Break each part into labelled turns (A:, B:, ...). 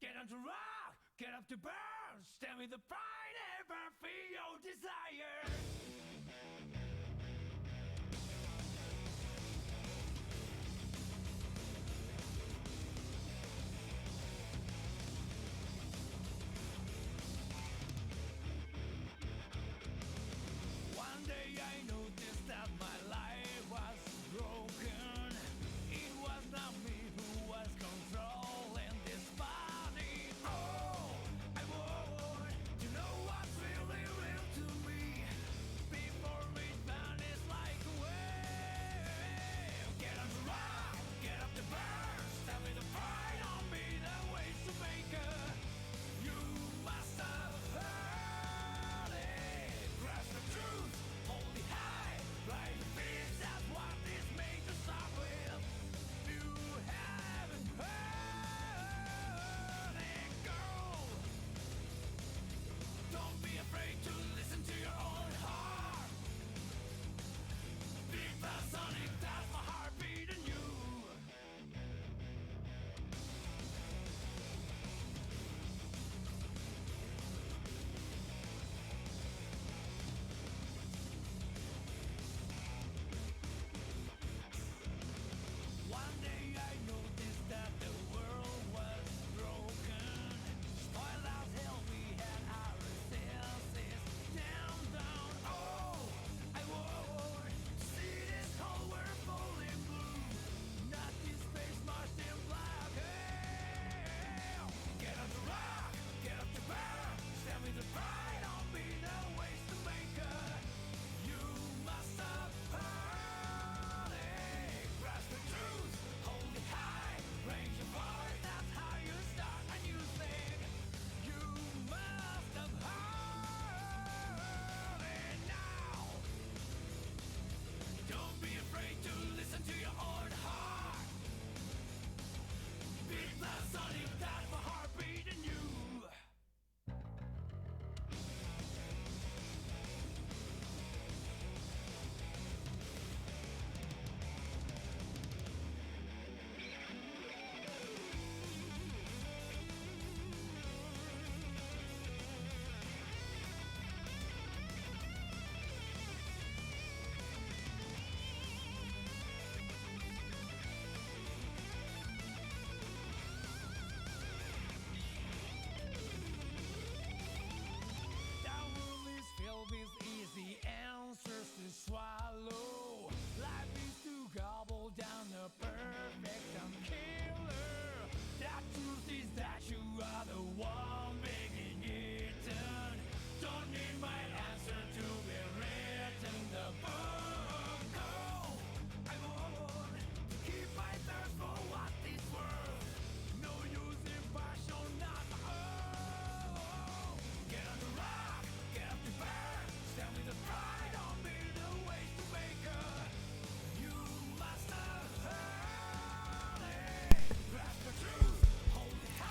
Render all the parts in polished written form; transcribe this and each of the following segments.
A: Get on to rock, get up to burn, stand with the pride and burn for your desire. One day I noticed that my life was broken. It was not me who was controlling this body. Oh, I want to know what's really real to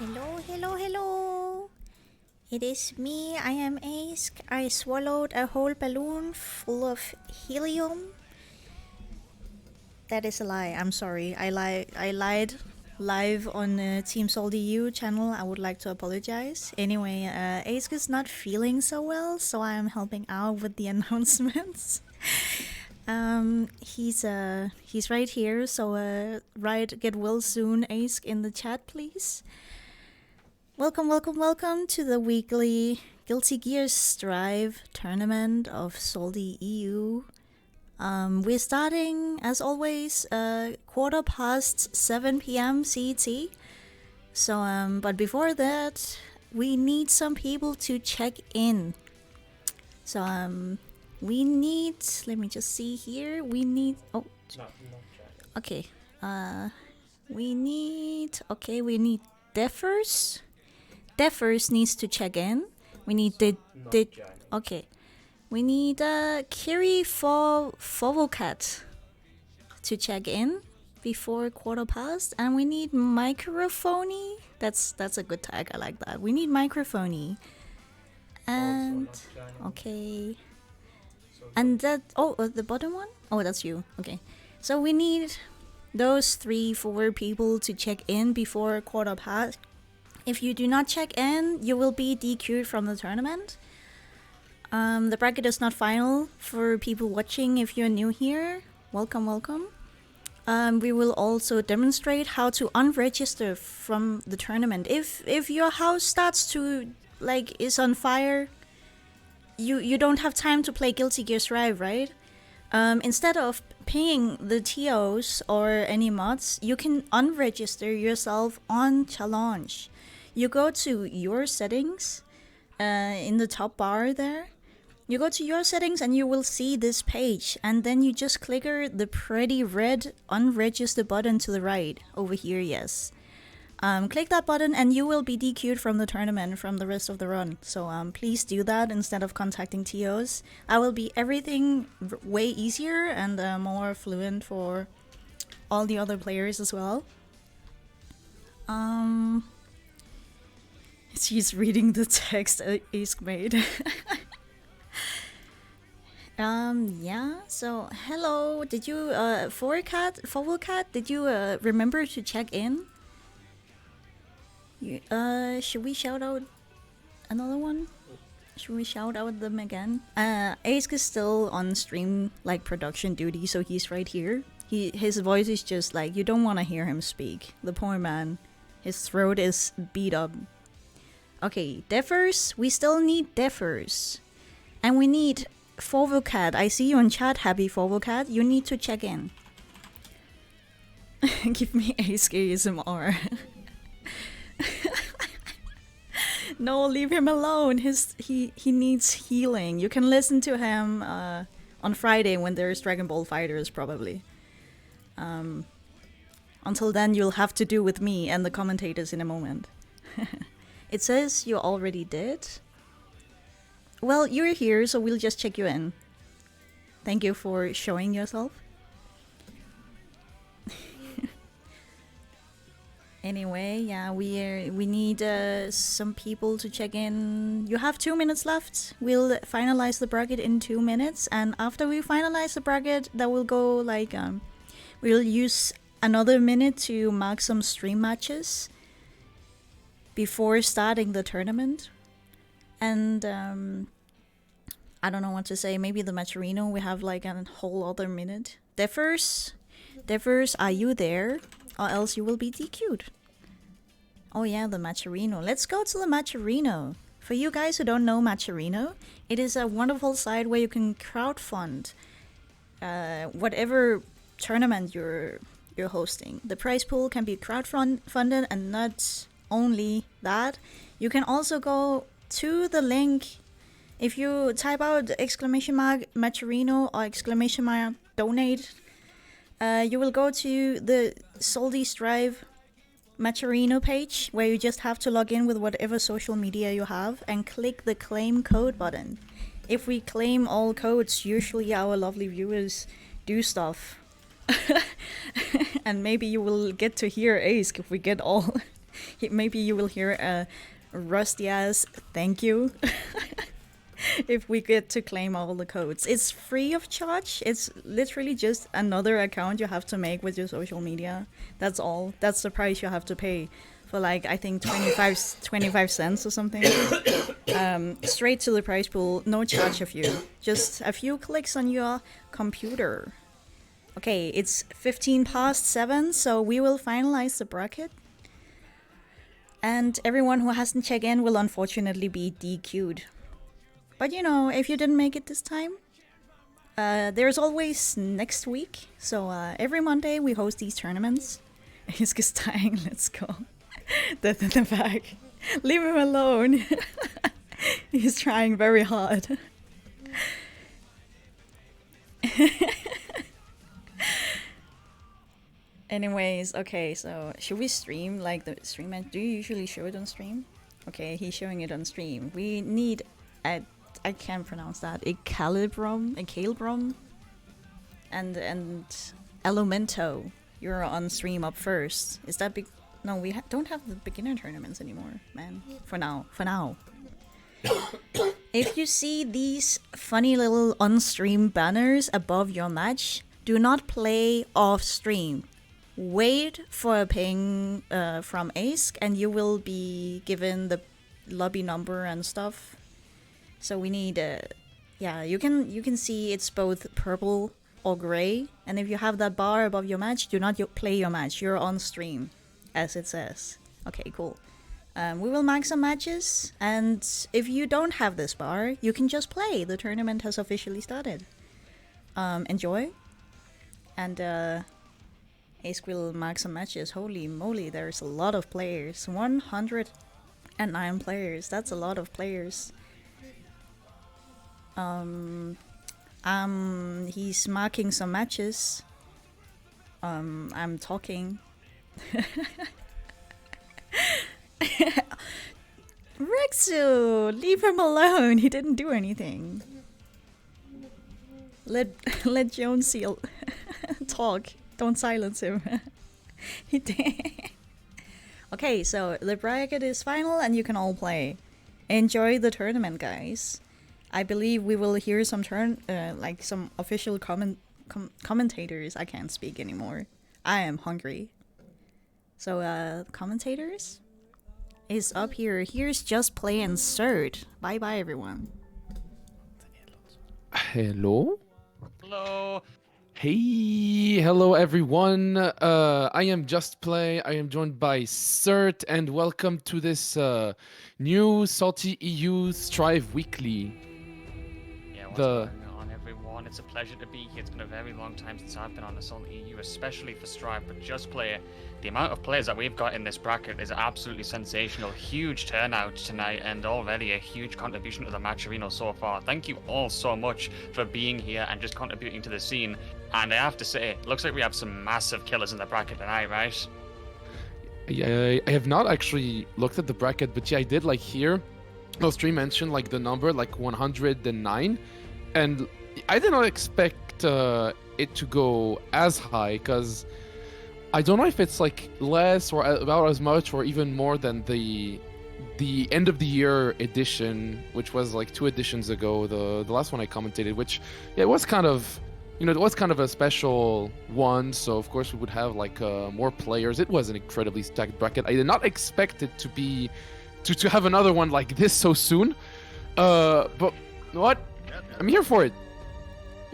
B: Hello, hello, hello. It is me, I am Ace. I swallowed a whole balloon full of helium. That is a lie, I'm sorry. I lied live on Team SaltyEU channel. I would like to apologize. Anyway, Ace is not feeling so well, so I am helping out with the announcements. He's right here, so get well soon, Ace, in the chat, please. Welcome, welcome, welcome to the weekly Guilty Gear Strive tournament of SaltyEU. We're starting, as always, 7:15 p.m. CET. So, but before that, we need some people to check in. So, we need, let me just see here, we need, oh, okay, we need Defers. Defers needs to check in. We need okay. We need Kiri Fovocat to check in before 7:15, and we need Microphony. That's a good tag. I like that. We need Microphony. And okay. And that the bottom one? Oh, that's you. Okay. So we need those 4 people to check in before 7:15. If you do not check in, you will be DQ'd from the tournament. The bracket is not final for people watching. If you're new here, welcome, welcome. We will also demonstrate how to unregister from the tournament. If your house starts to is on fire, you don't have time to play Guilty Gear Strive, right? Instead of paying the TOs or any mods, you can unregister yourself on Challenge. You go to your settings in the top bar there. You go to your settings and you will see this page, and then you just click the pretty red unregister button to the right over here. Yes, click that button and you will be DQ'd from the tournament from the rest of the run. So please do that instead of contacting TOs. I will be everything way easier and more fluent for all the other players as well. She's reading the text Ace made. Yeah, so hello, did you, Fovocat, did you, remember to check in? Should we shout out another one? Should we shout out them again? Ace is still on stream, production duty, so he's right here. His voice is just you don't want to hear him speak. The poor man. His throat is beat up. Okay, Defers, we still need Defers. And we need Fovocat. I see you in chat, Happy Fovocat. You need to check in. Give me Ace ASMR. No, leave him alone. He needs healing. You can listen to him on Friday when there's Dragon Ball FighterZ probably. Until then, you'll have to do with me and the commentators in a moment. It says you already did. Well, you're here, so we'll just check you in. Thank you for showing yourself. Anyway, yeah, we need some people to check in. You have 2 minutes left. We'll finalize the bracket in 2 minutes, and after we finalize the bracket, that will go we'll use another minute to mark some stream matches before starting the tournament. And I don't know what to say. Maybe the Maturino, we have a whole other minute. Defers, are you there? Or else you will be DQ'd. Oh yeah, the Maturino. Let's go to the Maturino. For you guys who don't know Maturino, it is a wonderful site where you can crowdfund whatever tournament you're hosting. The prize pool can be crowdfunded, and not only that, you can also go to the link. If you type out !Maturino or !Donate, you will go to the Salty Strive Maturino page, where you just have to log in with whatever social media you have and click the claim code button. If we claim all codes, usually our lovely viewers do stuff. And maybe you will get to hear Ace if we get all maybe you will hear a rusty ass thank you if we get to claim all the codes. It's free of charge. It's literally just another account you have to make with your social media. That's all. That's the price you have to pay for, like, I think 25 cents or something. Straight to the prize pool, no charge of you. Just a few clicks on your computer. Okay, it's 15 past 7, so we will finalize the bracket. And everyone who hasn't checked in will unfortunately be DQ'd. But you know, if you didn't make it this time, there's always next week. So every Monday we host these tournaments. He's just dying, let's go. Death in the back. Leave him alone. He's trying very hard. Anyways, okay, so should we stream like the stream? Do you usually show it on stream? Okay, he's showing it on stream. We need I can't pronounce that. Ecalebrum, and Alumento. You're on stream up first. Is that big? No, we don't have the beginner tournaments anymore, man. For now. If you see these funny little on-stream banners above your match, do not play off stream. Wait for a ping from Ace, and you will be given the lobby number and stuff. So we need yeah, you can see it's both purple or gray, and if you have that bar above your match, do not play your match. You're on stream, as it says. Okay, cool. We will mark some matches, and if you don't have this bar, you can just play. The tournament has officially started. Enjoy. And Ace will mark some matches. Holy moly, there's a lot of players. 109 players. That's a lot of players. He's marking some matches. I'm talking. Rexu, leave him alone. He didn't do anything. Let Jonesy talk. Don't silence him. He did. Okay, so the bracket is final, and you can all play. Enjoy the tournament, guys. I believe we will hear some like some official commentators. I can't speak anymore. I am hungry. So, commentators is up here. Here's Just Play and Cert. Bye bye, everyone.
C: Hello?
D: Hello.
C: Hey, hello everyone. I am Just Play. I am joined by Cert, and welcome to this new SaltyEU Strive Weekly.
D: Yeah, what's going on, everyone? It's a pleasure to be here. It's been a very long time since I've been on the SaltyEU, especially for Strive, but Just Play. The amount of players that we've got in this bracket is absolutely sensational. Huge turnout tonight, and already a huge contribution to the match arena so far. Thank you all so much for being here and just contributing to the scene. And I have to say, it looks like we have some massive killers in the bracket tonight, right?
C: Yeah, I have not actually looked at the bracket, but yeah, I did like hear stream mention like the number like 109, and I did not expect it to go as high, because I don't know if it's like less or about as much or even more than the end of the year edition, which was like 2 editions ago, the last one I commentated, which yeah, it was kind of, you know, it was kind of a special one, so of course we would have like more players. It was an incredibly stacked bracket. I did not expect it to be to have another one like this so soon, but what, I'm here for it.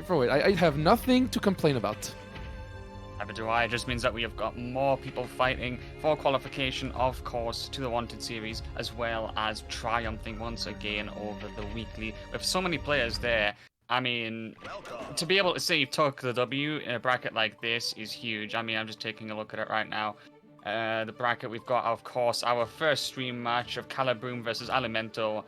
C: I have nothing to complain about.
D: Neither do I. It just means that we have got more people fighting for qualification, of course, to the Wanted series, as well as triumphing once again over the weekly. With so many players there, I mean, to be able to say you took the W in a bracket like this is huge. I mean, I'm just taking a look at it right now. The bracket we've got, of course, our first stream match of Ecalebrum versus Alumento.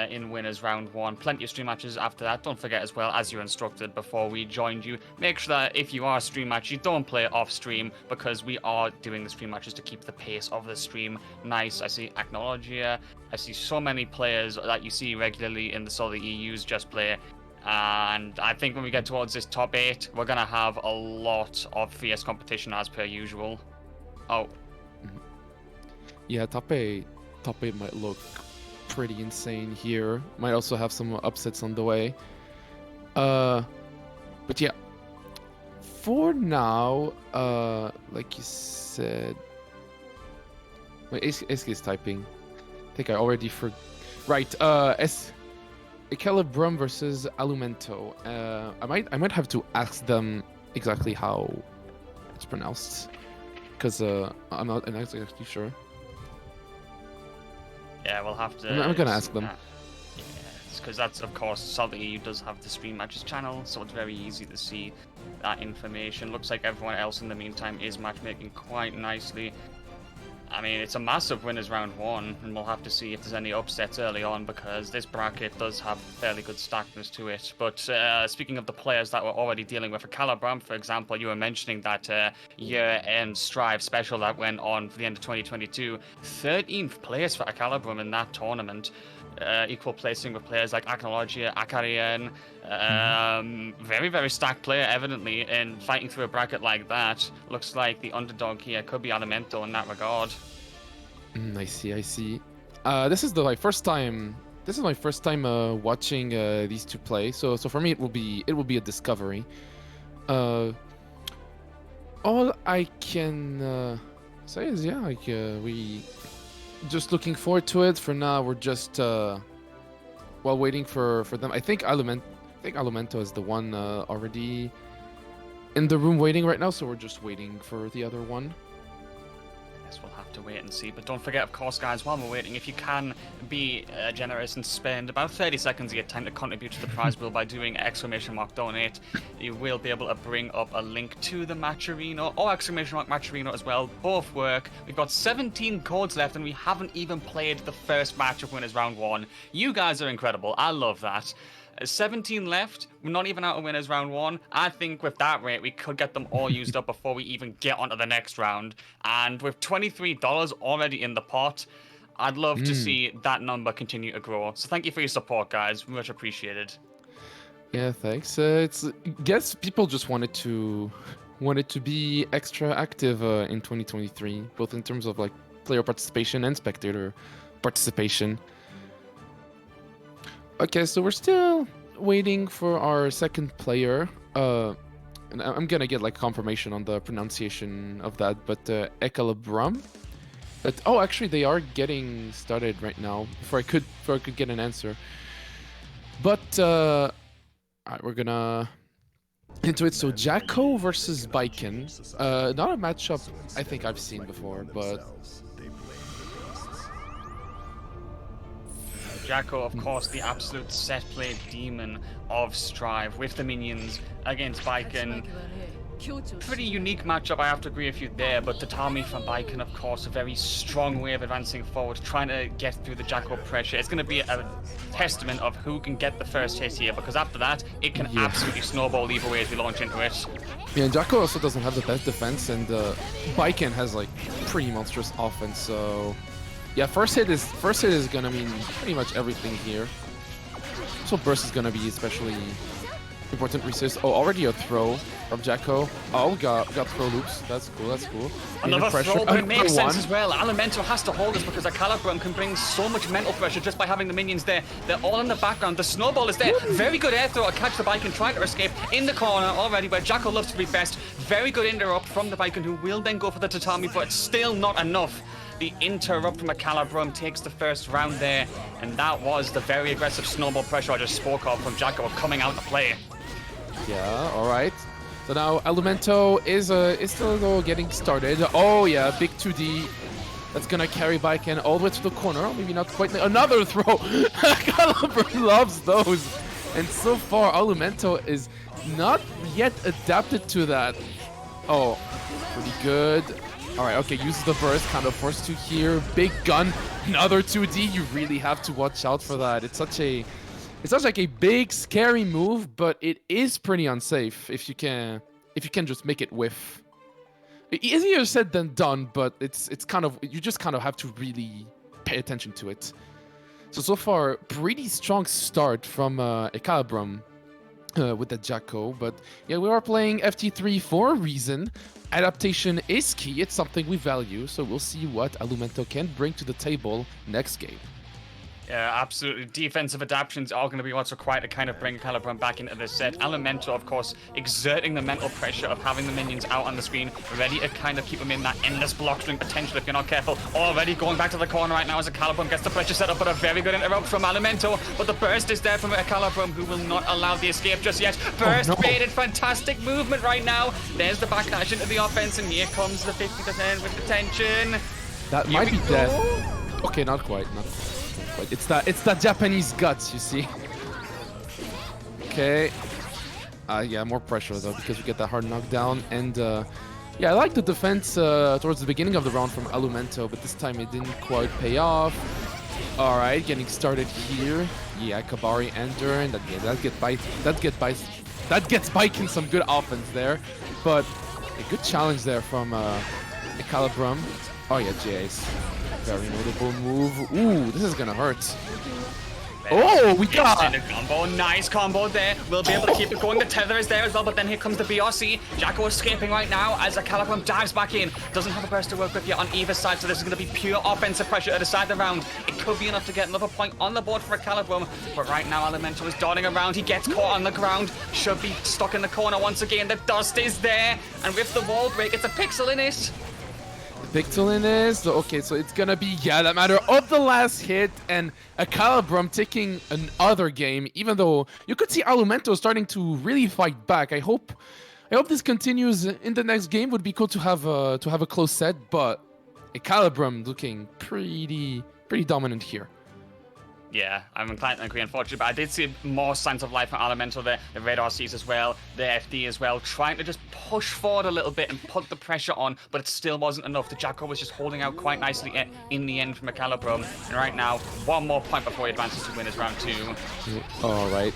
D: In winners round 1. Plenty of stream matches after that. Don't forget as well, as you instructed before we joined you, make sure that if you are a stream match, you don't play off stream, because we are doing the stream matches to keep the pace of the stream nice. I see Acnologia. I see so many players that you see regularly in the SaltyEU's Just Play. And I think when we get towards this top 8, we're going to have a lot of fierce competition as per usual. Oh.
C: Yeah, top 8 might look pretty insane here. Might also have some upsets on the way. But yeah, for now, like you said, wait, SK is typing. I think I already right. Ecalebrum versus Alumento. I might have to ask them exactly how it's pronounced, because I'm not exactly sure.
D: Yeah, we'll have to.
C: I'm gonna ask them.
D: Because that's, of course, SaltyEU does have the Stream Matches channel, so it's very easy to see that information. Looks like everyone else in the meantime is matchmaking quite nicely. I mean, it's a massive winners round 1, and we'll have to see if there's any upsets early on, because this bracket does have fairly good stackness to it. But speaking of the players that we're already dealing with, Ecalebrum, for example, you were mentioning that year-end Strive special that went on for the end of 2022. 13th place for Ecalebrum in that tournament. Equal placing with players like Acnologia, Akarian. Very, very stacked player, evidently, and fighting through a bracket like that. Looks like the underdog here could be Alumento in that regard.
C: I see. This is my first time. This is my first time watching these two play. So for me, it will be a discovery. All I can say is, yeah, like we just looking forward to it. For now, we're just while waiting for them. I think Alumento is the one already in the room waiting right now. So we're just waiting for the other one.
D: Guess we'll have to wait and see. But don't forget, of course, guys, while we're waiting, if you can be generous and spend about 30 seconds of your time to contribute to the prize pool by doing !donate, you will be able to bring up a link to the match arena or !match arena as well. Both work. We've got 17 codes left, and we haven't even played the first match of winners round 1. You guys are incredible. I love that. 17 left. We're not even out of winners round 1. I think with that rate, we could get them all used up before we even get onto the next round. And with $23 already in the pot, I'd love to see that number continue to grow. So thank you for your support, guys. Much appreciated.
C: Yeah, thanks. Guess people just wanted to be extra active in 2023, both in terms of like player participation and spectator participation. Okay, so we're still waiting for our second player. And I'm gonna get like confirmation on the pronunciation of that, but Ecalebrum. Oh, actually, they are getting started right now. Before I could get an answer. But all right, we're gonna into it. So Jacko versus Baiken. Not a matchup I think I've seen before, but.
D: Jacko, of course, the absolute set play demon of Strive with the minions against Baiken. Pretty unique matchup, I have to agree with you there, but Tatami from Baiken, of course, a very strong way of advancing forward, trying to get through the Jacko pressure. It's going to be a testament of who can get the first hit here, because after that, it can absolutely snowball either way as we launch into it.
C: Yeah, and Jacko also doesn't have the best defense, and Baiken has like pretty monstrous offense, so... Yeah, first hit is gonna mean pretty much everything here. So burst is gonna be especially important resist. Oh, already a throw from Jacko. Oh, got throw loops. That's cool.
D: Another throw, but it makes sense as well. Alumento has to hold this because Ecalebrum can bring so much mental pressure just by having the minions there. They're all in the background. The snowball is there. Very good air throw to catch the Baiken trying to escape in the corner already, where Jacko loves to be best. Very good interrupt from the Baiken, who will then go for the Tatami, but it's still not enough. The interrupt from Ecalebrum takes the first round there, and that was the very aggressive snowball pressure I just spoke of from Jacko coming out to play.
C: Yeah, all right. So now Alumento is still getting started. Oh yeah, big 2D. That's gonna carry Baiken all the way to the corner. Maybe not quite. Another throw. Ecalebrum loves those, and so far Alumento is not yet adapted to that. Oh, pretty good. All right, okay, uses the burst, kind of forced to here. Big gun, another 2D. You really have to watch out for that. It's such like a big, scary move, but it is pretty unsafe if you can just make it whiff. Easier said than done, but it's kind of, you just kind of have to really pay attention to it. So far, pretty strong start from Ecalebrum. with the Jacko. But yeah, we are playing FT3 for a reason. Adaptation is key. It's something we value. So we'll see what Alumento can bring to the table next game.
D: Yeah, absolutely. Defensive adaptations are going to be what's required to kind of bring Ecalebrum back into this set. Alumento, of course, exerting the mental pressure of having the minions out on the screen, ready to kind of keep them in that endless block string potential if you're not careful. Already going back to the corner right now as Ecalebrum gets the pressure set up, but a very good interrupt from Alumento. But the burst is there from Ecalebrum, who will not allow the escape just yet. Burst baited, fantastic movement right now. There's the backlash into the offense, and here comes the 50% with the tension.
C: That might be dead. Okay, not quite. Not quite. But it's that Japanese guts, you see. Okay. Yeah, more pressure though because we get that hard knockdown. And yeah, I like the defense towards the beginning of the round from Alumento, but this time it didn't quite pay off. All right, getting started here. Yeah, Kabari Ender, and that gets Baiken some good offense there. But a good challenge there from Ecalebrum. Oh yeah, Jace. Very notable move. Ooh, this is gonna hurt. Oh, we got
D: a combo. Nice combo there. We'll be able to keep it going. The tether is there as well, but then here comes the BRC. Jacko escaping right now as Ecalebrum dives back in. Doesn't have a burst to work with yet on either side, so this is going to be pure offensive pressure to decide the round. It could be enough to get another point on the board for Ecalebrum, but right now Alumento is darting around. He gets caught on the ground. Should be stuck in the corner once again. The dust is there, and with the wall break, it's a pixel in it.
C: Victolin is so okay, so it's gonna be that matter of the last hit, and Ecalebrum taking another game. Even though you could see Alumento starting to really fight back. I hope this continues in the next game. Would be cool to have a close set, but Ecalebrum looking pretty dominant here.
D: Yeah, I'm inclined to agree, unfortunately, but I did see more signs of life from Alumento there, the Red RCs as well, the FD as well, trying to just push forward a little bit and put the pressure on, but it still wasn't enough. The Jacko was just holding out quite nicely in the end from Ecalebrum, and right now, one more point before he advances to win his round 2.
C: All right,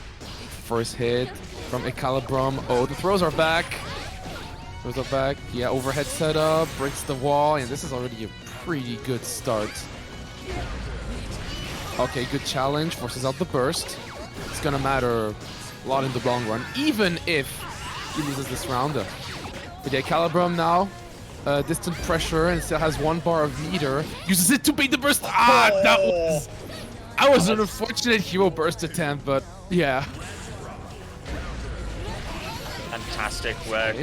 C: first hit from Ecalebrum. Oh, the throws are back. Throws are back. Yeah, overhead setup, breaks the wall, and this is already a pretty good start. Okay, good challenge, forces out the burst. It's gonna matter a lot in the long run, even if he loses this round. But yeah, Ecalebrum now, distant pressure, and still has 1 bar of meter. Uses it to bait the burst. Ah, that was an unfortunate hero burst attempt, but yeah.
D: Fantastic work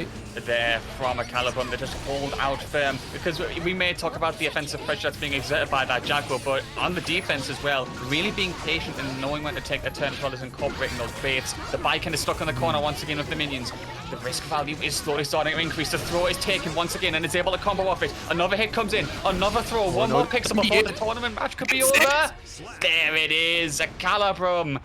D: there from Ecalebrum to just hold out firm, because we may talk about the offensive pressure that's being exerted by that Jacko, but on the defense as well, really being patient and knowing when to take their turn as well as incorporating those baits. The Baiken is stuck in the corner once again with the minions. The risk value is slowly starting to increase. The throw is taken once again and it's able to combo off it. Another hit comes in, another throw, one more pixel before the tournament match could be over. There it is, Ecalebrum.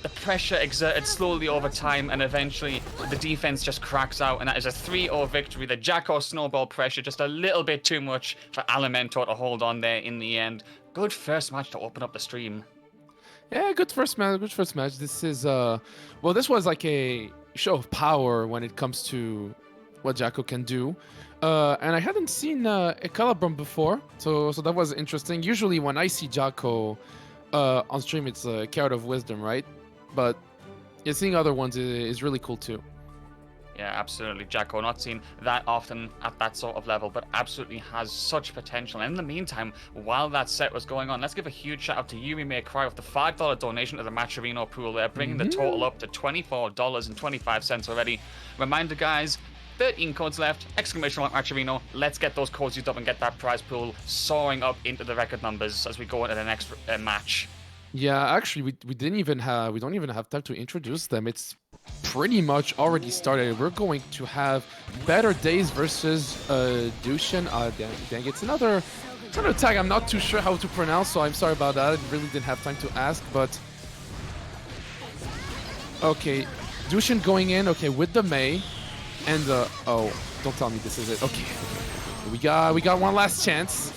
D: The pressure exerted slowly over time, and eventually the defense just cracks out, and that is a 3-0 victory. The Jacko snowball pressure just a little bit too much for Alumento to hold on there in the end. Good first match to open up the stream.
C: Yeah, good first match. This is well, this was like a show of power when it comes to what Jacko can do. And I hadn't seen Ecalebrum before, so that was interesting. Usually when I see Jacko on stream, it's CarrotOfWisdom, right? But yeah, seeing other ones is really cool too.
D: Yeah, absolutely. Jacko, not seen that often at that sort of level, but absolutely has such potential. And in the meantime, while that set was going on, let's give a huge shout out to You May Cry with the $5 donation to the Matcherino pool there, bringing the total up to $24.25 already. Reminder, guys, 13 codes left, exclamation mark Matcherino. Let's get those codes used up and get that prize pool soaring up into the record numbers as we go into the next match.
C: Yeah, actually, we don't even have time to introduce them. It's pretty much already started. We're going to have Better Days versus Dusian. Dang, it's another tag I'm not too sure how to pronounce, so I'm sorry about that. I really didn't have time to ask, but okay, Dusian going in. Okay, with the May, and oh, don't tell me this is it. Okay, we got one last chance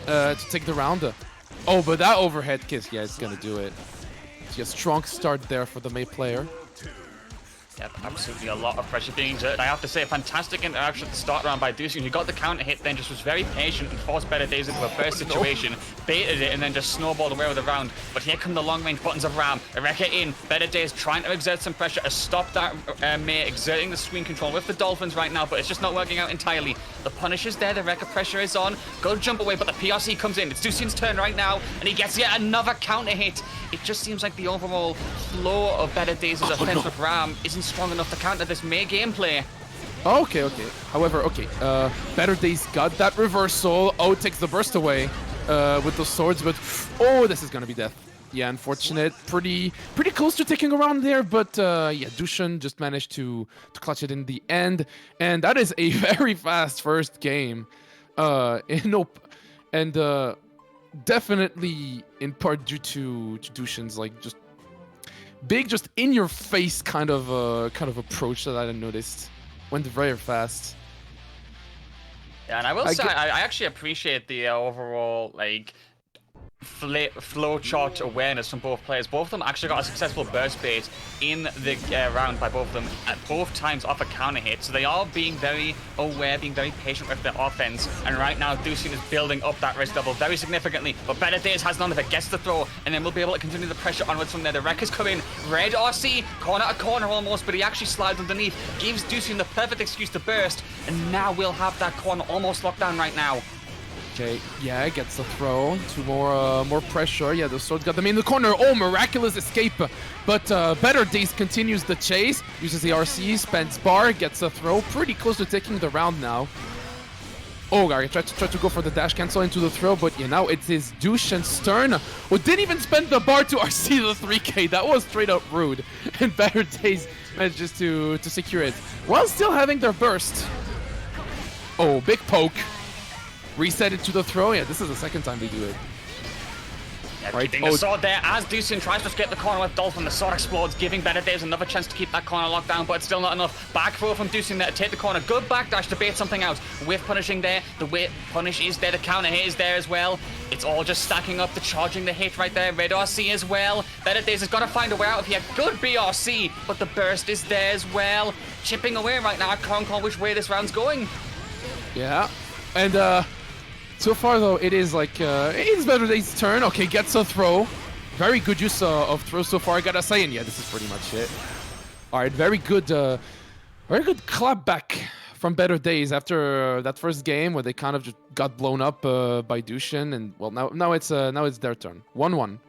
C: to take the round. Oh, but that overhead kiss, yeah, it's gonna do it. See a strong start there for the May player.
D: Yep, absolutely a lot of pressure being exerted. I have to say, a fantastic interaction at the start round by Dusian, who got the counter hit, then just was very patient and forced Better Days into a burst situation, baited it, and then just snowballed away with the round. But here come the long-range buttons of Ram. Eureka in. Better Days trying to exert some pressure to stop that May exerting the screen control with the Dolphins right now, but it's just not working out entirely. The punish is there, the Eureka pressure is on. Go jump away, but the PRC comes in. It's Dusian's turn right now, and he gets yet another counter hit. It just seems like the overall flow of Better Days' offense with Ram isn't strong enough to counter this May gameplay.
C: Okay. However, Better Days got that reversal. Oh, takes the burst away with the swords, but oh, this is gonna be death. Yeah, unfortunate. Pretty close to taking around there, but yeah, Dusian just managed to clutch it in the end, and that is a very fast first game. Definitely in part due to Dusian's like just big, just in your face kind of approach that I noticed. Went very fast.
D: Yeah, and I will say I actually appreciate the overall like flowchart awareness from both players. Both of them actually got a successful burst bait in the round by both of them at both times off a counter hit. So they are being very aware, being very patient with their offense. And right now, Dusian is building up that risk level very significantly. But Better Days has none of it, gets the throw, and then we'll be able to continue the pressure onwards from there. The wreckers come in, red RC, corner to corner almost, but he actually slides underneath, gives Dusian the perfect excuse to burst, and now we'll have that corner almost locked down right now.
C: Okay, yeah, gets the throw. Two more pressure. Yeah, the sword got them in the corner. Oh, miraculous escape. But Better Days continues the chase. Uses the RC, spends bar, gets the throw. Pretty close to taking the round now. Oh, I tried to go for the dash cancel into the throw, but yeah, now it is Dusian's turn. Who didn't even spend the bar to RC the 3K. That was straight up rude. And Better Days manages to secure it while still having their burst. Oh, big poke. Reset it to the throw. Yeah, this is the second time they do it.
D: Yeah, right. Keeping the sword there as Dusian tries to escape the corner with Dolphin. The sword explodes, giving Better Days another chance to keep that corner locked down, but it's still not enough. Back throw from Dusian there to take the corner. Good backdash to bait something out. With punishing there. The whip punish is there. The counter hit is there as well. It's all just stacking up. The charging the hit right there. Red RC as well. Better Days has got to find a way out of here. Good BRC, but the burst is there as well. Chipping away right now. I can't call which way this round's going.
C: Yeah, and so far, though, it is like, it is Better Days' turn. Okay, gets a throw. Very good use of throws so far, I gotta say. And yeah, this is pretty much it. All right, very good clap back from Better Days after that first game where they kind of just got blown up by Dusian. And, well, now it's their turn. 1-1.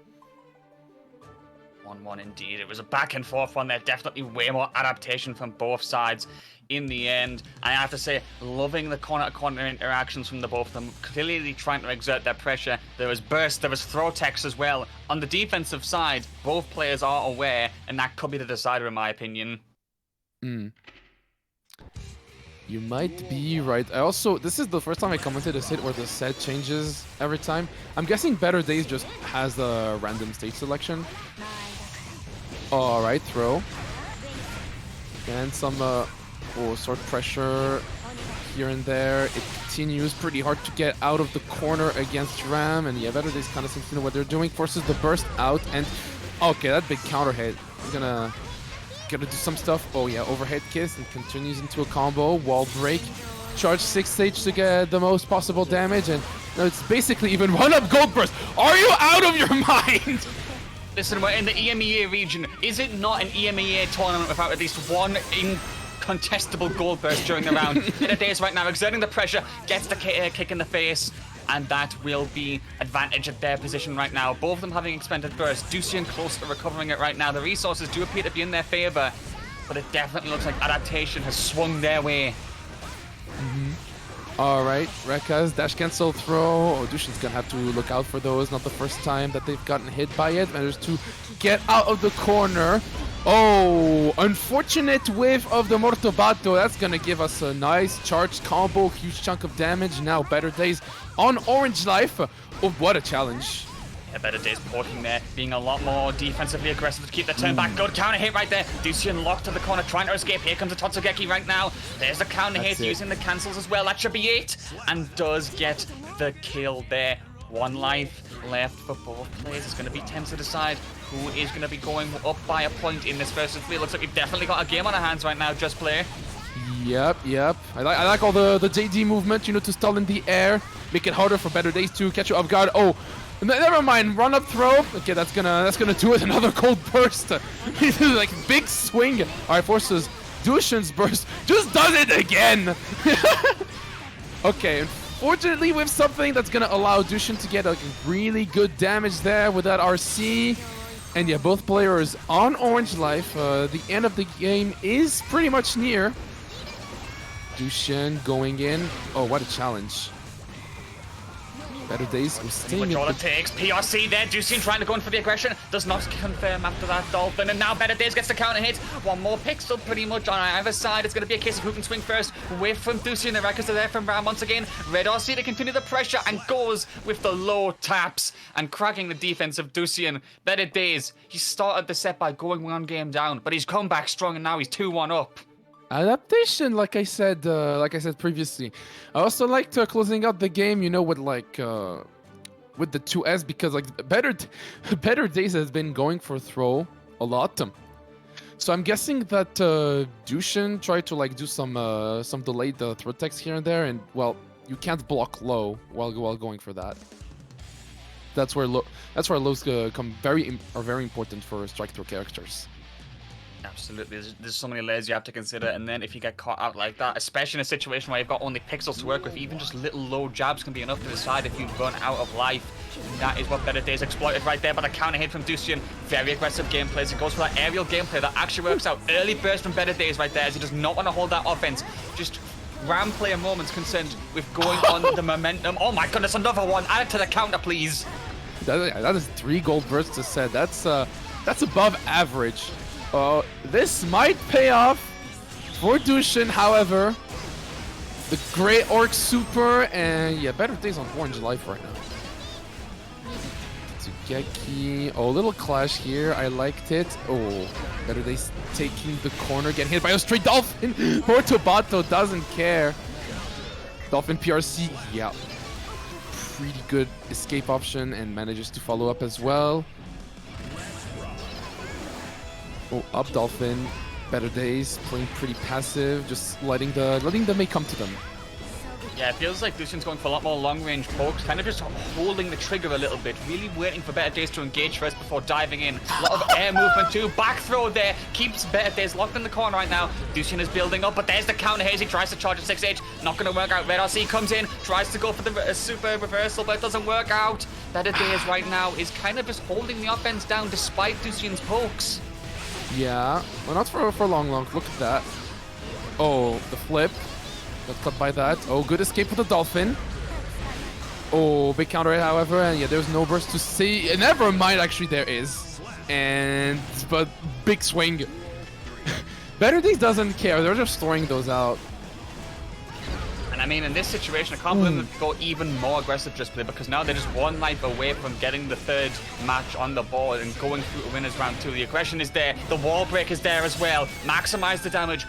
D: 1-1 indeed. It was a back and forth one there. Definitely way more adaptation from both sides in the end. I have to say, loving the corner-to-corner interactions from the both of them. Clearly trying to exert their pressure. There was burst, there was throw techs as well. On the defensive side, both players are aware, and that could be the decider in my opinion.
C: You might be right. This is the first time I commented a sit where the set changes every time. I'm guessing Better Days just has the random stage selection. Alright, throw. And some sword pressure here and there. It continues pretty hard to get out of the corner against Ram, and yeah, Better Days kind of seems to know what they're doing. Forces the burst out, and okay, that big counter hit. He's gonna do some stuff. Oh yeah, overhead kiss, and continues into a combo. Wall break. Charge 6 stage to get the most possible damage, and now it's basically even one-up gold burst. Are you out of your mind?
D: Listen, we're in the EMEA region. Is it not an EMEA tournament without at least one incontestable gold burst during the round? Better Days right now exerting the pressure, gets the kick in the face, and that will be advantage at their position right now. Both of them having expended burst. Dusian close to recovering it right now. The resources do appear to be in their favor, but it definitely looks like adaptation has swung their way.
C: Alright, Rekka's dash cancel throw. Oh, Dusian's gonna have to look out for those. Not the first time that they've gotten hit by it. Managed to get out of the corner. Oh, unfortunate whiff of the Mortobato. That's gonna give us a nice charged combo. Huge chunk of damage. Now Better Days on orange life. Oh, what a challenge.
D: Yeah, Better Days poking there, being a lot more defensively aggressive to keep the turn back. Good counter hit right there. Dusian locked to the corner, trying to escape. Here comes the Totsugeki right now. There's the counter hit, using the cancels as well. That should be it. And does get the kill there. 1 life left for both players. It's going to be tense to decide who is going to be going up by a point in this versus 3. Looks like we've definitely got a game on our hands right now, Just Play.
C: Yep. I like all the JD movement, you know, to stall in the air, make it harder for Better Days to catch you off guard. Oh, never mind, run up throw. Okay, that's gonna do it. Another cold burst. Like big swing. All right, forces Dusian's burst. Just does it again. Okay, unfortunately with something that's gonna allow Dusian to get like really good damage there with that RC. And yeah, both players on orange life. The end of the game is pretty much near. Dusian going in. Oh, what a challenge. Better Days was staying
D: all it takes. PRC there. Dusian trying to go in for the aggression. Does not confirm after that Dolphin. And now Better Days gets the counter hit. One more pixel pretty much on either side. It's going to be a case of who can swing first. Away from Dusian. The records are there from Ram once again. Red RC to continue the pressure and goes with the low taps and cracking the defense of Dusian. Better Days. He started the set by going 1 game down, but he's come back strong and now he's 2-1 up.
C: Adaptation, like I said previously. I also liked closing out the game, you know, with like with the 2S, because like Better Days has been going for throw a lot. So I'm guessing that Dusian tried to like do some delayed throw attacks here and there, and well, you can't block low while going for that. That's where lows are very important for strike throw characters.
D: Absolutely, there's so many layers you have to consider, and then if you get caught out like that, especially in a situation where you've got only pixels to work with, even just little low jabs can be enough to decide if you run out of life. And that is what Better Days exploited right there, but a counter hit from Dusian. Very aggressive gameplay as he goes for that aerial gameplay that actually works out. Early burst from Better Days right there as he does not want to hold that offense. Just Ram player moments concerned with going on the momentum. Oh my goodness, another one. Add it to the counter, please.
C: That is 3 gold bursts a set. That's above average. This might pay off for Dusian, however. The Great Orc Super, and yeah, Better Days on orange life right now. Tsugeki. Oh, little clash here. I liked it. Oh, Better Days taking the corner, getting hit by a straight Dolphin. Portobato doesn't care. Dolphin PRC, yeah. Pretty good escape option and manages to follow up as well. Oh, up Dolphin. Better Days playing pretty passive, just letting the mate come to them.
D: Yeah, it feels like Dusian's going for a lot more long-range pokes, kind of just holding the trigger a little bit, really waiting for Better Days to engage first before diving in. A lot of air movement too, back throw there, keeps Better Days locked in the corner right now. Dusian is building up, but there's the counter here as he tries to charge at 6H, not going to work out. Red RC comes in, tries to go for the super reversal, but it doesn't work out. Better Days right now is kind of just holding the offense down despite Dusian's pokes.
C: Yeah, well, not for long. Look at that. Oh, the flip. Got cut by that. Oh, good escape for the Dolphin. Oh, big counter hit, however, and yeah, there's no burst to see. Never mind, actually, there is. But big swing. Better Days doesn't care. They're just throwing those out.
D: And I mean, in this situation, I can't believe them to go even more aggressive just play, because now they're just 1 life away from getting the 3rd match on the board and going through to winners round 2. The aggression is there, the wall break is there as well. Maximize the damage.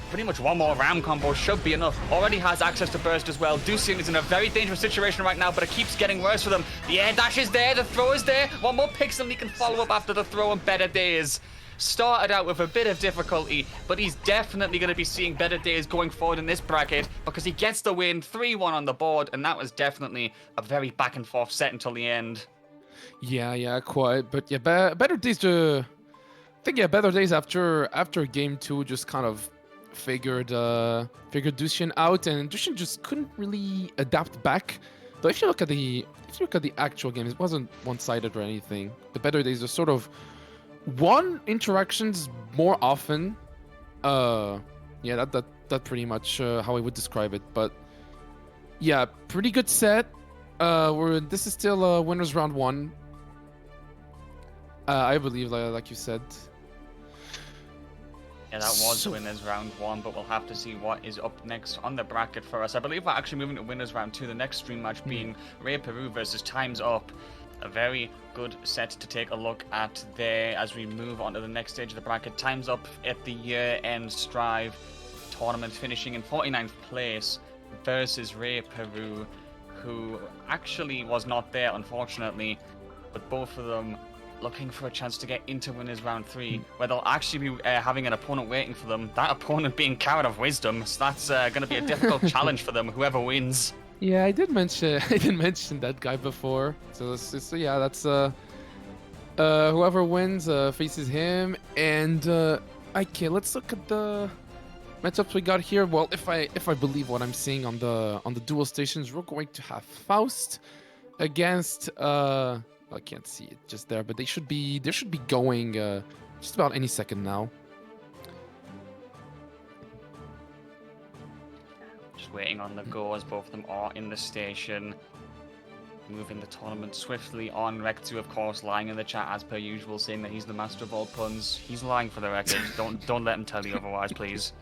D: Pretty much 1 more Ram combo should be enough. Already has access to burst as well. Dusian is in a very dangerous situation right now, but it keeps getting worse for them. The air dash is there, the throw is there. 1 more pixel and he can follow up after the throw and Better Days. Started out with a bit of difficulty, but he's definitely going to be seeing Better Days going forward in this bracket because he gets the win, 3-1 on the board, and that was definitely a very back and forth set until the end.
C: Yeah, quite. But yeah, Better Days. I think Better Days after game 2 just kind of figured Dusian out, and Dusian just couldn't really adapt back. But if you look at the actual game, it wasn't one-sided or anything. The Better Days are sort of won interactions more often. Yeah, that pretty much how I would describe it. But yeah, pretty good set. This is still winners round 1. I believe, like you said.
D: Yeah, that was winners round 1, but we'll have to see what is up next on the bracket for us. I believe we're actually moving to winners round 2. The next stream match being ReyPeru versus TimesUp. A very good set to take a look at there as we move on to the next stage of the bracket. TimesUp at the year-end Strive tournament, finishing in 49th place versus ReyPeru, who actually was not there, unfortunately. But both of them looking for a chance to get into winners round 3, where they'll actually be having an opponent waiting for them. That opponent being CarrotOfWisdom, so that's going to be a difficult challenge for them, whoever wins.
C: Yeah, I did mention that guy before. So yeah, that's whoever wins faces him. And okay, let's look at the matchups we got here. Well, if I believe what I'm seeing on the dual stations, we're going to have Faust against I can't see it just there, but they should be going just about any second now.
D: Just waiting on the go as both of them are in the station. Moving the tournament swiftly on. Rectu, of course, lying in the chat as per usual, saying that he's the master of all puns. He's lying for the record. Don't let him tell you otherwise, please.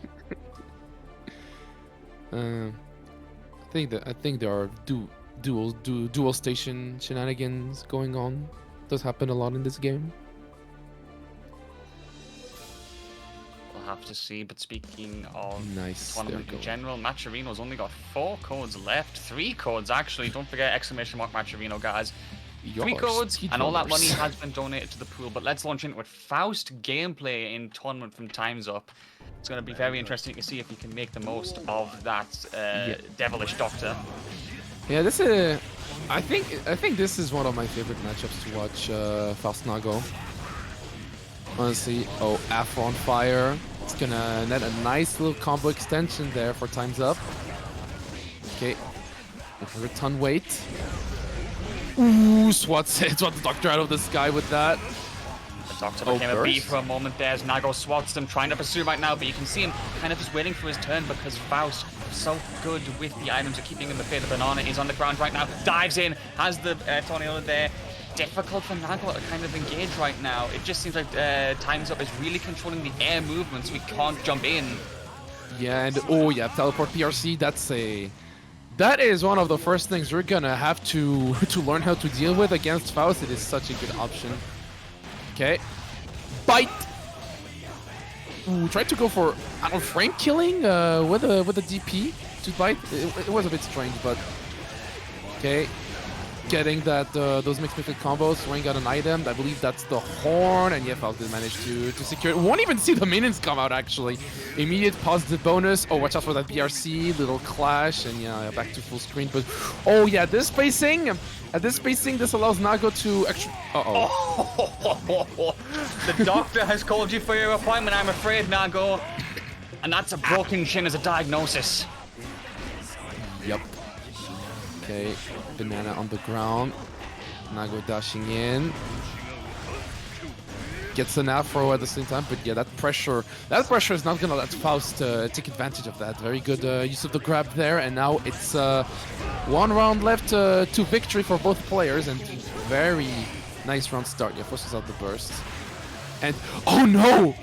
C: I think there are dual station shenanigans going on. Does happen a lot in this game.
D: We'll have to see. But speaking of
C: Nice,
D: tournament in general, Matcherino's only got 4 codes left. 3 codes actually. Don't forget exclamation mark Matcherino, guys. 3 codes, and all that money has been donated to the pool. But let's launch into it. Faust gameplay in tournament from TimesUp. It's going to be very interesting to see if he can make the most of that devilish doctor.
C: Yeah, this is. I think this is one of my favorite matchups to watch. Faust Nago. Honestly, Afro on fire. It's gonna net a nice little combo extension there for TimesUp. Okay, 100 ton weight. Ooh, swats the doctor out of the sky with that.
D: The doctor became a bee for a moment there as Nago swats him, trying to pursue right now, but you can see him kind of just waiting for his turn because Faust is so good with the items of keeping him the fate. The banana is on the ground right now, dives in, has the tornado there. Difficult for Nago to kind of engage right now. It just seems like TimesUp is really controlling the air movements. We can't jump in.
C: Yeah, and teleport PRC, that is one of the first things we're gonna have to learn how to deal with against Faust. It is such a good option. Okay, bite. Ooh, tried to go for frame killing with a DP to bite. It was a bit strange, but okay. Getting that those mixed combos, throwing out an item. I believe that's the horn, and yeah, Faust did manage to secure it. Won't even see the minions come out actually. Immediate positive bonus. Oh, watch out for that BRC, little clash, and yeah, back to full screen. But oh yeah, this spacing. At this spacing, this allows Nago to actually.
D: The doctor has called you for your appointment, I'm afraid, Nago. And that's a broken shin as a diagnosis.
C: Yep. Okay, banana on the ground. Nago dashing in. Gets an afro at the same time, but yeah, that pressure is not gonna let Faust take advantage of that. Very good use of the grab there, and now it's 1 round left to victory for both players, and very nice round start. Yeah, forces out the burst. And oh no!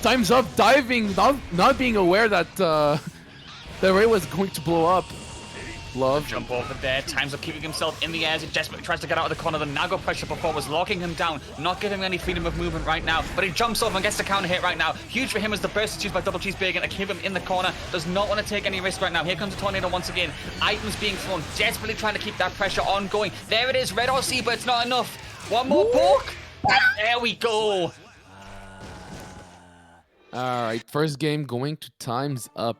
C: TimesUp diving, not being aware that the ray was going to blow up. Love.
D: Jump over there. TimesUp keeping himself in the air as he desperately tries to get out of the corner. The Nago pressure before was locking him down, not giving him any freedom of movement right now. But he jumps over and gets the counter hit right now. Huge for him as the burst is used by Double Cheese Baiken to keep him in the corner. Does not want to take any risk right now. Here comes the tornado once again. Items being thrown, desperately trying to keep that pressure ongoing. There it is, red or C, but it's not enough. One more poke. And there we go.
C: All right, first game going to TimesUp.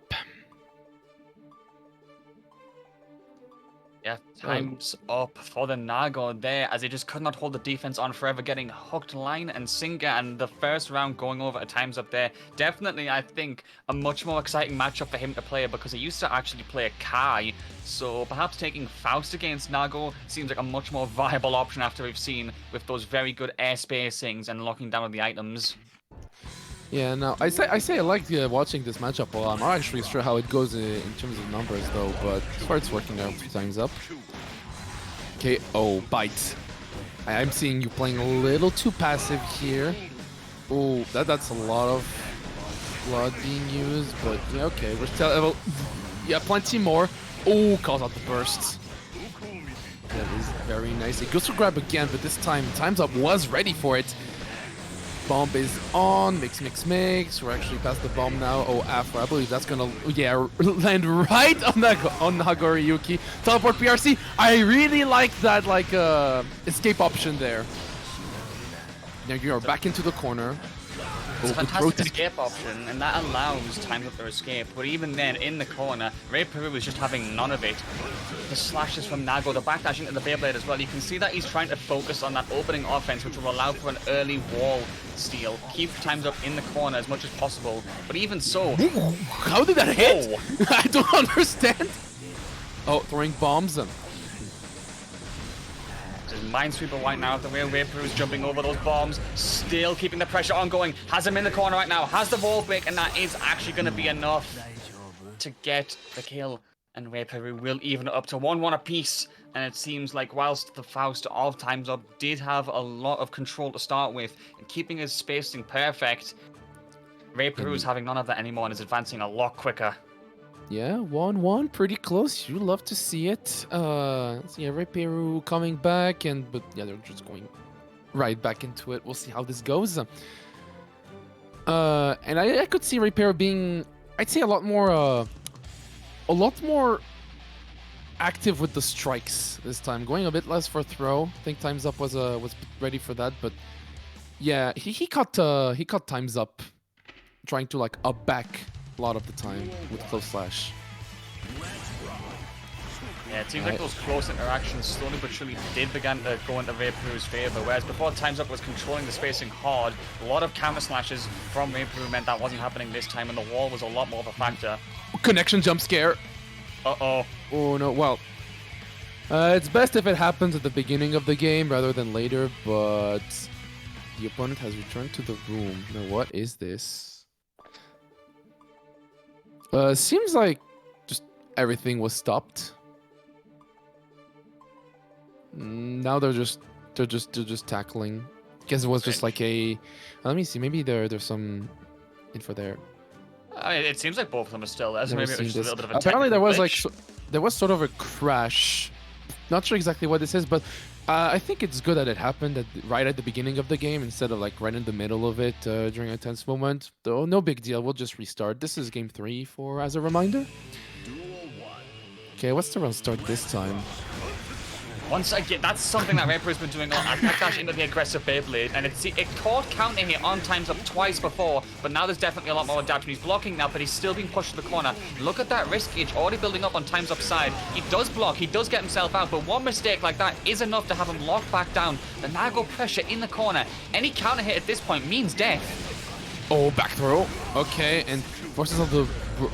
D: Yeah, time's up for the Nago there as he just could not hold the defense on forever, getting hooked line and sinker, and the first round going over at TimesUp there. Definitely, I think, a much more exciting matchup for him to play because he used to actually play a Kai, so perhaps taking Faust against Nago seems like a much more viable option after we've seen with those very good air spacings and locking down of the items.
C: Yeah, no, I say I like watching this matchup. Well, I'm not actually sure how it goes in terms of numbers though, but as far as it's working out, TimesUp. Okay, bite. I'm seeing you playing a little too passive here. Oh, that's a lot of blood being used, but yeah, okay, we're still yeah, plenty more. Oh, calls out the bursts. That is very nice. It goes to grab again, but this time TimesUp was ready for it. bomb is on. Mix. We're actually past the bomb now. Oh, Afro. I believe that's gonna, yeah, land right on Nagoriyuki. Teleport PRC. I really like that, like, escape option there. Now you are back into the corner.
D: It's a fantastic escape option, and that allows TimesUp to escape. But even then, in the corner, ReyPeru is just having none of it. The slashes from Nago, the backdash into the Beyblade as well. You can see that he's trying to focus on that opening offense, which will allow for an early wall steal. Keep TimesUp in the corner as much as possible. But even so...
C: How did that hit? I don't understand. Oh, throwing bombs.
D: Minesweeper right now, the way ReyPeru is jumping over those bombs, still keeping the pressure ongoing, has him in the corner right now, has the wall break, and that is actually going to be enough to get the kill. And ReyPeru will even it up to 1-1 apiece. And it seems like whilst the Faust of TimesUp did have a lot of control to start with, and keeping his spacing perfect, ReyPeru is having none of that anymore and is advancing a lot quicker.
C: Yeah, 1-1, pretty close. You love to see it. So yeah, ReyPeru coming back, but yeah, they're just going right back into it. We'll see how this goes. And I could see ReyPeru being, I'd say, a lot more active with the strikes this time, going a bit less for throw. I think TimesUp was ready for that, but yeah, he caught TimesUp trying to like up back a lot of the time with close slash.
D: Yeah, it seems like those close interactions slowly but surely did begin to go into ReyPeru's favor, whereas before TimesUp was controlling the spacing hard, a lot of counter slashes from ReyPeru meant that wasn't happening this time, and the wall was a lot more of a factor.
C: Connection jump scare.
D: Uh-oh.
C: Oh no, well, it's best if it happens at the beginning of the game rather than later, but the opponent has returned to the room. Now what is this? Seems like just everything was stopped. Now they're just tackling. Guess it was just like a. Let me see. Maybe there's some info there.
D: I mean, it seems like both of them are still there. So maybe it was just a little bit of a
C: apparently there was
D: glitch.
C: there was sort of a crash. Not sure exactly what this is, but I think it's good that it happened right at the beginning of the game instead of like right in the middle of it during a tense moment. Though no big deal, we'll just restart. This is game 3 as a reminder. Okay, what's the run start this time?
D: Once again, that's something that ReyPeru's been doing a lot. Dash into the aggressive Beyblade, and it caught counter hit on TimesUp twice before, but now there's definitely a lot more adaptation. He's blocking now, but he's still being pushed to the corner. Look at that risk gauge already building up on TimesUp's side. He does block, he does get himself out, but one mistake like that is enough to have him locked back down. The Nago pressure in the corner. Any counter hit at this point means death.
C: Oh, back throw. Okay, and forces of the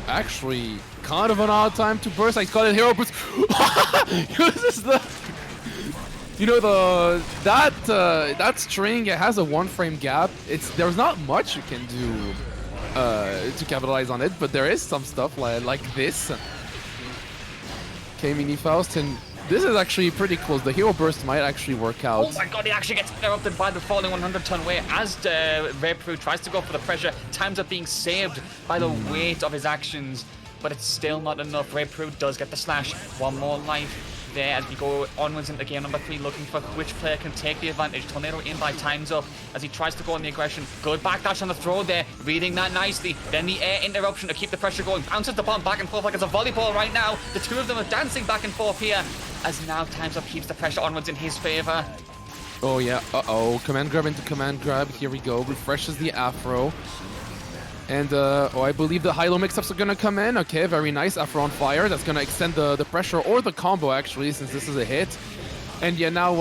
C: actually kind of an odd time to burst. I call it hero boost. Uses the. You know that string, it has a 1-frame gap. There's not much you can do to capitalize on it, but there is some stuff like this. Okay, mini Faust, and this is actually pretty close. The hero burst might actually work out.
D: Oh my god, he actually gets interrupted by the falling 100-ton weight as ReyPeru tries to go for the pressure. TimesUp being saved by the weight of his actions, but it's still not enough. ReyPeru does get the slash. One more life there as we go onwards into game number 3, looking for which player can take the advantage. Tornado in by TimesUp as he tries to go on the aggression. Good backdash on the throw there, reading that nicely. Then the air interruption to keep the pressure going. Bounces the bomb back and forth like it's a volleyball right now. The two of them are dancing back and forth here as now TimesUp keeps the pressure onwards in his favor.
C: Oh yeah, command grab into command grab. Here we go, refreshes the afro. And, I believe the high-low mix-ups are gonna come in. Okay, very nice. Afro on fire. That's gonna extend the pressure, or the combo, actually, since this is a hit. And yeah, now,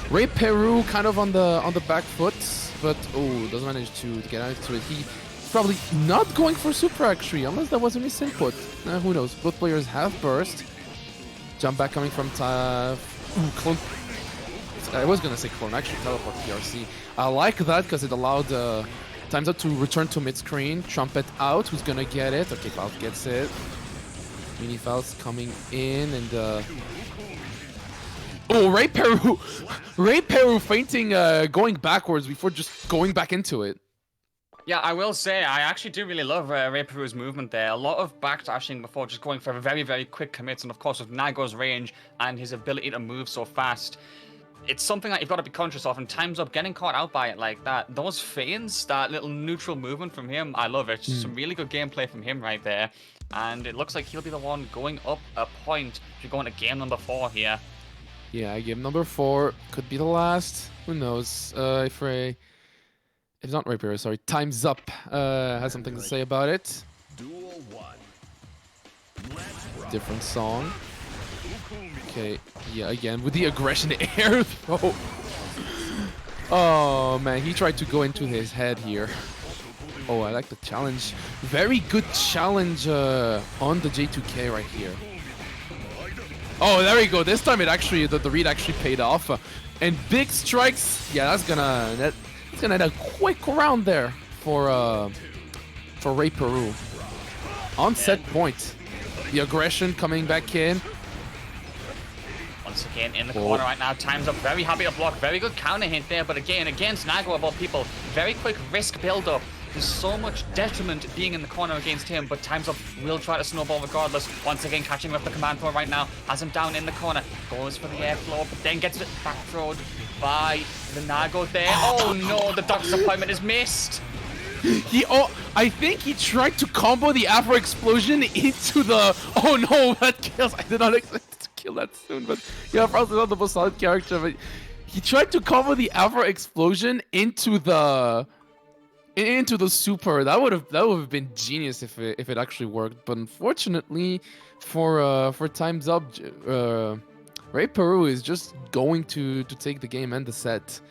C: ReyPeru kind of on the back foot. But, doesn't manage to get out to it. He's probably not going for super, actually, unless that was a misinput. Who knows? Both players have burst. Jump back coming from clone. I was gonna say clone, actually teleport PRC. I like that, because it allowed... TimesUp to return to mid-screen. Trumpet out. Who's gonna get it? Okay, Faust gets it. Mini Faust coming in and ReyPeru! ReyPeru fainting, going backwards before just going back into it.
D: Yeah, I will say, I actually do really love ReyPeru's movement there. A lot of backdashing before just going for very, very quick commits, and of course with Nago's range and his ability to move so fast. it's something that you've got to be conscious of, and TimesUp getting caught out by it like that. Those feints, that little neutral movement from him, I love it. Some really good gameplay from him right there. And it looks like he'll be the one going up a point to go into game number 4 here.
C: Yeah, game number 4 could be the last. Who knows? If not ReyPeru, sorry, TimesUp has something to say about it. Different song. Okay, yeah, again with the aggression air throw. Oh man, he tried to go into his head here. Oh, I like the challenge. Very good challenge on the J2K right here. Oh, there we go. This time it actually, the read actually paid off. And big strikes. Yeah, that's gonna end a quick round there for ReyPeru. On set point. The aggression coming back in.
D: Once again in the corner right now. TimesUp very happy to block. Very good counter hit there. But again, against Nago of all people, very quick risk build up. There's so much detriment being in the corner against him, but TimesUp will try to snowball regardless. Once again, catching up the command throw right now. Has him down in the corner. Goes for the airflow, but then gets it back throwed by the Nago there. Oh no, the doctor's appointment is missed.
C: I think he tried to combo the Afro explosion into the. Oh no, that kills. I did not expect to kill that soon, but yeah, Faust is not the most solid character. But he tried to combo the Afro explosion into the super. That would have been genius if it actually worked. But unfortunately, for TimesUp, ReyPeru is just going to take the game and the set.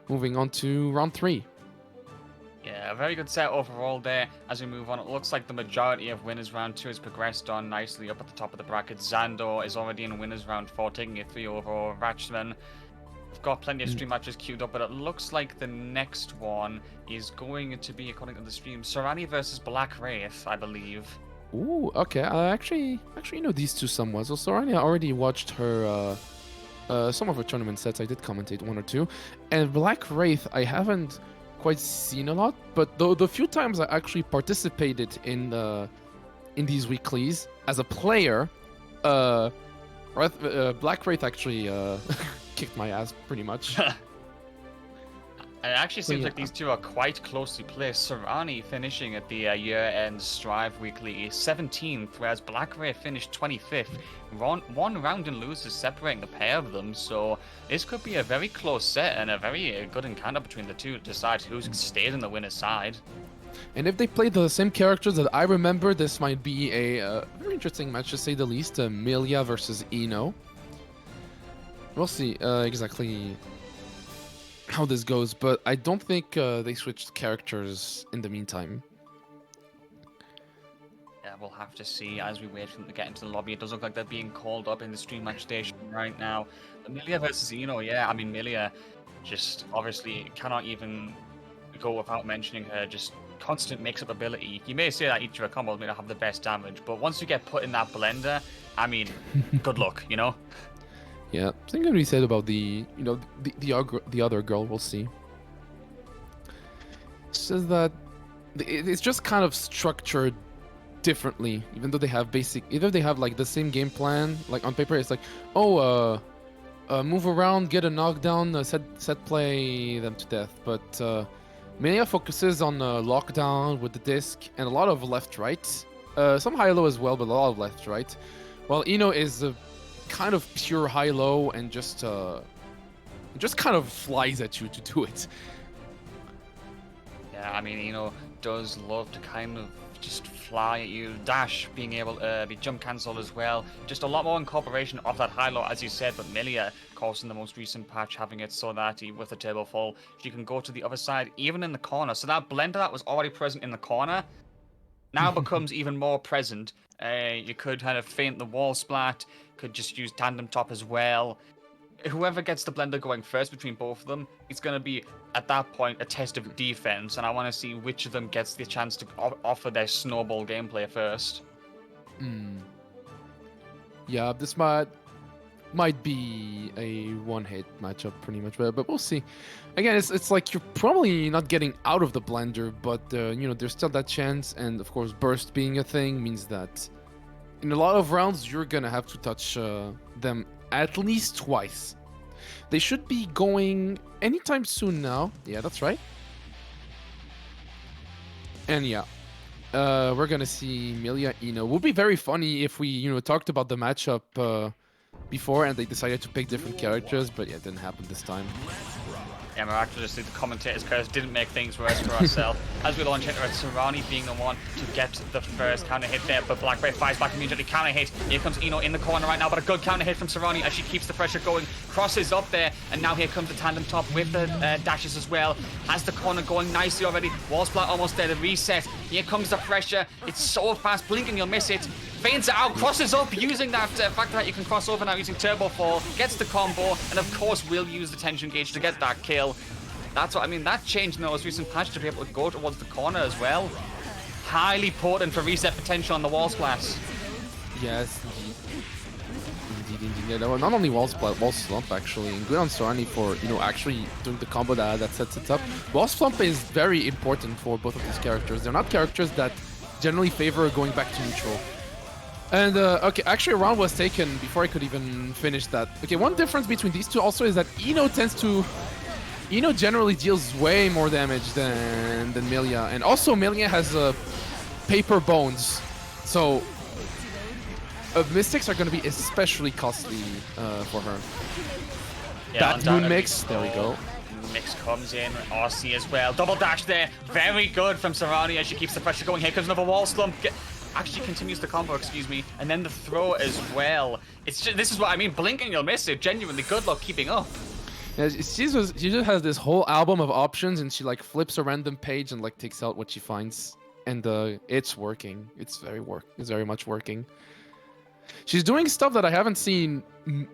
C: Moving on to round 3.
D: Yeah, a very good set overall there. As we move on, it looks like the majority of winners round 2 has progressed on nicely up at the top of the bracket. Zando is already in winners round 4, taking a 3 over Ratchman. We've got plenty of stream matches queued up, but it looks like the next one is going to be, according to the stream, Sorani versus BlackWraith, I believe.
C: Ooh, okay. I actually know these two somewhat. So Sorani, I already watched her some of her tournament sets. I did commentate 1 or 2, and BlackWraith I haven't quite seen a lot, but the few times I actually participated in these weeklies as a player, BlackWraith actually kicked my ass pretty much.
D: It actually seems like these two are quite closely placed. Sorani finishing at the year-end Strive Weekly 17th, whereas BlackWraith finished 25th. One round and loses separating the pair of them, so this could be a very close set and a very good encounter between the two to decide who stays in the winner's side.
C: And if they play the same characters that I remember, this might be a very interesting match to say the least. Millia versus Eno. We'll see exactly how this goes, but I don't think they switched characters in the meantime.
D: Yeah, we'll have to see as we wait for them to get into the lobby. It does look like they're being called up in the stream match station right now. But Millia versus Eno, yeah, I mean, Millia just obviously cannot even go without mentioning her just constant mix-up ability. You may say that each of her combos may not have the best damage, but once you get put in that blender, I mean, good luck, you know?
C: Yeah, something can be said about the other girl. We'll see. It's just that it's just kind of structured differently, even though they have like the same game plan. Like on paper, it's like, oh, move around, get a knockdown, set play them to death. But Millia focuses on lockdown with the disc and a lot of left-right, some high-low as well, but a lot of left-right. While Eno is kind of pure high-low and just kind of flies at you to do it.
D: Yeah, I mean, Eno does love to kind of just fly at you, dash, being able to be jump cancelled as well. Just a lot more incorporation of that high-low, as you said, but Millia, of course, in the most recent patch, having it so that with a table fall, she can go to the other side, even in the corner. So that blender that was already present in the corner now becomes even more present. You could kind of feint the wall splat, could just use tandem top as well. Whoever gets the blender going first between both of them, it's going to be, at that point, a test of defense, and I want to see which of them gets the chance to offer their snowball gameplay first.
C: Yeah, this might be a one-hit matchup pretty much, but we'll see. Again, it's like you're probably not getting out of the blender, but there's still that chance, and of course burst being a thing means that in a lot of rounds you're gonna have to touch them at least twice. They should be going anytime soon now. Yeah, that's right. And yeah, we're gonna see Millia Eno. Would be very funny if we, talked about the matchup before and they decided to pick different characters, but yeah, it didn't happen this time.
D: Yeah, miraculously, the commentator's curse didn't make things worse for ourselves. As we launch into it, Sorani being the one to get the first counter hit there, but BlackWraith fires back immediately. Counter hit. Here comes Eno in the corner right now, but a good counter hit from Sorani as she keeps the pressure going. Crosses up there, and now here comes the tandem top with the dashes as well. Has the corner going nicely already. Wall splat almost there. The reset. Here comes the pressure. It's so fast. Blinking, you'll miss it. Feints it out, crosses up using that fact that you can cross over now using Turbo Fall, gets the combo, and of course will use the tension gauge to get that kill. That's what I mean, that changed in the most recent patch to be able to go towards the corner as well. Highly potent for reset potential on the wall splash.
C: Yes, indeed. Yeah, not only wall splat, wall slump actually, and good on Sorani for, actually doing the combo that sets it up. Wall slump is very important for both of these characters. They're not characters that generally favor going back to neutral. And, okay, actually a round was taken before I could even finish that. Okay, one difference between these two also is that Eno generally deals way more damage than Millia. And also Millia has paper bones. So, mystics are going to be especially costly for her.
D: Yeah,
C: that moon mix, there we go.
D: Mix comes in, RC as well. Double dash there, very good from Sorani as she keeps the pressure going. Here comes another wall slump. Actually continues the combo, excuse me, and then the throw as well. It's just, this is what I mean, blinking you'll miss it. Genuinely good luck keeping up.
C: Yeah, she just has this whole album of options, and she like flips a random page and like takes out what she finds, and it's working. It's very much working. She's doing stuff that I haven't seen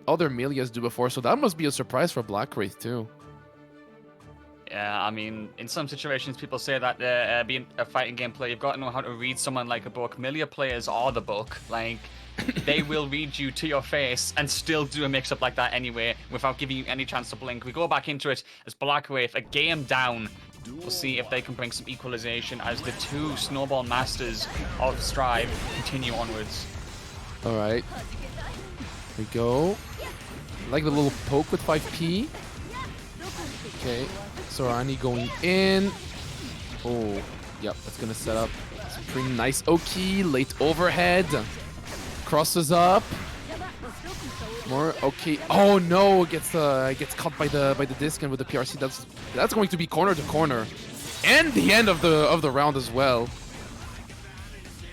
C: other Millias do before, so that must be a surprise for BlackWraith too.
D: Yeah, I mean, in some situations, people say that being a fighting game player, you've got to know how to read someone like a book. Millia players are the book. Like, they will read you to your face and still do a mix-up like that anyway, without giving you any chance to blink. We go back into it as BlackWraith, a game down. We'll see if they can bring some equalization as the two snowball masters of Strive continue onwards.
C: All right. Here we go. Like the little poke with 5p. Okay. Sorani going in. Oh, yep, that's gonna set up. It's pretty nice. Okay, late overhead. Crosses up. More. Okay. Oh no, gets caught by the disc and with the PRC. That's going to be corner to corner, and the end of the round as well.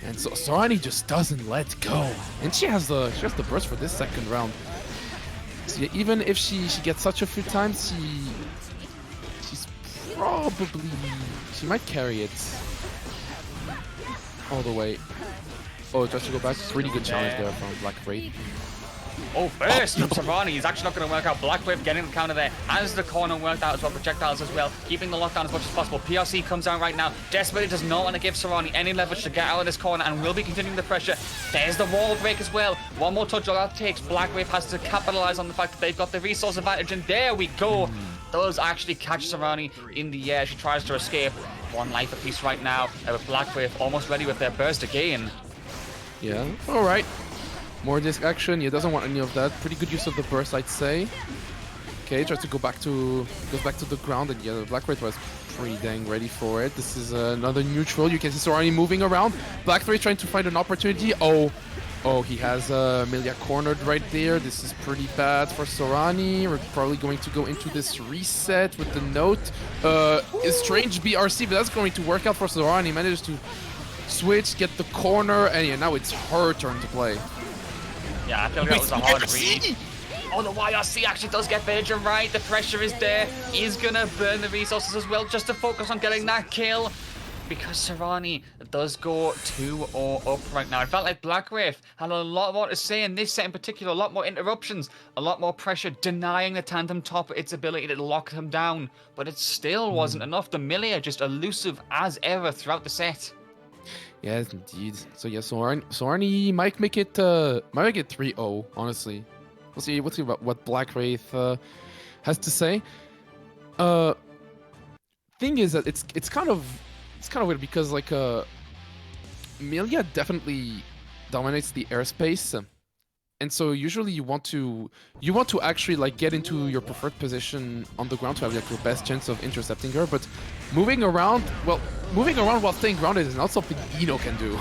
C: And so Sorani just doesn't let go, and she has the burst for this second round. So yeah, even if she gets such a few times, she's probably, she might carry it all the way. Oh, just to go back, pretty good challenge there from BlackWraith.
D: Oh, first from Sorani is actually not going to work out. BlackWraith getting the counter there. Has the corner worked out as well? Projectiles as well. Keeping the lockdown as much as possible. PRC comes out right now. Desperately does not want to give Sorani any leverage to get out of this corner and will be continuing the pressure. There's the wall break as well. One more touch all that takes. BlackWraith has to capitalize on the fact that they've got the resource advantage, and there we go. Does actually catch Sorani in the air. She tries to escape. One life apiece right now. With BlackWraith almost ready with their burst again.
C: Yeah, alright. More disc action. He doesn't want any of that. Pretty good use of the burst, I'd say. Okay, tries to goes back to the ground, and yeah, the BlackWraith was pretty dang ready for it. This is another neutral. You can see Sorani moving around. BlackWraith trying to find an opportunity. Oh, he has Millia cornered right there. This is pretty bad for Sorani. We're probably going to go into this reset with the note. A strange BRC, but that's going to work out for Sorani. Manages to switch, get the corner, and yeah, now it's her turn to play.
D: Yeah, I feel like that was a hard read. Oh, the YRC actually does get Vision right. The pressure is there. He's gonna burn the resources as well just to focus on getting that kill. Because Sorani does go 2-0 up right now. It felt like BlackWraith had a lot more to say in this set in particular. A lot more interruptions, a lot more pressure, denying the tandem top its ability to lock him down. But it still wasn't enough. The Millia just elusive as ever throughout the set.
C: Yes, indeed. So yeah, Sorani might make it 3-0. Honestly, we'll see about what BlackWraith has to say. Thing is that it's kind of weird because like Millia definitely dominates the airspace, and so usually you want to actually like get into your preferred position on the ground to have like your best chance of intercepting her. But moving around while staying grounded is not something Eno can do.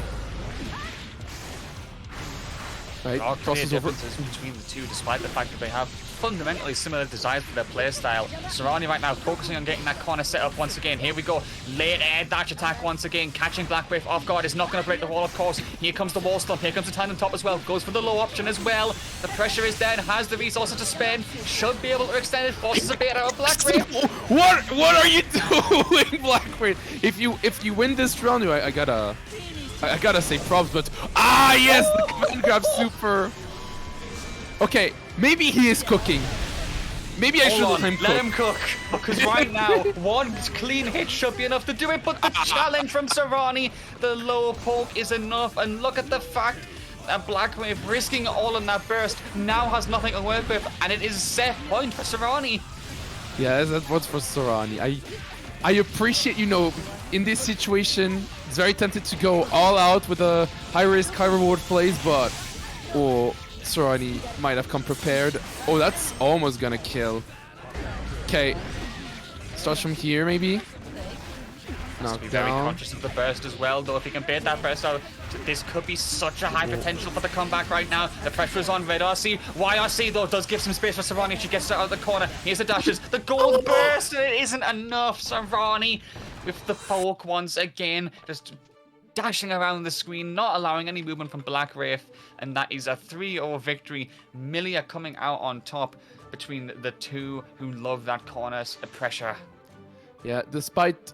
C: Right,
D: There are clear
C: crosses over.
D: differences between the two, despite the fact that they have fundamentally similar designs for their playstyle. Sorani right now focusing on getting that corner set up once again. Here we go. Late air dash attack once again. Catching BlackWraith off guard is not going to break the wall, of course. Here comes the wall stomp. Here comes the tandem top as well. Goes for the low option as well. The pressure is there and has the resources to spend. Should be able to extend it. Forces a bit out of BlackWraith.
C: What are you doing, BlackWraith? If you win this round, I gotta say props, but yes, the command grab super. Okay, maybe he is cooking. Maybe I should let him cook.
D: Because right now, one clean hit should be enough to do it, but the challenge from Sorani, the low poke is enough, and look at the fact that BlackWraith risking all in that burst now has nothing to work with, and it is a set point for Sorani.
C: Yeah, that was for Sorani. I appreciate, in this situation, it's very tempted to go all out with a high risk, high reward plays, but Sorani might have come prepared. Oh, that's almost gonna kill. Okay, starts from here maybe. Knock
D: Be very
C: down.
D: conscious of the burst as well, though. If he can bait that burst out, this could be such a high potential for the comeback right now. The pressure is on Red RC. YRC, though, does give some space for Sorani if she gets out of the corner. Here's the dashes. The gold burst, and it isn't enough. Sorani with the poke once again, just dashing around the screen, not allowing any movement from BlackWraith, and that is a 3-0 victory. Millia coming out on top between the two who love that corner pressure.
C: Yeah, despite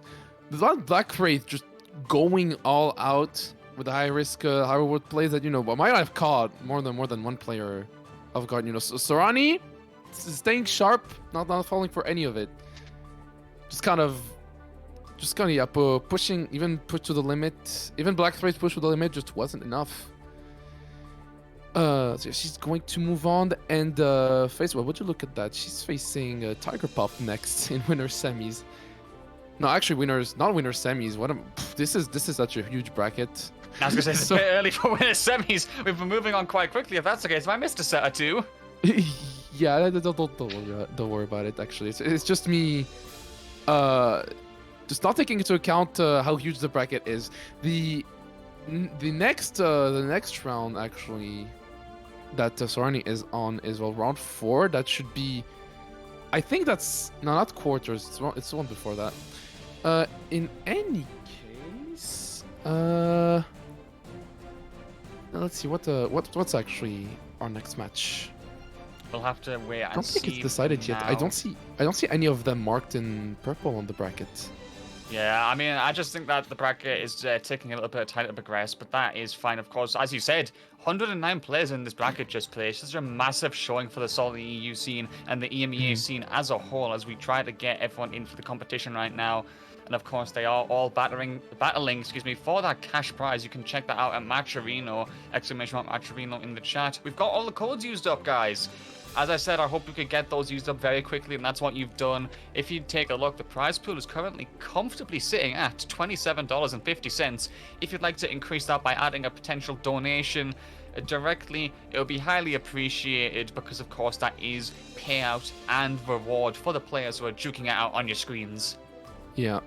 C: BlackWraith just going all out with the high risk, high reward plays that might have caught more than one player off guard. So Sorani staying sharp, not falling for any of it. Just kind of pushing, even push to the limit. Even BlackWraith push to the limit just wasn't enough. So she's going to move on and face. Well, would you look at that? She's facing Tiger Pop next in winner semis. No, actually, not winner semis. This is such a huge bracket.
D: I was gonna say it's a bit early for winner semis. We've been moving on quite quickly. If that's the case, I missed a set or two.
C: Yeah, don't worry about it. Actually, it's just me. Just not taking into account how huge the bracket is. The next round actually that Sorani is on is round 4. That should be, I think that's not quarters. It's the one before that. In any case, let's see what's actually our next match.
D: We'll have to wait and see.
C: I don't think it's decided yet. I don't see any of them marked in purple on the bracket.
D: Yeah, I mean, I just think that the bracket is taking a little bit of time to progress, but that is fine, of course. As you said, 109 players in this bracket just placed. This is a massive showing for the SaltyEU scene and the EMEA scene as a whole, as we try to get everyone in for the competition right now. And of course, they are all battling, for that cash prize. You can check that out at Matcherino, !Matcherino in the chat. We've got all the codes used up, guys. As I said, I hope you could get those used up very quickly, and that's what you've done. If you take a look, the prize pool is currently comfortably sitting at $27.50. If you'd like to increase that by adding a potential donation directly, it would be highly appreciated because, of course, that is payout and reward for the players who are duking it out on your screens.
C: Yeah,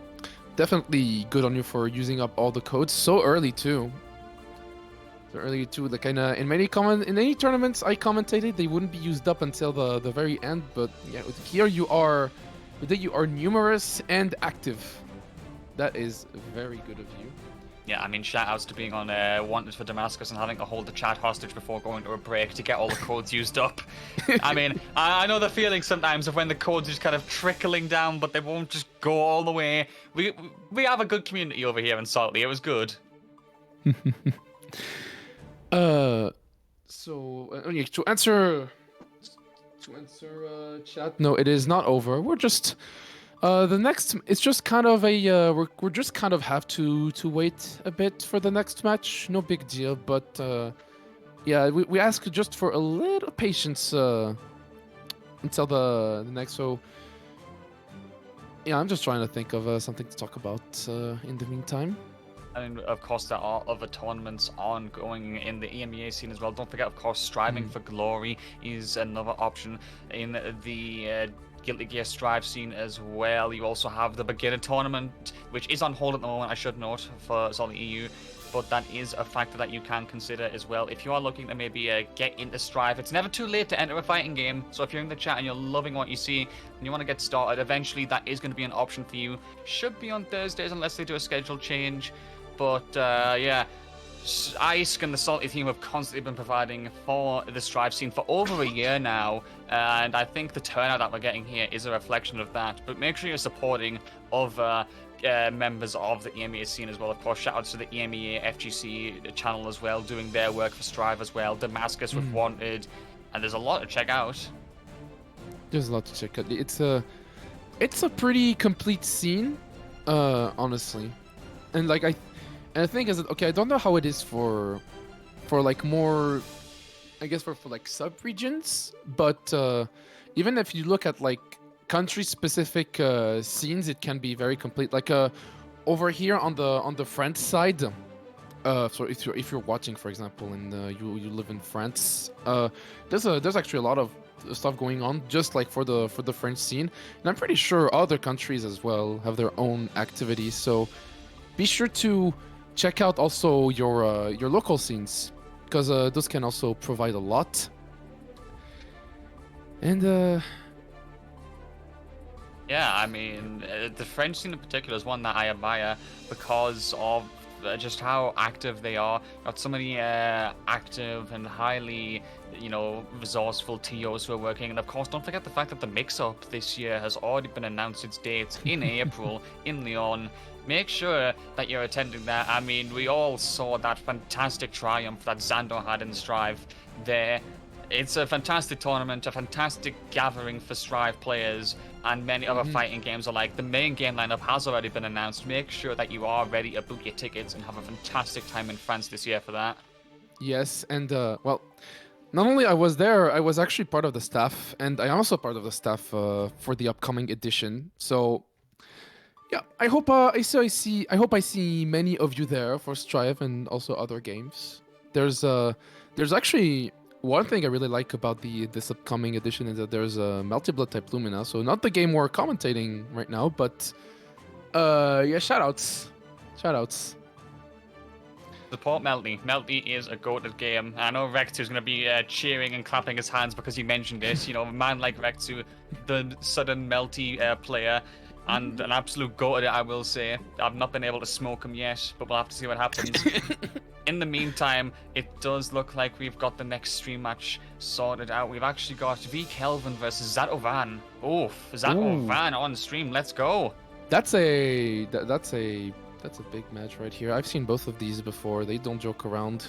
C: definitely good on you for using up all the codes so early too. Like in many tournaments I commentated, they wouldn't be used up until the very end. But yeah, here you are numerous and active. That is very good of you.
D: Yeah, I mean, shout-outs to being on Wanted for Damascus and having to hold the chat hostage before going to a break to get all the codes used up. I mean, I know the feeling sometimes of when the codes are just kind of trickling down, but they won't just go all the way. We have a good community over here in Salty. It was good.
C: To answer chat, no, it is not over. We're just the next. It's just kind of a we're just kind of have to wait a bit for the next match. No big deal, but yeah, we ask just for a little patience until the next. So yeah, I'm just trying to think of something to talk about in the meantime.
D: And of course, there are other tournaments ongoing in the EMEA scene as well. Don't forget, of course, Striving for Glory is another option in the Guilty Gear Strive scene as well. You also have the beginner tournament, which is on hold at the moment, I should note, for SaltyEU. But that is a factor that you can consider as well. If you are looking to maybe get into Strive, it's never too late to enter a fighting game. So if you're in the chat and you're loving what you see and you want to get started, eventually that is going to be an option for you. Should be on Thursdays unless they do a schedule change. But yeah, Ice and the Salty team have constantly been providing for the Strive scene for over a year now. And I think the turnout that we're getting here is a reflection of that. But make sure you're supporting of members of the EMEA scene as well. Of course, shout out to the EMEA FGC channel as well, doing their work for Strive as well. Damascus with Wanted, and there's a lot to check out.
C: There's a lot to check out. It's a pretty complete scene, honestly. And like the thing is that, okay, I don't know how it is for like more, I guess for like sub-regions, but even if you look at like country-specific scenes, it can be very complete. Like over here on the French side, so if you're watching, for example, and you live in France, there's actually a lot of stuff going on just like for the French scene, and I'm pretty sure other countries as well have their own activities. So be sure to check out also your local scenes, because those can also provide a lot. And
D: yeah, I mean, the French scene in particular is one that I admire because of just how active they are. Got so many active and highly, resourceful TOs who are working. And of course, don't forget the fact that the mix-up this year has already been announced its dates in April in Lyon. Make sure that you're attending that. I mean, we all saw that fantastic triumph that Zando had in Strive there. It's a fantastic tournament, a fantastic gathering for Strive players, and many other fighting games alike. The main game lineup has already been announced. Make sure that you are ready to book your tickets and have a fantastic time in France this year for that.
C: yes, and well, not only I was there, I was actually part of the staff, and I'm also part of the staff for the upcoming edition. So yeah, I hope I see many of you there for Strive and also other games. There's actually one thing I really like about this upcoming edition is that there's a multi-blood type Lumina. So not the game we're commentating right now, but yeah, shoutouts.
D: Support Melty. Melty is a goated game. I know Rectu's going to be cheering and clapping his hands because he mentioned it. A man like Rectu, the sudden Melty player, and an absolute goat at it, I will say. I've not been able to smoke him yet, but we'll have to see what happens. In the meantime, it does look like we've got the next stream match sorted out. We've actually got vKelvin versus Zato-Van. Oof, Zato-Van on stream. Let's go.
C: That's a big match right here. I've seen both of these before. They don't joke around.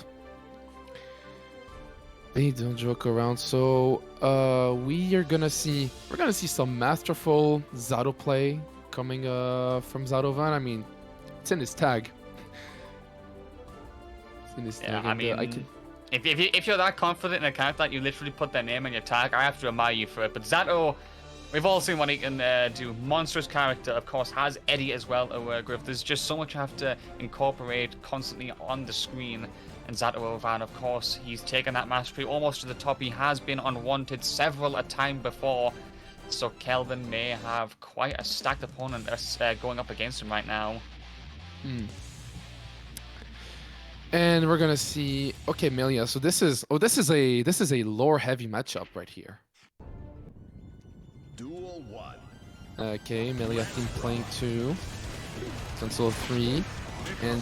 C: So we're gonna see some masterful Zato play coming from Zato-Van. I mean, it's in his tag.
D: Yeah, I mean, if you're that confident in a character that you literally put their name in your tag, I have to admire you for it. But Zato, we've all seen what he can do. Monstrous character, of course, has Eddie as well to work with. There's just so much you have to incorporate constantly on the screen. And Zato-Van, of course, he's taken that mastery almost to the top. He has been unwanted several a time before. So Kelvin may have quite a stacked opponent that's going up against him right now.
C: And we're gonna see. Okay, Millia. So this is a lore heavy matchup right here.
A: Duel 1.
C: Okay, Millia team playing 2, Stencil 3, and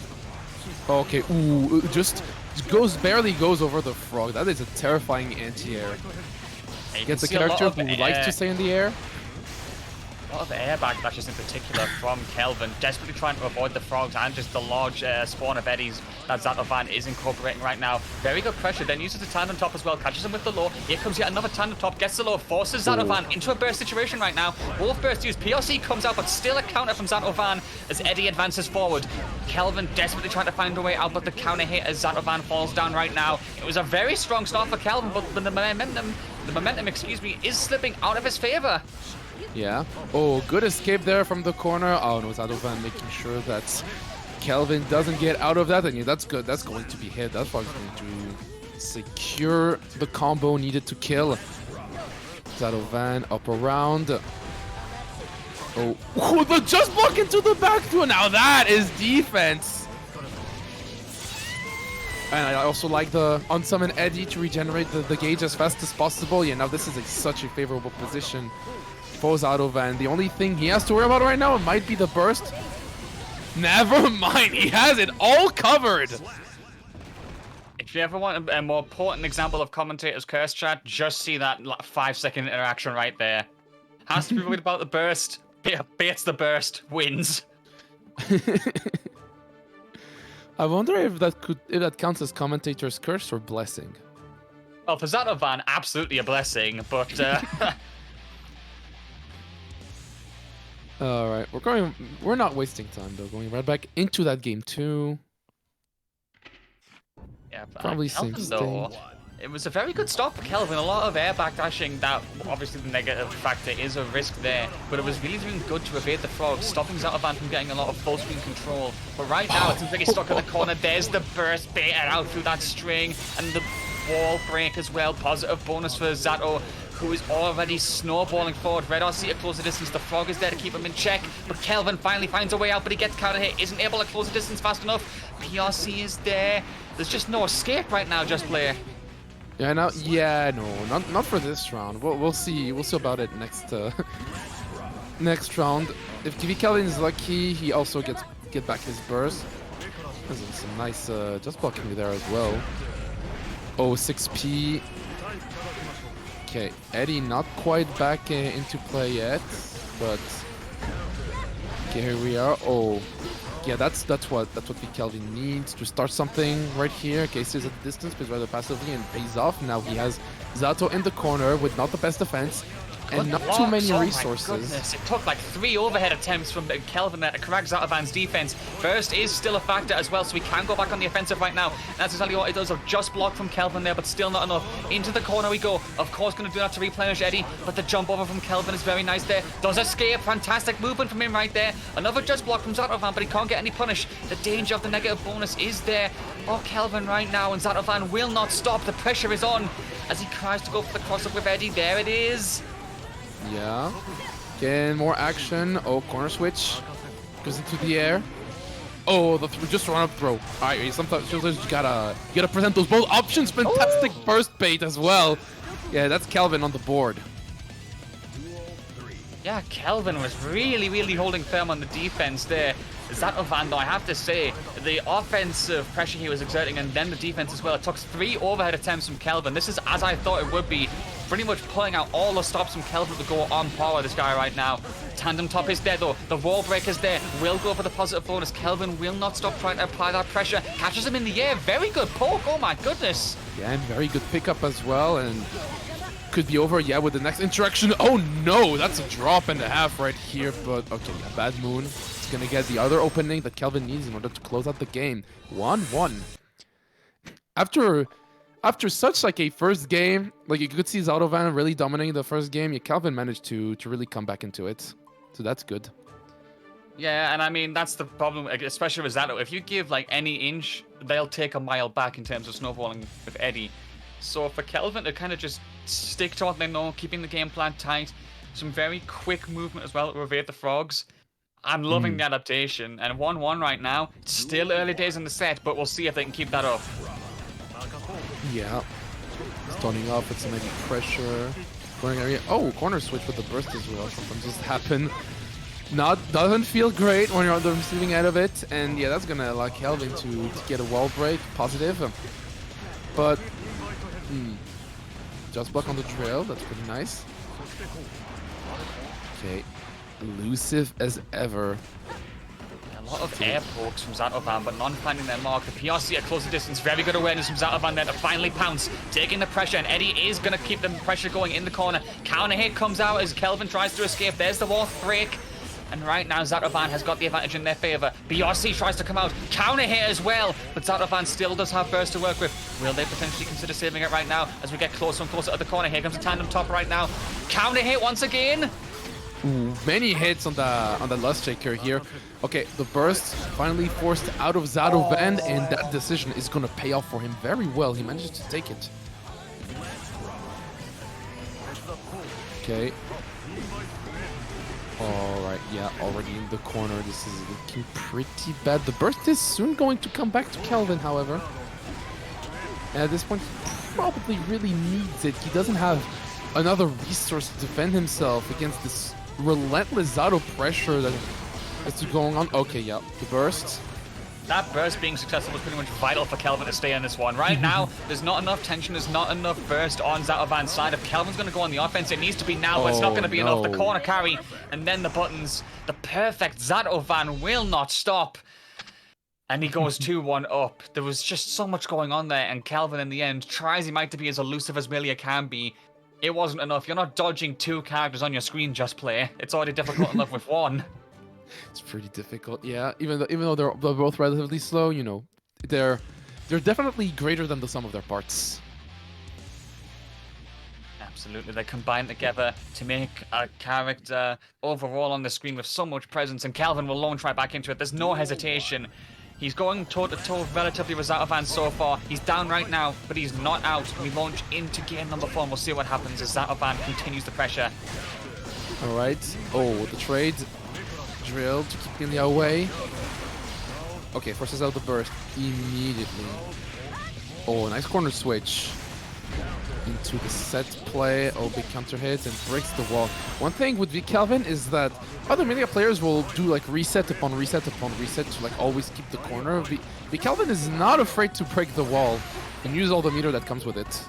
C: okay, ooh, just barely goes over the frog. That is a terrifying anti-air. Gets a character who likes to stay in the air.
D: A lot of air backlashes in particular from Kelvin, desperately trying to avoid the frogs and just the large spawn of eddies that Zato-Van is incorporating right now. Very good pressure, then uses the tandem top as well, catches him with the low. Here comes yet another tandem top, gets the low, forces Zato-Van into a burst situation right now. Wolf burst used, PRC comes out, but still a counter from Zato-Van as Eddie advances forward. Kelvin desperately trying to find a way out, but the counter hit as Zato-Van falls down right now. It was a very strong start for Kelvin, but the momentum, is slipping out of his favor.
C: Yeah. Oh, good escape there from the corner. Oh no, Zato-Van making sure that Kelvin doesn't get out of that, and yeah, that's good. That's going to be hit. That's what's going to secure the combo needed to kill. Zato-Van up around. Oh, the just block into the back throw. Now that is defense. And I also like the unsummon Eddie to regenerate the gauge as fast as possible. Yeah, now this is such a favorable position for Zato-Van. The only thing he has to worry about right now might be the burst. Never mind, he has it all covered.
D: If you ever want a more potent example of commentator's curse chat, just see that 5-second interaction right there. Has to be worried about the burst. Baits the burst, wins.
C: I wonder if that counts as commentator's curse or blessing.
D: Well, for Zato-Van, absolutely a blessing, but
C: all right, we're not wasting time though. Going right back into that game too.
D: yeah,
C: Probably same
D: Kelvin, though,
C: stage.
D: it was a very good stop for Kelvin. A lot of air backdashing. That obviously the negative factor is a risk there, but it was really doing good to evade the frogs, stopping Zato-Van from getting a lot of full screen control. But right now, it seems like he's stuck in the corner. There's the burst baited out through that string, and the wall break as well. Positive bonus for Zato, who is already snowballing forward. Red RC to close the distance. The frog is there to keep him in check, but Kelvin finally finds a way out, but he gets counter hit, isn't able to close the distance fast enough. PRC is there. There's just no escape right now, Just Player.
C: Yeah, no, not for this round. We'll see. We'll see about it next next round. If vKelvin is lucky, he also get back his burst. There's some nice just blocking there as well. Oh, 6P. Okay, Eddie not quite back into play yet, but okay, here we are. Oh, yeah, that's what vKelvin needs to start something right here. Okay, stays at the distance, plays rather passively and pays off. Now he has Zato in the corner with not the best defense and not too many resources.
D: It took like 3 overhead attempts from Kelvin there to correct Zato-Van's defense. Burst is still a factor as well, so we can go back on the offensive right now. That's exactly what it does. A just block from Kelvin there, but still not enough. Into the corner we go. Of course, going to do that to replenish Eddie, but the jump over from Kelvin is very nice there. Does escape. Fantastic movement from him right there. Another just block from Zato-Van, but he can't get any punish. The danger of the negative bonus is there. Oh, Kelvin right now, and Zato-Van will not stop. The pressure is on as he tries to go for the cross-up with Eddie. There it is.
C: Yeah. Again, more action. Oh, corner switch. Goes into the air. Oh, just run up throw. All right, sometimes you gotta present those both options. Fantastic burst bait as well. Yeah, that's Kelvin on the board.
D: Yeah, Kelvin was really holding firm on the defense there. Zato-Van, though, I have to say, the offensive pressure he was exerting and then the defense as well. It took 3 overhead attempts from Kelvin. This is as I thought it would be. Pretty much pulling out all the stops from Kelvin to go on par with this guy right now. Tandem top is there, though. The wall break is there. Will go for the positive bonus. Kelvin will not stop trying to apply that pressure. Catches him in the air. Very good poke. Oh, my goodness.
C: Yeah, and very good pickup as well. And could be over, yeah, with the next interaction. Oh, no. That's a drop and a half right here. But, okay, yeah, Bad Moon. It's going to get the other opening that Kelvin needs in order to close out the game. 1-1. After such like a first game, like you could see Zato-Van really dominating the first game, yeah, Kelvin managed to really come back into it. So that's good.
D: Yeah, and I mean, that's the problem, especially with Zato. If you give like any inch, they'll take a mile back in terms of snowballing with Eddie. So for Kelvin to kind of just stick to what they know, keeping the game plan tight, some very quick movement as well to evade the frogs. I'm loving the adaptation, and 1-1 right now. It's still early days in the set, but we'll see if they can keep that up.
C: Yeah. Starting off with some maybe pressure. Corner area. Oh, corner switch with the burst as well. Sometimes just happen. Doesn't feel great when you're on the receiving end of it. And yeah, that's gonna allow Kelvin to get a wall break. Positive. But just block on the trail. That's pretty nice. Okay. Elusive as ever.
D: A lot of air pokes from Zato-Van, but none finding their mark. The PRC at closer distance. Very good awareness from Zato-Van there to finally pounce, taking the pressure, and Eddie is going to keep the pressure going in the corner. Counter hit comes out as Kelvin tries to escape. There's the wall break. And right now, Zato-Van has got the advantage in their favor. BRC tries to come out. Counter hit as well. But Zato-Van still does have burst to work with. Will they potentially consider saving it right now as we get closer and closer to the corner? Here comes a tandem top right now. Counter hit once again.
C: Ooh, many hits on the Lust Shaker here. Okay, the burst finally forced out of Zato-Van, and that decision is gonna pay off for him very well. He manages to take it. Okay. Alright, yeah, already in the corner. This is looking pretty bad. The burst is soon going to come back to Kelvin, however. And at this point, he probably really needs it. He doesn't have another resource to defend himself against this relentless Zato pressure that's going on. Okay, yeah, the burst.
E: That burst being successful was pretty much vital for Kelvin to stay in this one. Right now, there's not enough tension, there's not enough burst on Zato-Van's side. If Kelvin's going to go on the offense, it needs to be now, but it's not going to be enough. The corner carry, and then the buttons. The perfect Zato-Van will not stop. And he goes 2-1 up. There was just so much going on there, and Kelvin in the end tries he might to be as elusive as Millia can be. It wasn't enough. You're not dodging 2 characters on your screen, Just Play. It's already difficult enough with 1.
C: It's pretty difficult, yeah. Even though they're both relatively slow, you know, they're definitely greater than the sum of their parts.
E: Absolutely, they combine together to make a character overall on the screen with so much presence, and Kelvin will launch right back into it. There's no hesitation. He's going toe-to-toe relatively with Zato-Van so far. He's down right now, but he's not out. We launch into game number 4, and we'll see what happens as Zato-Van continues the pressure.
C: All right. Oh, the trade. Drill to keep Millia away. Okay, forces out the burst immediately. Oh, nice corner switch into the set play. Oh, big counter hit and breaks the wall. One thing with vKelvin is that other Millia players will do like reset upon reset upon reset to like always keep the corner. vKelvin is not afraid to break the wall and use all the meter that comes with it.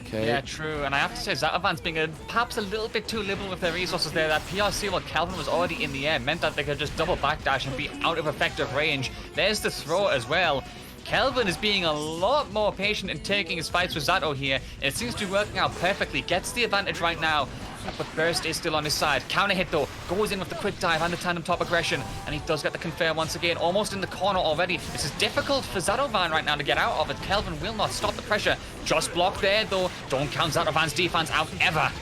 C: Okay.
E: Yeah, true. And I have to say, Zato-Van's being perhaps a little bit too liberal with their resources there. That PRC while Kelvin was already in the air meant that they could just double backdash and be out of effective range. There's the throw as well. Kelvin is being a lot more patient in taking his fights with Zato here. And it seems to be working out perfectly. Gets the advantage right now. But burst is still on his side. Counter hit though. Goes in with the quick dive and the tandem top aggression. And he does get the confirm once again. Almost in the corner already. This is difficult for Zato-Van right now to get out of it. Kelvin will not stop the pressure. Just block there though. Don't count Zato-Van's defense out ever.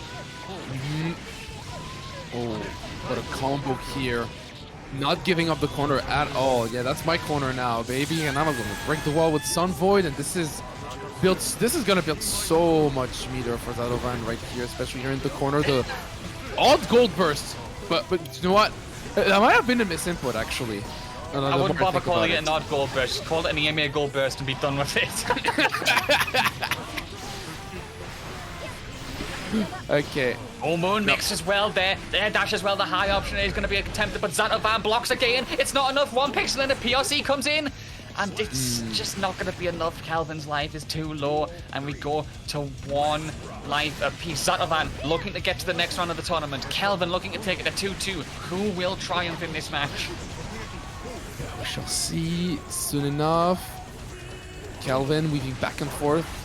C: Oh, what a combo here. Not giving up the corner at all. Yeah, that's my corner now, baby. And I'm going to break the wall with Sun Void. And this is going to build so much meter for Zato-Van right here, especially here in the corner. The odd gold burst. But you know what? That might have been a misinput, actually.
E: I wouldn't bother calling it an odd gold burst. Just call it an EMEA gold burst and be done with it.
C: Okay.
E: Oh, Moon mix as well there. There dash as well. The high option is going to be attempted, but Zato-Van blocks again. It's not enough. 1 pixel and a PRC comes in. And it's just not going to be enough. Kelvin's life is too low. And we go to 1 life apiece. Zato-Van looking to get to the next round of the tournament. Kelvin looking to take it to 2-2. Who will triumph in this match?
C: We shall see soon enough. Kelvin weaving back and forth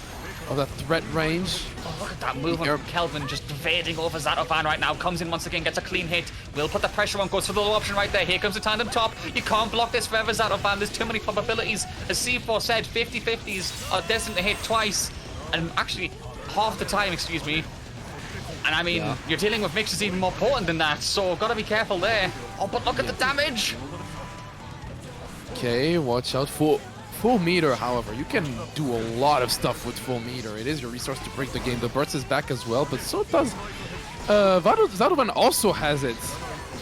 C: of that threat range.
E: Oh, look at that movement from Kelvin just evading over Zato-Van right now. Comes in once again, gets a clean hit. Will put the pressure on, goes for the low option right there. Here comes the tandem top. You can't block this forever, Zato-Van. There's too many probabilities. As C4 said, 50-50s are destined to hit twice. And actually, half the time, excuse me. And I mean, you're dealing with mixes even more potent than that, so gotta be careful there. Oh, but look at the damage.
C: Okay, watch out for full meter, however. You can do a lot of stuff with full meter. It is your resource to break the game. The burst is back as well, but so does Zato-Van also has it.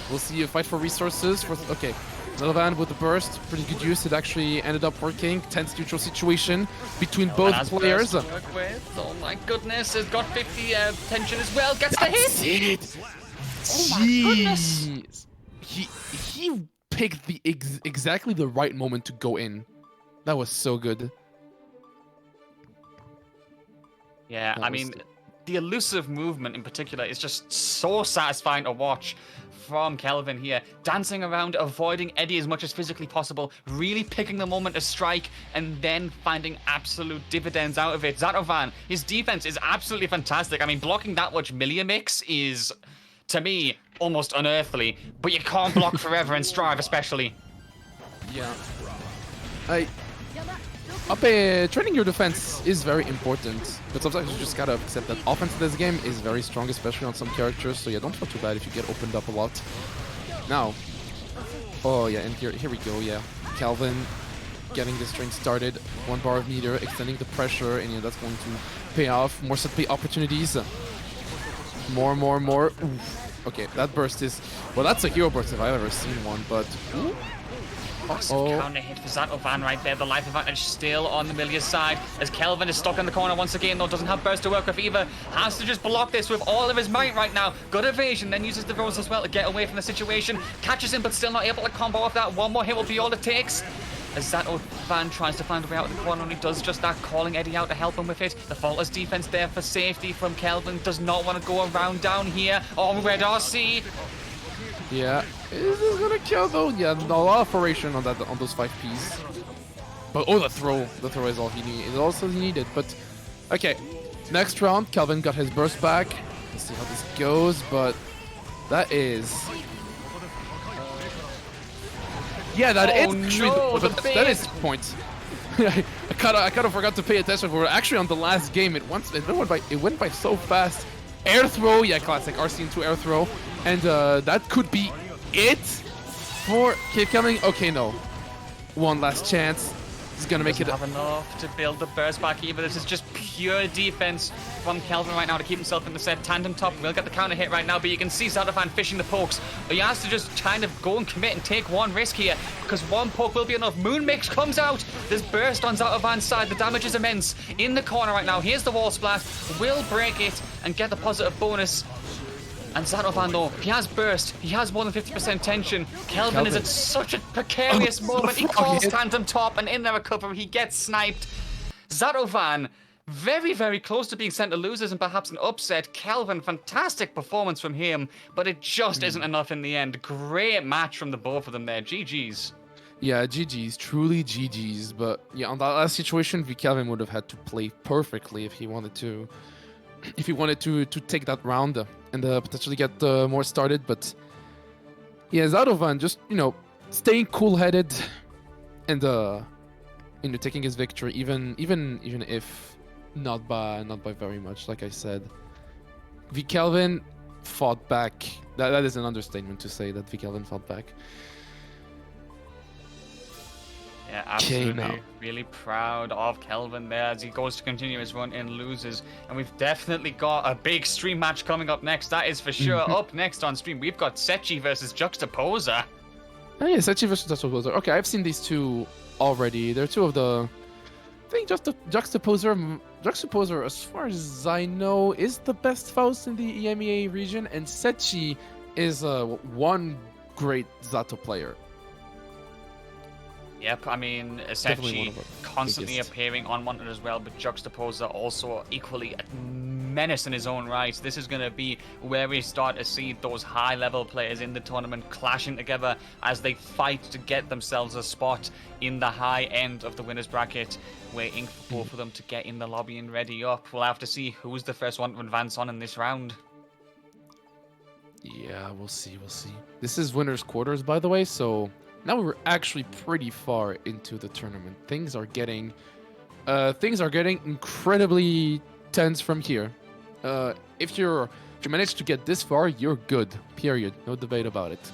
C: We'll see a fight for resources. Okay, Zato-Van with the burst, pretty good use. It actually ended up working. Tense neutral situation between both players.
E: Oh my goodness, has got 50 tension as well. Gets the hit.
C: It.
E: Oh my goodness.
C: He picked the exactly the right moment to go in. That was so good.
E: Yeah, I mean, the elusive movement in particular is just so satisfying to watch from Kelvin here. Dancing around, avoiding Eddie as much as physically possible, really picking the moment to strike, and then finding absolute dividends out of it. Zato-Van, his defense is absolutely fantastic. I mean, blocking that much Millia mix is, to me, almost unearthly. But you can't block forever and Strive especially.
C: Yeah. Training your defense is very important, but sometimes you just gotta accept that offense in this game is very strong, especially on some characters, so yeah, don't feel too bad if you get opened up a lot. Now, oh yeah, and here we go, yeah. Kelvin getting this train started, 1 bar of meter, extending the pressure, and yeah, that's going to pay off. More set play opportunities. More. Oof. Okay, that burst is, well, that's a hero burst if I've ever seen one, but ooh.
D: Counter hit for Zato-Van right there. The life advantage still on the Millia side as Kelvin is stuck in the corner once again, though doesn't have burst to work with either. Has to just block this with all of his might right now. Good evasion, then uses the rose as well to get away from the situation. Catches him, but still not able to combo off that. One more hit will be all it takes. As Zato-Van tries to find a way out of the corner, and he does just that, calling Eddie out to help him with it. The faultless defense there for safety from Kelvin. Does not want to go around down here. Oh, Red RC.
C: Yeah, is this gonna kill though? Yeah, a lot of operation on those 5Ps. But oh, the throw is all he needed. It's also he needed. But okay, next round, Kelvin got his burst back. Let's see how this goes. But that is, yeah, that is that is point. I kind of forgot to pay attention. We're actually on the last game. It went by so fast. Air throw, yeah, classic RC2 air throw, and that could be it for Kid coming. Okay, no, one last chance. He's gonna make it.
D: Have enough to build the burst back either. This is just pure defense from Kelvin right now to keep himself in the set. Tandem top will get the counter hit right now, but you can see Zato-Van fishing the pokes. He has to just kind of go and commit and take one risk here, because one poke will be enough. Moon Mix comes out. There's burst on Zato-Van's side. The damage is immense. In the corner right now. Here's the wall splat. Will break it and get the positive bonus. And Zato-Van though, he has burst. He has more than 50% tension. Kelvin is at such a precarious moment. He calls tandem top, and in the recovery, he gets sniped. Zato-Van, very, very close to being sent to losers and perhaps an upset. Kelvin, fantastic performance from him, but it just isn't enough in the end. Great match from the both of them there. GG's.
C: Yeah, GG's, truly GG's. But yeah, on that last situation, vKelvin would have had to play perfectly if he wanted to. If he wanted to take that round and potentially get more started, but yeah, Zato-Van just staying cool-headed and taking his victory, even if not by very much. Like I said, vKelvin fought back. That is an understatement to say that vKelvin fought back.
D: Yeah, absolutely. Really proud of Kelvin there as he goes to continue his run in losers. And we've definitely got a big stream match coming up next. That is for sure. Up next on stream, we've got Setchi versus JuxtAPoser.
C: Oh yeah, Setchi versus JuxtAPoser. Okay, I've seen these two already. They're two of the... I think JuxtAPoser, as far as I know, is the best Faust in the EMEA region. And Setchi is one great Zato player.
D: Yep, I mean, Setchi constantly appearing unwanted as well, but JuxtAPoser also equally a menace in his own right. This is going to be where we start to see those high-level players in the tournament clashing together as they fight to get themselves a spot in the high end of the winner's bracket, waiting for both of them to get in the lobby and ready up. We'll have to see who's the first one to advance on in this round.
C: Yeah, we'll see. This is winner's quarters, by the way, so... Now we're actually pretty far into the tournament. Things are getting incredibly tense from here. If you manage to get this far, you're good. Period. No debate about it.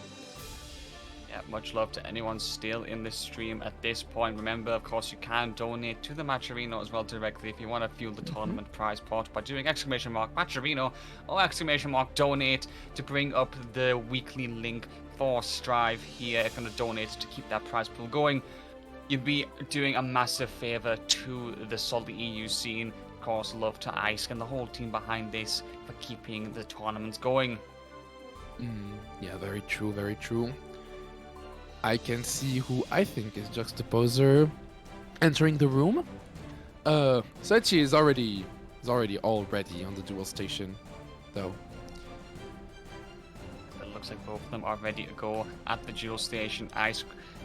D: Yeah, much love to anyone still in this stream at this point. Remember, of course, you can donate to the Matcherino as well directly if you want to fuel the tournament prize pot by doing !Matcherino or !Donate to bring up the weekly link for Strive here. If you're going to donate to keep that prize pool going, you'd be doing a massive favor to the SaltyEU scene. Of course, love to Ice and the whole team behind this for keeping the tournaments going.
C: Yeah, very true, very true. I can see who I think is JuxtAPoser entering the room. Setchi is already all ready on the dual station, though.
D: Looks like both of them are ready to go at the dual station. Ice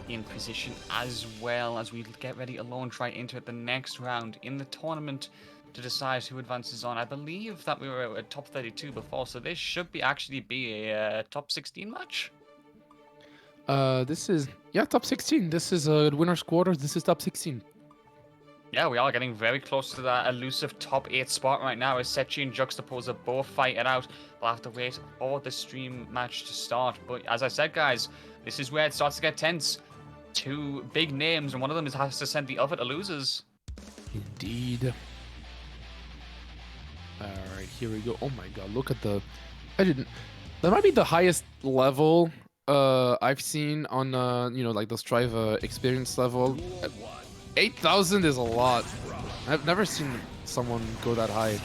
D: in position as well as we get ready to launch right into the next round in the tournament to decide who advances on. I believe that we were at top 32 before, so this should actually be a top 16 match.
C: This is top 16. This is winner's quarters. This is top 16.
E: Yeah, we are getting very close to that elusive top 8 spot right now as Setchi and JuxtAPoser both fight it out. We'll have to wait for the stream match to start. But as I said, guys, this is where it starts to get tense. 2 big names, and one of them has to send the other to losers.
C: Indeed. Alright, here we go. Oh my god, look at the... That might be the highest level I've seen on, you know, like the Strive experience level. 8,000 is a lot. I've never seen someone go that high.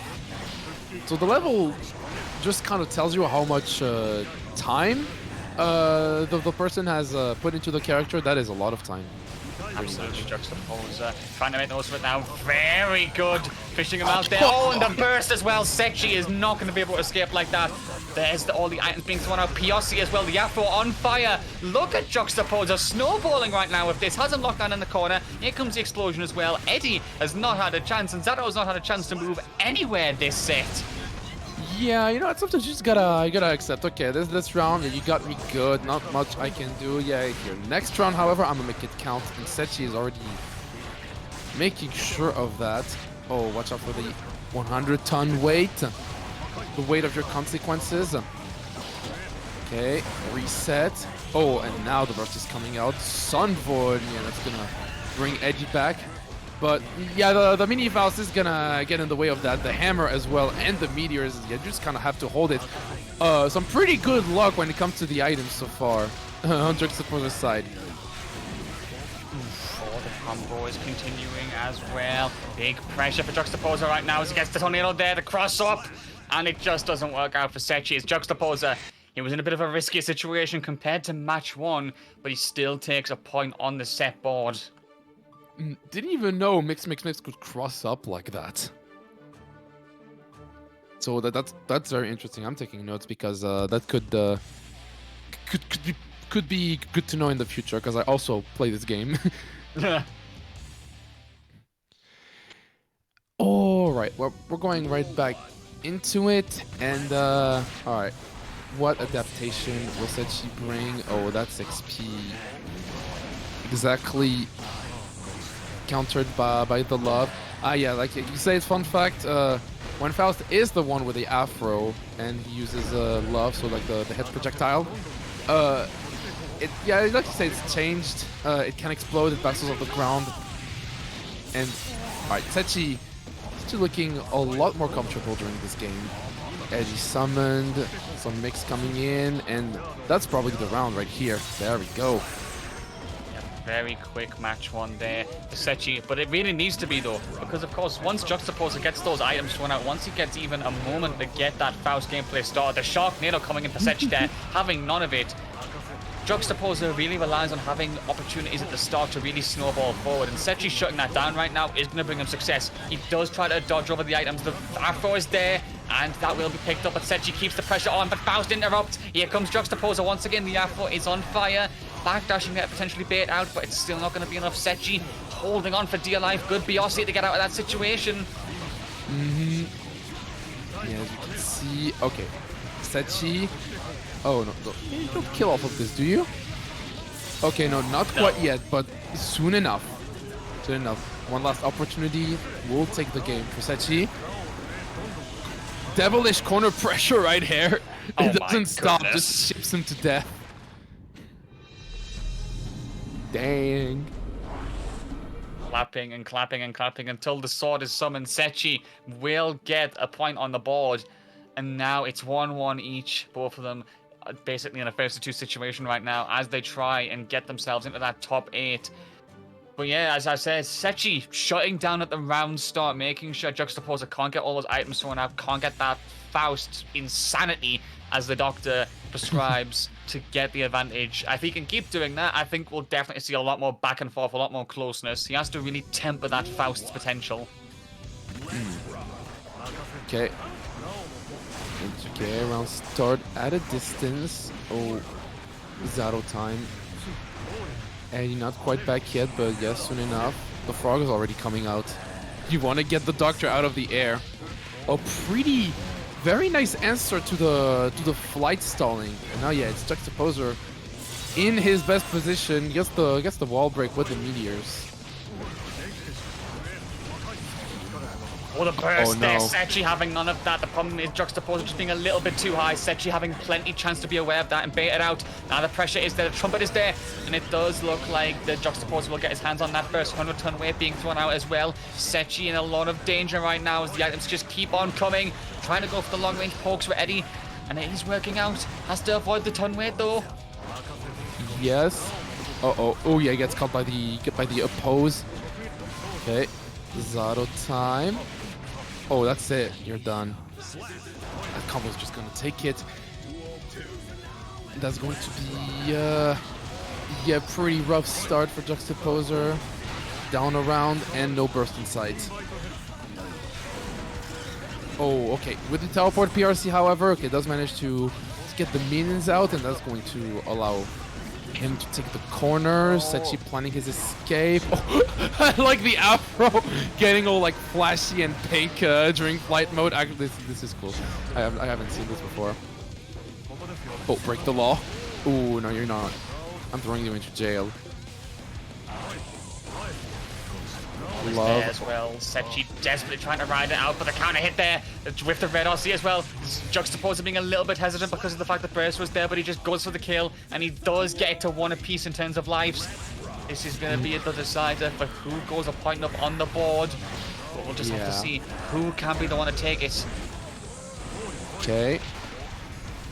C: So the level just kind of tells you how much time the person has put into the character. That is a lot of time.
E: Absolutely, JuxtAPoser trying to make those with now. Very good. Fishing him out there. Oh, and the burst as well. Setchi is not going to be able to escape like that. There's all the items being thrown out. Piossi as well. The Afro on fire. Look at JuxtAPoser snowballing right now with this. Has him locked down in the corner. Here comes the explosion as well. Eddie has not had a chance, and Zato has not had a chance to move anywhere this set.
C: Yeah, you know, sometimes you just gotta accept. Okay, this round you got me good. Not much I can do. Yeah, here. Next round, however, I'm gonna make it count. And Setchi is already making sure of that. Oh, watch out for the 100-ton weight. The weight of your consequences. Okay, reset. Oh, and now the burst is coming out. Sunvoid. Yeah, that's gonna bring Eddie back. But yeah, the mini Faust is gonna get in the way of that. The hammer as well, and the meteors. You just kind of have to hold it. Some pretty good luck when it comes to the items so far on JuxtAPoser's side.
E: Oh, the combo is continuing as well. Big pressure for JuxtAPoser right now as he gets the tornado there to cross up, and it just doesn't work out for Setchi. It's JuxtAPoser. He was in a bit of a riskier situation compared to match 1, but he still takes a point on the set board.
C: Didn't even know Mix could cross up like that. So that's very interesting. I'm taking notes because that could be good to know in the future because I also play this game. All right, we're going right back into it, and all right, what adaptation will Setchi bring? Oh, that's XP. Exactly. Countered by the love. Yeah, like you say, it's fun fact. When Faust is the one with the afro and he uses love, so like the head projectile. Yeah, like you say, it's changed. It can explode. It bounces off the ground. And alright, Setchi still looking a lot more comfortable during this game. Eddie summoned, some mix coming in, and that's probably the round right here. There we go.
E: Very quick match 1 there for Setchi, but it really needs to be though, because of course once JuxtAPoser gets those items thrown out, once he gets even a moment to get that Faust gameplay started, the Sharknado coming in for Setchi there, having none of it, JuxtAPoser really relies on having opportunities at the start to really snowball forward, and Setchi shutting that down right now is going to bring him success. He does try to dodge over the items, the Afro is there, and that will be picked up, but Setchi keeps the pressure on, but Faust interrupts. Here comes JuxtAPoser once again, the Afro is on fire. Backdashing that potentially bait out, but it's still not going to be enough. Setchi holding on for dear life. Good Biossi to get out of that situation.
C: Yeah, as you can see. Okay, Setchi. Oh no, you don't kill off of this, do you? Okay, no, not quite yet, but soon enough. Soon enough. One last opportunity. We'll take the game for Setchi. Devilish corner pressure right here. It doesn't stop, just ships him to death. Dang.
E: Clapping and clapping and clapping until the sword is summoned. Setchi will get a point on the board. And now it's 1-1 each. Both of them basically in a first to 2 situation right now as they try and get themselves into that top 8. But yeah, as I said, Setchi shutting down at the round start, making sure JuxtAPoser can't get all those items thrown out, can't get that Faust insanity as the doctor prescribes to get the advantage. If he can keep doing that, I think we'll definitely see a lot more back and forth, a lot more closeness. He has to really temper that Faust's potential.
C: Okay. Okay, round start at a distance. Oh, Zato time. And not quite back yet, but yes, soon enough. The frog is already coming out. You want to get the doctor out of the air. A pretty, very nice answer to the flight stalling. And now, yeah, it's JuxtAPoser in his best position. Gets the wall break with the meteors.
D: Oh, the burst
C: Oh,
D: there.
C: no.
D: Setchi having none of that. The problem is JuxtAPoser just being a little bit too high. Setchi having plenty chance to be aware of that and bait it out. Now the pressure is there. The trumpet is there. And it does look like the JuxtAPoser will get his hands on that first 100-ton weight being thrown out as well. Setchi in a lot of danger right now as the items just keep on coming. Trying to go for the long-range pokes with Eddie. And it is working out. Has to avoid the ton weight though.
C: Yes. Uh-oh. Oh, yeah, he gets caught by the oppose. Okay. Zato time. Oh, that's it. You're done. That combo's just gonna take it. That's going to be, yeah, pretty rough start for JuxtAPoser. Down around and no burst in sight. Oh, okay. With the teleport PRC, however, okay, does manage to get the minions out, and that's going to allow him to take the corner. Setchi planning his escape. Oh, I like the afro getting all like flashy and pink during flight mode. Actually, this is cool. I haven't seen this before. Oh, break the law. Ooh, no, you're not. I'm throwing you into jail. Love.
D: As well, Setchi desperately trying to ride it out, but the counter hit there with the red RC as well. JuxtAPoser being a little bit hesitant because of the fact that burst was there, but he just goes for the kill, and he does get it to 1 apiece in terms of lives. This is going to be the decider for who goes a point up on the board, but we'll just have to see who can be the one to take it.
C: Okay.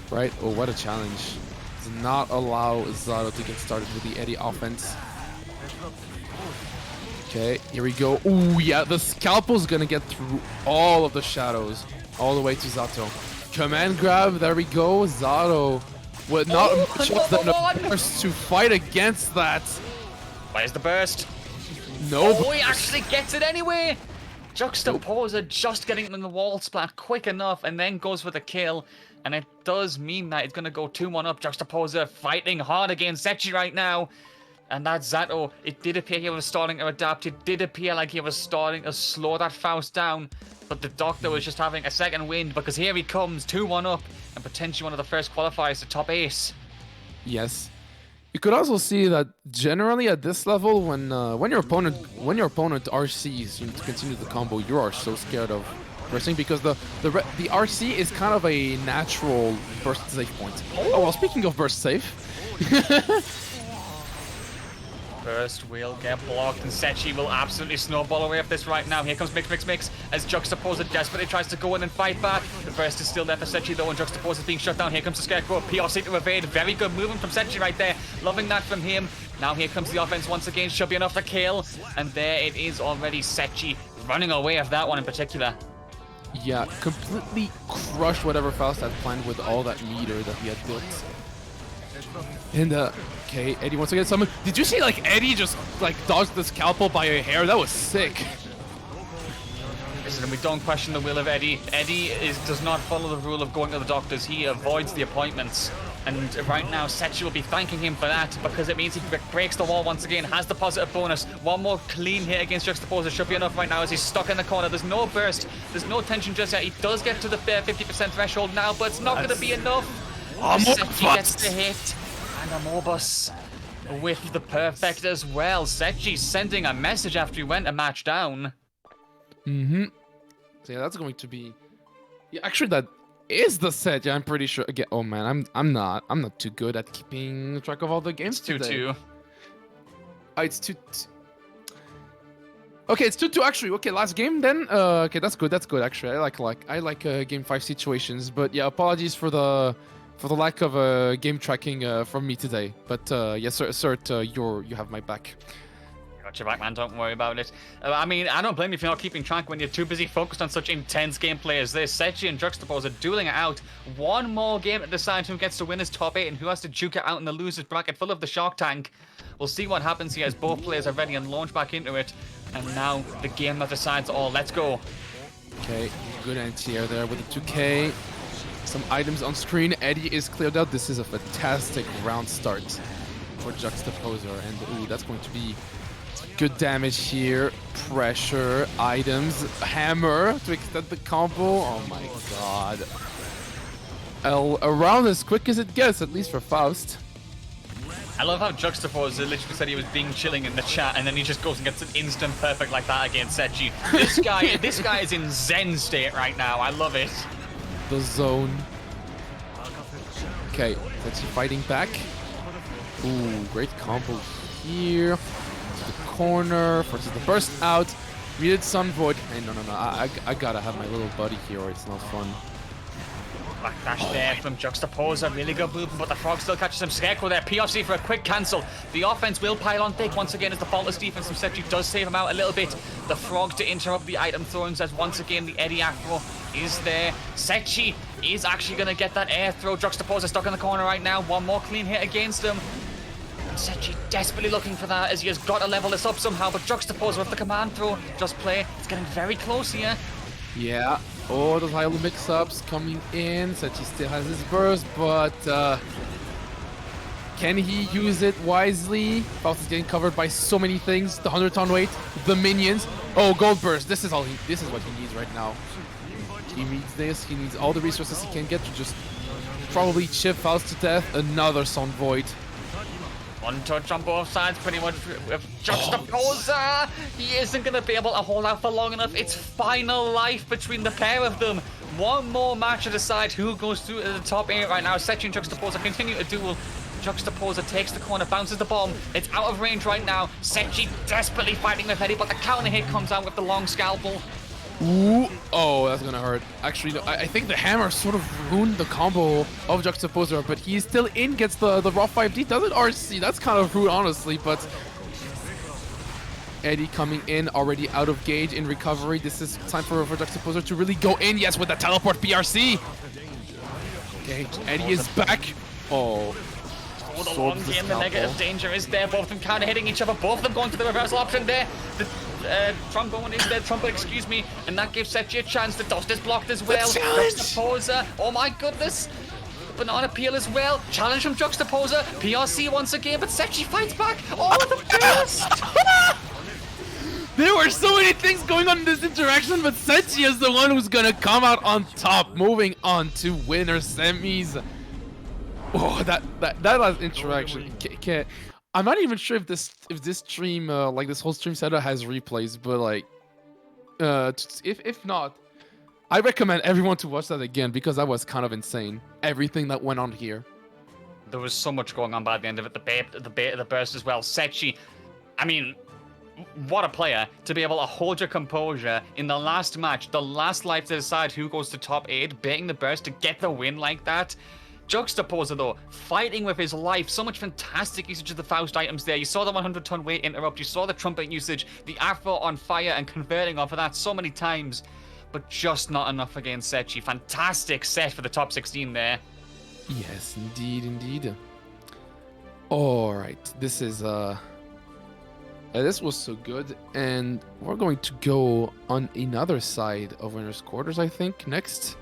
C: Right. Oh, what a challenge. Does not allow Zato to get started with the Eddie offense. Okay, here we go. Ooh, yeah, the Scalpel's gonna get through all of the shadows, all the way to Zato. Command grab, there we go. Zato with not much of the burst to fight against that.
D: Where's the burst?
C: No.
D: Oh, he actually gets it anyway. JuxtAPoser just getting him in the wall splat quick enough and then goes for the kill. And it does mean that it's going to go 2-1 up. JuxtAPoser fighting hard against Setchi right now. And that Zato, it did appear he was starting to adapt. It did appear like he was starting to slow that Faust down. But the Doctor was just having a second wind because here he comes, 2-1 up. And potentially one of the first qualifiers to top ace.
C: Yes. You could also see that generally at this level, when your opponent RCs to continue the combo, you are so scared of bursting because the RC is kind of a natural burst safe point. Oh well, speaking of burst safe.
D: Burst will get blocked, and Setchi will absolutely snowball away of this right now. Here comes Mix, as JuxtAPoser desperately tries to go in and fight back. The burst is still there for Setchi though, and JuxtAPoser is being shut down. Here comes the Scarecrow, PRC to evade. Very good movement from Setchi right there. Loving that from him. Now here comes the offense once again. Should be enough to kill. And there it is already, Setchi running away of that one in particular.
C: Yeah, completely crushed whatever Faust had planned with all that meter that he had built. And okay, Eddie wants to get summoned. Did you see like Eddie just like dodged the scalpel by a hair? That was sick.
D: Listen, we don't question the will of Eddie. Eddie does not follow the rule of going to the doctors. He avoids the appointments. And right now, Setchi will be thanking him for that because it means he breaks the wall once again, has the positive bonus. One more clean hit against JuxtAPoser should be enough right now as he's stuck in the corner. There's no burst. There's no tension just yet. He does get to the 50% threshold now, but it's not going to be enough. Setchi gets the hit. And a Mobus with the perfect as well. Setchi sending a message after he went a match down.
C: Mm-hmm. So yeah, that's going to be... Yeah, actually that is the set. Yeah, I'm pretty sure. Again, oh man, I'm not too good at keeping track of all the games.
D: It's 2-2.
C: It's 2. Okay, it's 2-2 actually. Okay, last game then. Okay, that's good. That's good actually. I like game 5 situations. But yeah, apologies for the lack of game tracking from me today. But yes, sir, you have my back.
D: Got your back, man. Don't worry about it. I mean, I don't blame you if you're not keeping track when you're too busy focused on such intense gameplay as this. Setchi and JuxtAPoser dueling it out. One more game to decide who gets to win his top 8 and who has to duke it out in the losers bracket full of the Shark Tank. We'll see what happens here as both players are ready and launch back into it. And now the game that decides all. Let's go.
C: Okay, good anti-air there with the 2K. Some items on screen. Eddie is cleared out. This is a fantastic round start for JuxtAPoser. And ooh, that's going to be good damage here. Pressure, items, hammer to extend the combo. Oh my god. Around as quick as it gets, at least for Faust.
E: I love how JuxtAPoser literally said he was being chilling in the chat, and then he just goes and gets an instant perfect like that against Setchi. This guy is in Zen state right now. I love it.
C: The zone. Okay, Setchi fighting back. Ooh, great combo here. To the corner, forces the burst out. Readed Sun Void. Hey, no. I gotta have my little buddy here or it's not fun.
E: Backdash there from JuxtAPoser. Really good movement, but the Frog still catches him. Scarecrow there. PRC for a quick cancel. The offense will pile on thick once again as the faultless defense from Setchi does save him out a little bit. The Frog to interrupt the item throws as once again the Eddie Afro is there. Setchi is actually going to get that air throw. JuxtAPoser stuck in the corner right now. One more clean hit against him. Setchi desperately looking for that as he has got to level this up somehow, but JuxtAPoser with the command throw. Just play. It's getting very close here.
C: Yeah. Oh, those high mix-ups coming in. Setchi still has his burst, but can he use it wisely? Faust is getting covered by so many things. The 100-ton weight, the minions. Oh, gold burst. This is what he needs right now. He needs this. He needs all the resources he can get to just probably chip Faust to death. Another Sun Void.
E: One touch on both sides, pretty much with JuxtAPoser. He isn't going to be able to hold out for long enough. It's final life between the pair of them. One more match to decide who goes through to the top 8 right now. Setchi and JuxtAPoser continue to duel. JuxtAPoser takes the corner, bounces the bomb. It's out of range right now. Setchi desperately fighting with Eddie, but the counter hit comes out with the long scalpel.
C: Ooh, oh, that's gonna hurt. Actually, no, I think the hammer sort of ruined the combo of JuxtAPoser, but he's still in, gets the raw 5D, doesn't RC. That's kind of rude, honestly, but Eddie coming in, already out of gauge in recovery. This is time for JuxtAPoser to really go in. Yes, with the teleport PRC. Okay, Eddie is back. Oh.
E: The long game, the negative danger is there. Both of them counter hitting each other. Both of them going to the reversal option there. The trombone is there, trumpet, excuse me, and that gives Setchi a chance. The dust is blocked as well. JuxtAPoser, oh my goodness. Banana peel as well. Challenge from JuxtAPoser. PRC once again, but Setchi fights back. Oh, the best!
C: There were so many things going on in this interaction, but Setchi is the one who's gonna come out on top. Moving on to winner semis. Oh, that last interaction. I'm not even sure if this stream, like this whole stream setup has replays, but like, if not, I recommend everyone to watch that again because that was kind of insane. Everything that went on here.
E: There was so much going on by the end of it. The burst as well. Setchi, I mean, what a player to be able to hold your composure in the last match, the last life to decide who goes to top 8, baiting the burst to get the win like that. JuxtAPoser though, fighting with his life. So much fantastic usage of the Faust items there. You saw the 100-ton weight interrupt. You saw the trumpet usage. The Afro on fire and converting off of that so many times. But just not enough against Setchi. Fantastic set for the top 16 there.
C: Yes, indeed. Alright, this is this was so good. And we're going to go on another side of winners quarters, I think, next.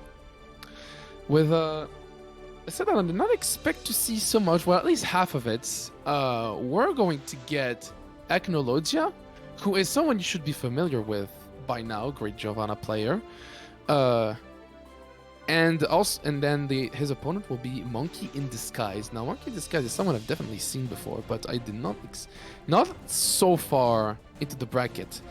C: With I said that I did not expect to see so much, well, at least half of it. We're going to get Acnologia, who is someone you should be familiar with by now, great Giovanna player. And then his opponent will be MonkeyInDisguise. Now, MonkeyInDisguise is someone I've definitely seen before, but I did not so far into the bracket.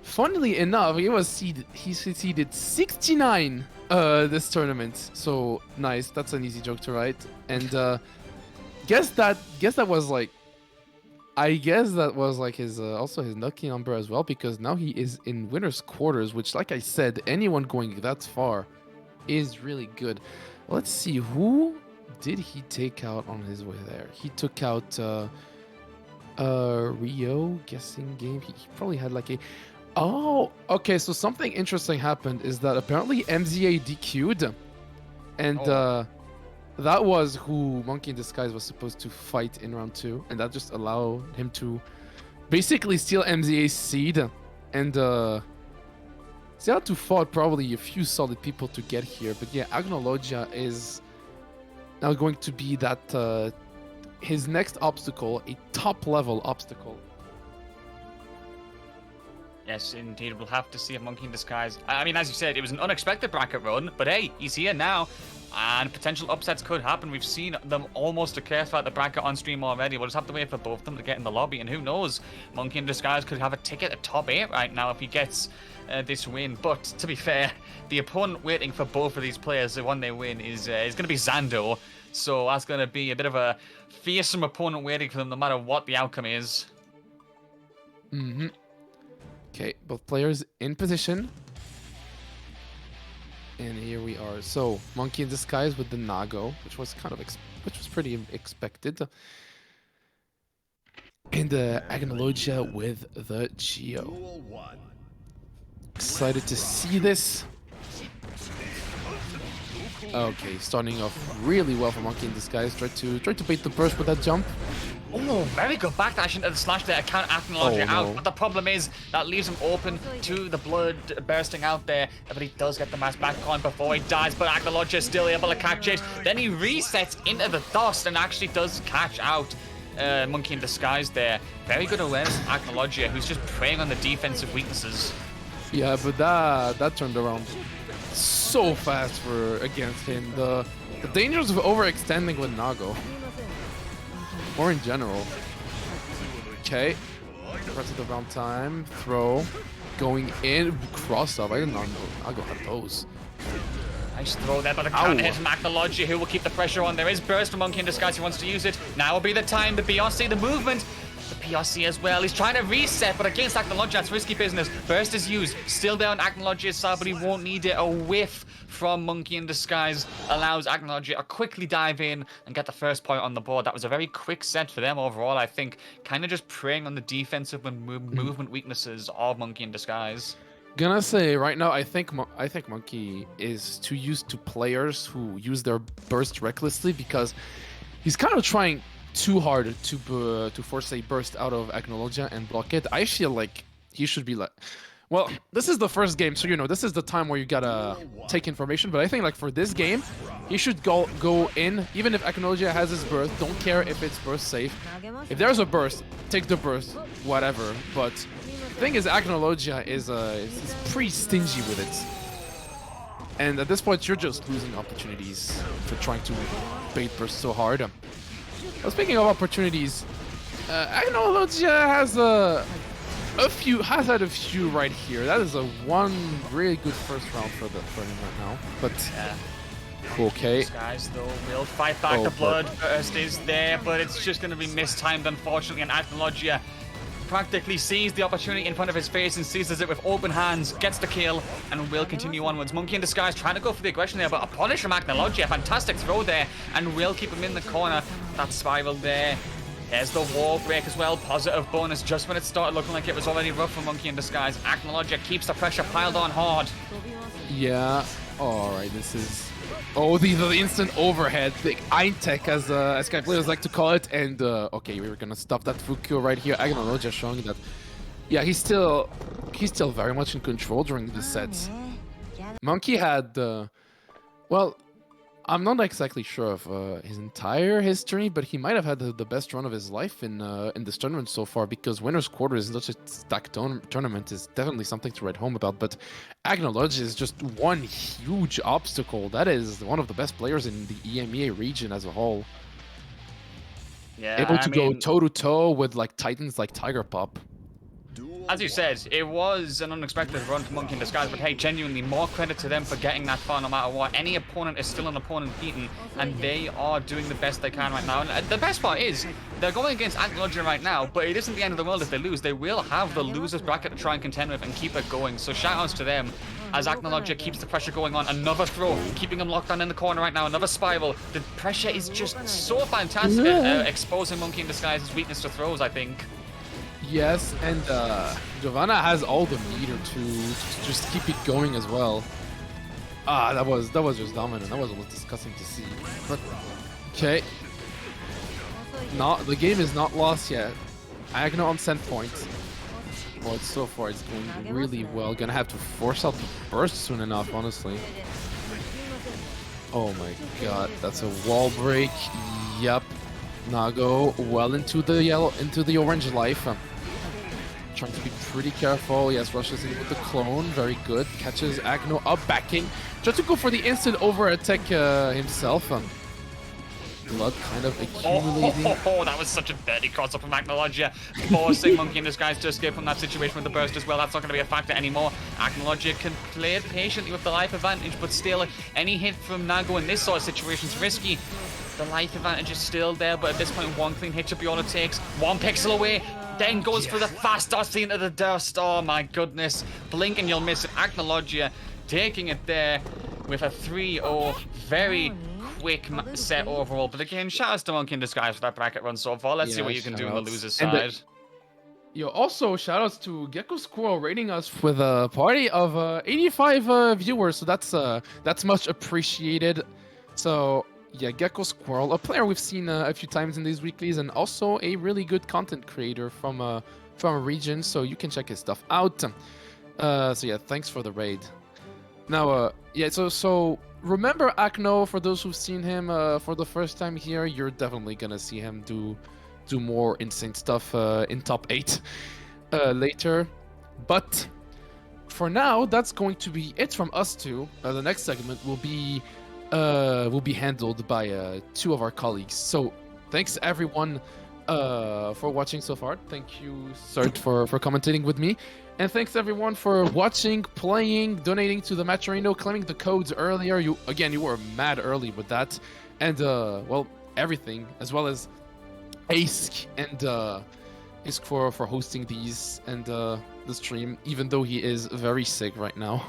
C: Funnily enough, he seeded 69 this tournament. So nice, that's an easy joke to write. And guess that was like his also his lucky number as well, because now he is in winners quarters, which, like I said, anyone going that far is really good. Let's see, who did he take out on his way there? He took out Rio, guessing game. He probably had like a... Oh, okay, so something interesting happened is that apparently MZA DQ'd, and that was who MonkeyInDisguise was supposed to fight in round 2, and that just allowed him to basically steal MZA's seed, and he had to fight probably a few solid people to get here. But yeah, Acnologia is now going to be that his next obstacle, a top level obstacle.
E: Yes, indeed. We'll have to see if MonkeyInDisguise... I mean, as you said, it was an unexpected bracket run, but hey, he's here now. and potential upsets could happen. We've seen them almost occur throughout the bracket on stream already. We'll just have to wait for both of them to get in the lobby, and who knows, MonkeyInDisguise could have a ticket at top 8 right now if he gets this win. But to be fair, the opponent waiting for both of these players, the one they win, is going to be Zando. So that's going to be a bit of a fearsome opponent waiting for them no matter what the outcome is.
C: Okay, both players in position. And here we are. So, MonkeyInDisguise with the Nago, which was kind of which was pretty expected. And the Acnologia with the Geo. Excited to see this. Okay, starting off really well for MonkeyInDisguise. Tried to bait the burst with that jump.
E: Oh, very good backdash into the slash there to count Acnologia out. But the problem is that leaves him open to the blood bursting out there. But he does get the mass back on before he dies. But Acnologia is still able to catch it. Then he resets into the dust and actually does catch out MonkeyInDisguise there. Very good awareness of Acnologia, who's just preying on the defensive weaknesses.
C: Yeah, but that turned around so fast against him. The dangers of overextending with Nago. Or in general. Okay. Press at the wrong time. Throw. Going in. Cross up. I didn't know Nago had those.
E: Nice throw there, but a counter hit from Acnologia, who will keep the pressure on. There is burst from MonkeyInDisguise who wants to use it. Now will be the time. The BRC, the movement. The PRC as well. He's trying to reset, but against Acnologia, that's risky business. Burst is used. Still there on Acnologia's side, but he won't need it. A whiff from MonkeyInDisguise allows Acnologia to quickly dive in and get the first point on the board. That was a very quick set for them overall, I think. Kind of just preying on the defensive and movement weaknesses of MonkeyInDisguise.
C: Gonna say right now, I think Monkey is too used to players who use their burst recklessly, because he's kind of trying too hard to force a burst out of Acnologia and block it. I feel like he should be like, well, this is the first game, so this is the time where you gotta take information. But I think like for this game, he should go in, even if Acnologia has his burst. Don't care if it's burst safe. If there's a burst, take the burst, whatever. But the thing is, Acnologia is pretty stingy with it, and at this point, you're just losing opportunities for trying to bait burst so hard. Well, speaking of opportunities, Acnologia has had a few right here. That is one really good first round for him right now. But yeah. Okay. Guys,
E: though, will fight back. The blood burst is there, but it's just going to be mistimed, unfortunately. And Acnologia practically sees the opportunity in front of his face and seizes it with open hands, gets the kill, and will continue onwards. MonkeyInDisguise trying to go for the aggression there, but a punish from Acnologia. Fantastic throw there, and will keep him in the corner. That spiral there. There's the wall break as well. Positive bonus just when it started looking like it was already rough for MonkeyInDisguise. Acnologia keeps the pressure piled on hard.
C: Yeah. Alright, this is... Oh, the instant overhead. The Eintech, as Sky players like to call it. And, okay, we were gonna stop that Fukyo right here. Acnologia showing that, yeah, he's still very much in control during the sets. Monkey had, well, I'm not exactly sure of his entire history, but he might have had the best run of his life in this tournament so far, because winner's quarter is such a stacked tournament is definitely something to write home about. But Acnologia is just one huge obstacle. That is one of the best players in the EMEA region as a whole.
E: Yeah,
C: able to go toe-to-toe with like titans like Tiger Pop.
E: As you said, it was an unexpected run for MonkeyInDisguise, but hey, genuinely, more credit to them for getting that far no matter what. Any opponent is still an opponent beaten, and they are doing the best they can right now. And the best part is, they're going against Acnologia right now, but it isn't the end of the world if they lose. They will have the losers bracket to try and contend with and keep it going. So shout-outs to them, as Acnologia keeps the pressure going on. Another throw, keeping him locked on in the corner right now. Another spiral. The pressure is just so fantastic at exposing MonkeyInDisguise's weakness to throws, I think.
C: Yes, and Giovanna has all the meter to just keep it going as well. That was just dominant. That was almost disgusting to see. But okay, the game is not lost yet. Agno on send point. Well, so far it's going really well. Gonna have to force out the burst soon enough, honestly. Oh my god, that's a wall break. Yup. Nago well into the orange life. trying to be pretty careful. Yes, rushes in with the clone. Very good. Catches Agno up backing. Tries to go for the instant over attack himself. Blood kind of accumulating.
E: That was such a dirty cross-up from Acnologia, forcing MonkeyInDisguise to escape from that situation with the burst as well. That's not going to be a factor anymore. Acnologia can play it patiently with the life advantage, but still, any hit from Nago in this sort of situation is risky. The life advantage is still there, but at this point, one clean hit should be all it takes. 1 pixel away, then goes for the fast dust into the dust. Oh my goodness. Blink and you'll miss it. Acnologia taking it there with a 3-0. Very quick set overall. But again, shout outs to MonkeyInDisguise for that bracket run so far. Let's see what you can do on the loser's side.
C: Yo, also shout outs to Gecko Squirrel rating us with a party of 85 viewers. So that's much appreciated. So yeah, Gecko Squirrel, a player we've seen a few times in these weeklies, and also a really good content creator from a region. So you can check his stuff out. So yeah, thanks for the raid. Now, yeah, so remember Acno, for those who've seen him for the first time here, you're definitely gonna see him do more insane stuff in top 8 later. But for now, that's going to be it from us two. The next segment will be handled by 2 of our colleagues. So thanks everyone for watching so far. Thank you, Sert, for commentating with me. And thanks everyone for watching, playing, donating to the match arena, claiming the codes earlier. You were mad early with that. And well, everything, as well as Ace and Isk for hosting these and the stream, even though he is very sick right now.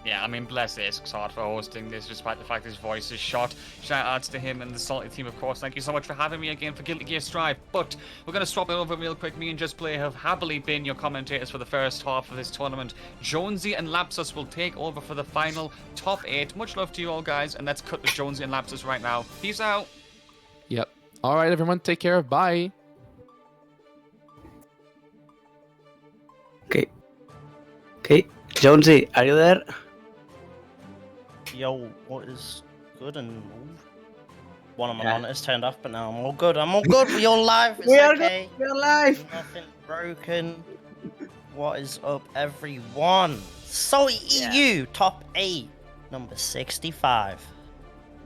E: Yeah, I mean, bless Isk's heart for hosting this, despite the fact his voice is shot. Shout outs to him and the Salty team, of course. Thank you so much for having me again for Guilty Gear Strive. But we're going to swap it over real quick. Me and JustPlay have happily been your commentators for the first half of this tournament. Jonesy and Lapsus will take over for the final top 8. Much love to you all, guys, and let's cut to Jonesy and Lapsus right now. Peace out.
C: Yep. All right, everyone, take care. Bye.
F: Okay. Jonesy, are you there?
G: Yo, what is good and one of my monitors turned off, but now I'm all good. I'm all good. We're all live. It's okay.
F: We're live.
G: Nothing broken. What is up, everyone? SaltyEU top 8, number 65.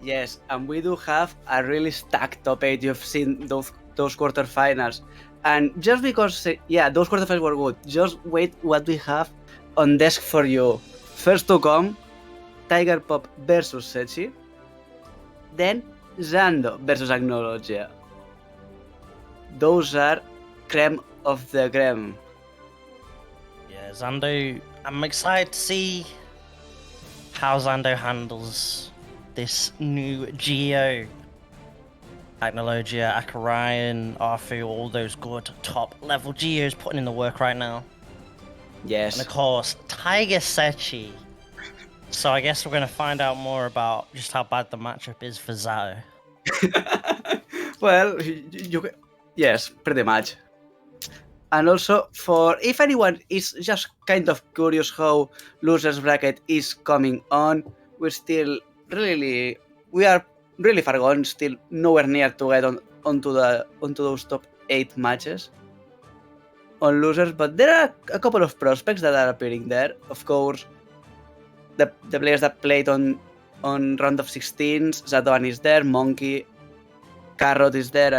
F: Yes, and we do have a really stacked top 8. You've seen those quarterfinals, and just because those quarterfinals were good, just wait what we have on desk for you. First to come, Tiger Pop versus Setchi, then Zando versus Acnologia. Those are creme of the creme.
G: Yeah, Zando, I'm excited to see how Zando handles this new Geo. Acnologia, Akarian, Arfu, all those good top level Geos putting in the work right now.
F: Yes.
G: And of course, Tiger Setchi. So I guess we're going to find out more about just how bad the matchup is for Zato.
F: Well, yes, pretty much. And also, for if anyone is just kind of curious how losers bracket is coming on, we are really far gone, still nowhere near to get onto those top 8 matches on losers, but there are a couple of prospects that are appearing there. Of course, the players that played on round of 16s, Zato-Van is there, Monkey, Carrot is there,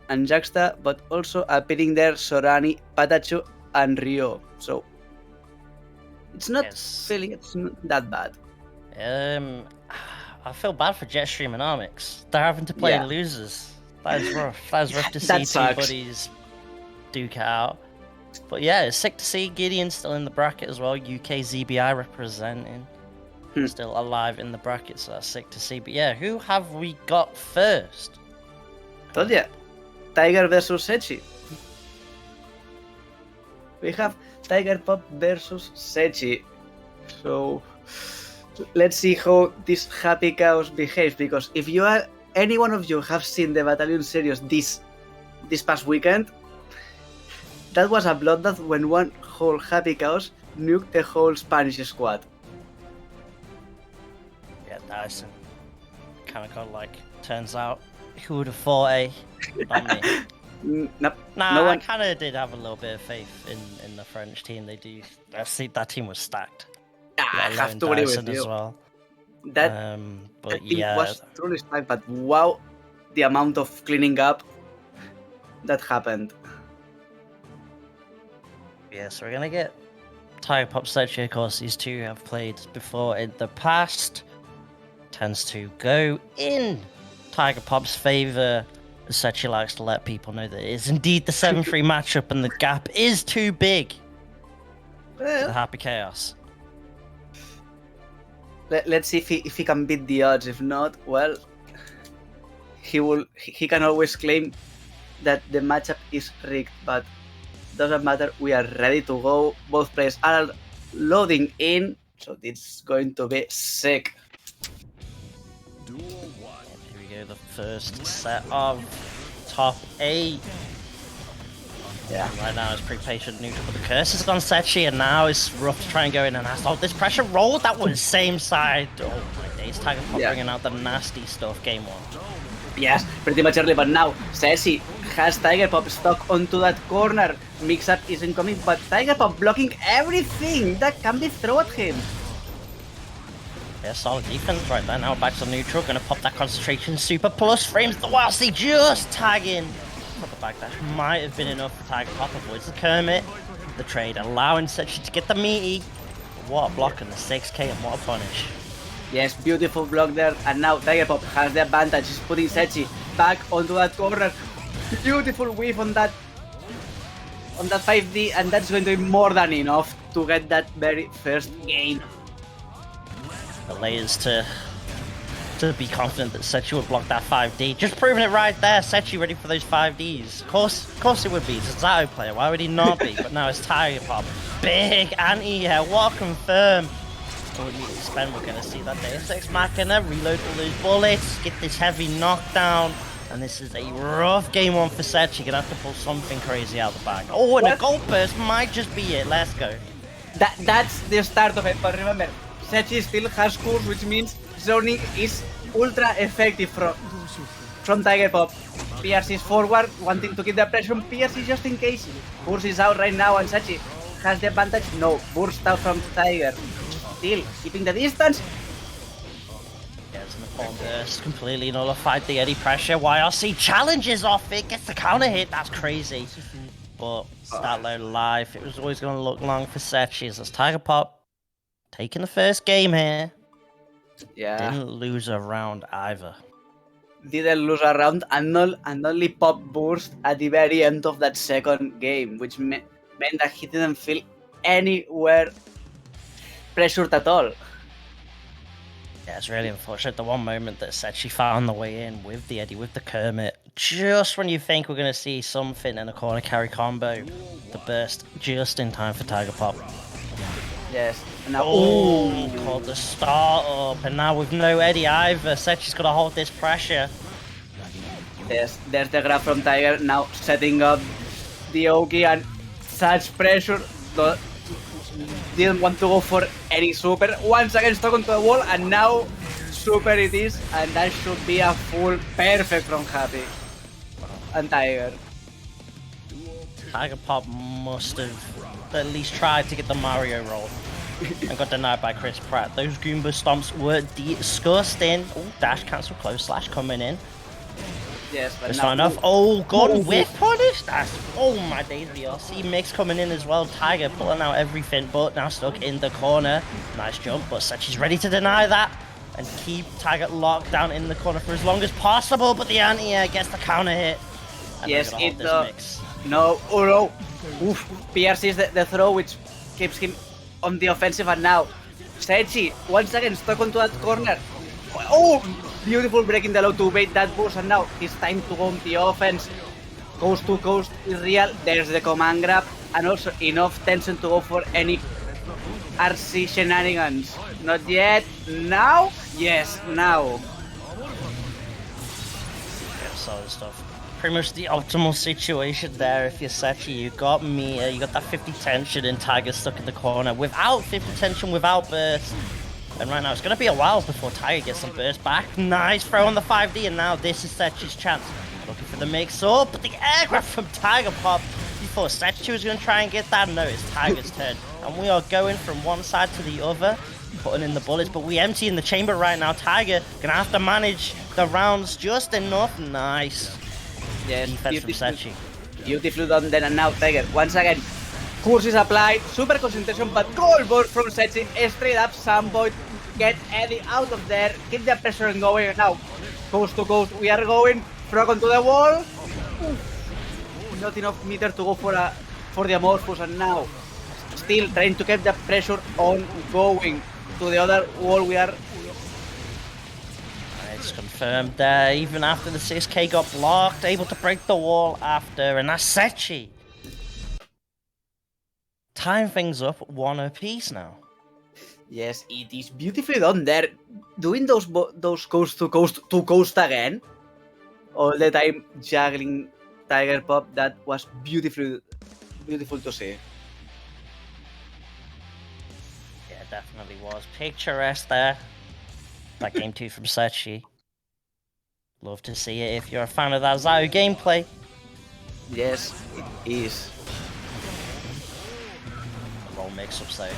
F: and Juxta, but also appearing there Sorani, PataChu, and Rio. So it's not it's not that bad.
G: I feel bad for Jetstream and Armix. They're having to play losers. That is rough. That is rough to see 2 buddies duke it out. But yeah, it's sick to see Gideon still in the bracket as well. UK ZBI representing. Still alive in the bracket, so that's sick to see. But yeah, who have we got first?
F: Told ya. Tiger versus Setchi. We have Tiger Pop versus Setchi. So let's see how this happy chaos behaves, because if any one of you have seen the Battalion series this past weekend, that was a bloodbath when one whole happy chaos nuked the whole Spanish squad.
G: Yeah, Dyson kind of got turns out, who would have thought, Not me.
F: Nope.
G: Nah,
F: No
G: I
F: one.
G: kind of did have a little bit of faith in the French team. They do. That team was stacked.
F: I
G: Let
F: have
G: alone
F: to agree with
G: Dyson
F: you.
G: as well.
F: That
G: But
F: team
G: yeah,
F: was truly stacked, but wow, the amount of cleaning up that happened.
G: yeah. So we're gonna get Tiger Pop Setchi. Of course, these two have played before in the past. Tends to go in Tiger Pop's favor. Setchi likes to let people know that it is indeed the 7-3 matchup, and the gap is too big.
F: Well,
G: The Happy Chaos.
F: let's see if he can beat the odds. If not, well, he can always claim that the matchup is rigged, but doesn't matter. We are ready to go. Both players are loading in, so it's going to be sick.
A: Duel 1.
G: Here we go, the first set of top 8.
F: Yeah.
G: Right now it's pretty patient neutral, but the curse is on Setchi, and now it's rough to try and go in and ask. Oh, this pressure roll, that was same side. Oh my days, Tiger Pop bringing out the nasty stuff, game 1.
F: Yes, pretty much early, but now Setchi has Tiger Pop stuck onto that corner. Mix-up is incoming, but Tiger Pop blocking everything that can be thrown at him.
G: Yeah, solid defense right there. Now back to neutral, gonna pop that concentration. Super plus frames the whilst he just tagging. But the backdash might have been enough for Tiger Pop. Avoids the Kermit. The trade allowing Setchi to get the meaty. What a block in the 6k, and what a punish.
F: Yes, beautiful block there, and now Tiger Pop has the advantage. He's putting Setchi back onto that corner. Beautiful whiff on that 5D, and that's going to be more than enough to get that very first game.
G: The layers to be confident that Setchi would block that 5D. Just proving it right there. Setchi ready for those 5Ds. Of course it would be. It's a Zato player. Why would he not be? But now it's Tiger Pop. Big anti-air. What a confirm. What we need to spend. We're going to see that Deus Ex Machina. Reload all those bullets. Get this heavy knockdown. And this is a rough game 1 for Setchi. Gonna have to pull something crazy out the bag. Oh, and a gold burst might just be it. Let's go.
F: That's the start of it, but remember, Setchi still has Curse, which means zoning is ultra effective from Tiger Pop. Pierce is forward, wanting to keep the pressure on Pierce just in case. Curse is out right now, and Setchi has the advantage. No, burst out from Tiger. Still keeping the distance.
G: Gets in the form burst, completely nullified the Eddie pressure. YRC challenges off it, gets the counter hit, that's crazy. But that low life, it was always going to look long for Setchi. As Tiger Pop taking the first game here.
F: Yeah.
G: Didn't lose a round either.
F: Didn't lose a round, and only Pop burst at the very end of that second game, which meant that he didn't feel anywhere pressured at all.
G: Yeah, it's really unfortunate. The one moment that Setchi found the way in with the Eddie, with the Kermit, just when you think we're going to see something in a corner carry combo, the burst just in time for Tiger Pop.
F: Yes. And now,
G: Called the start up, and now with no Eddie either, Setchi's got to hold this pressure.
F: there's the grab from Tiger, now setting up the Oki, and such pressure. Didn't want to go for any super. Once again stuck onto the wall, and now super it is, and that should be a full perfect from Happy and Tiger.
G: Tiger Pop must have at least tried to get the Mario roll and got denied by Chris Pratt. Those Goomba stomps were disgusting. Oh, dash cancel, close slash coming in.
F: Yes, but
G: It's
F: now,
G: not enough. Oh, God, whiff punish. That's, oh my days, VRC mix coming in as well. Tiger pulling out everything, but now stuck in the corner. Nice jump, but Setchi's ready to deny that and keep Tiger locked down in the corner for as long as possible. But the anti-air gets the counter hit. And
F: yes,
G: they're gonna
F: it
G: hold this mix.
F: no, oh no. Oof. PRC is the throw, which keeps him on the offensive, and now Setchi once again stuck onto that corner. Oh, beautiful breaking the low to bait that boost, and now it's time to go on the offense. Coast to coast is real. There's the command grab, and also enough tension to go for any RC shenanigans. Not yet. Now? Yes, now.
G: Yeah, solid stuff. Pretty much the optimal situation there. If you're Setchi, you got Mia, you got that 50 tension, and Tiger stuck in the corner without 50 tension, without burst. And right now it's going to be a while before Tiger gets some burst back. Nice throw on the 5D, and now this is Setchi's chance. Looking for the mix up, but the air grab from Tiger Pop. You thought Setchi was going to try and get that? No, it's Tiger's turn. And we are going from one side to the other, putting in the bullets, but we empty in the chamber right now. Tiger going to have to manage the rounds just enough. Nice.
F: Yes,
G: Defense from Setchi.
F: Beautifully done then, and now Tiger, once again, curse is applied, super concentration, but goal ball from Setchi, straight up Samboy, get Eddie out of there, keep the pressure going, now, coast to coast, we are going, frog onto the wall, oof, not enough meter to go for the Amorphous, and now, still trying to keep the pressure on going to the other wall, we are...
G: It's confirmed there, even after the 6k got blocked, able to break the wall after, and that's Setchi. Tying things up 1 apiece now.
F: Yes, it is beautifully done there, doing those coast to coast again, all the time juggling Tiger Pop, that was beautiful to see.
G: Yeah, definitely was. Picturesque there. That game 2 from Setchi. Love to see it if you're a fan of that Zato gameplay.
F: Yes, it is.
G: Roll mix-ups though.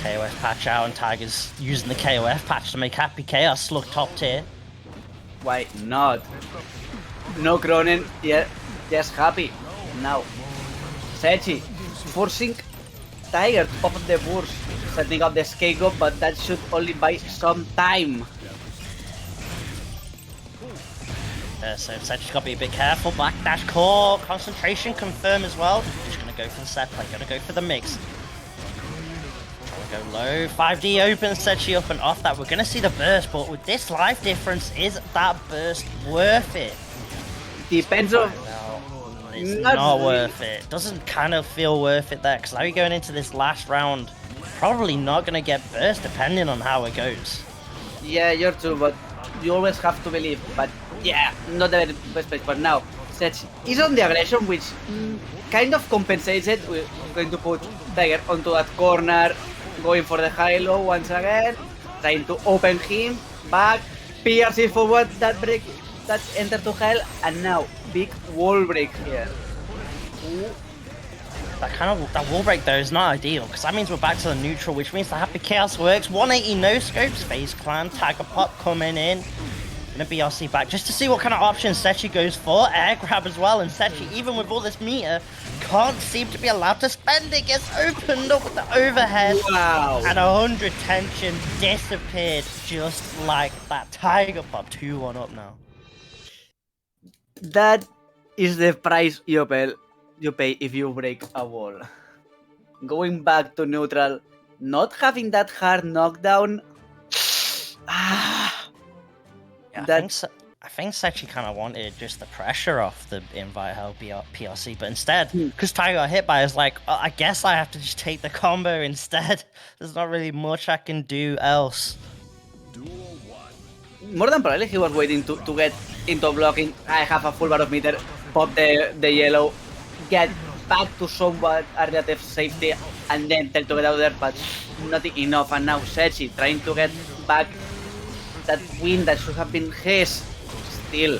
G: KOF patch out and Tiger's using the KOF patch to make Happy Chaos look top tier.
F: Why not? No Cronin, yeah, just happy. Now, Setchi forcing Tiger to pop up the burst, setting up the scapegoat, but that should only buy some time.
G: So Setchi's got to be a bit careful. Backdash core, concentration confirm as well. Just going to go for the set play, going to go for the mix. Go low, 5D open, Setchi up and off that. We're going to see the burst, but with this life difference, is that burst worth it?
F: Depends on...
G: No, it's not worth it. Doesn't kind of feel worth it there, because now you're going into this last round, probably not going to get burst depending on how it goes.
F: Yeah, you're true, but you always have to believe. But yeah, not the best place. But now, Setchi is on the aggression, which kind of compensates it. We're going to put Tiger onto that corner, going for the high-low once again, trying to open him, back, PRC forward, that break, that enter to hell, and now, big wall break here. Ooh.
G: That wall break though is not ideal, because that means we're back to the neutral, which means the Happy Chaos works. 180 no scopes, FaZe Clan, Tiger Pop coming in. Gonna BRC back just to see what kind of options Setchi goes for. Air grab as well, and Setchi, even with all this meter, can't seem to be allowed to spend it. Gets opened up with the overhead.
F: Wow.
G: And 100 tension disappeared just like that. Tiger Pop 2-1 up now.
F: That is the price you pay if you break a wall. Going back to neutral, not having that hard knockdown.
G: Yeah, I think Setchi kind of wanted just the pressure off the invite hell PRC, but instead, because Tiger got hit by, it's like, oh, I guess I have to just take the combo instead. There's not really much I can do else.
F: More than probably he was waiting to get into blocking. I have a full bar of meter, pop the yellow, get back to somewhat relative safety, and then tell to get out there, but not enough. And now Setchi trying to get back that win that should have been his. Still.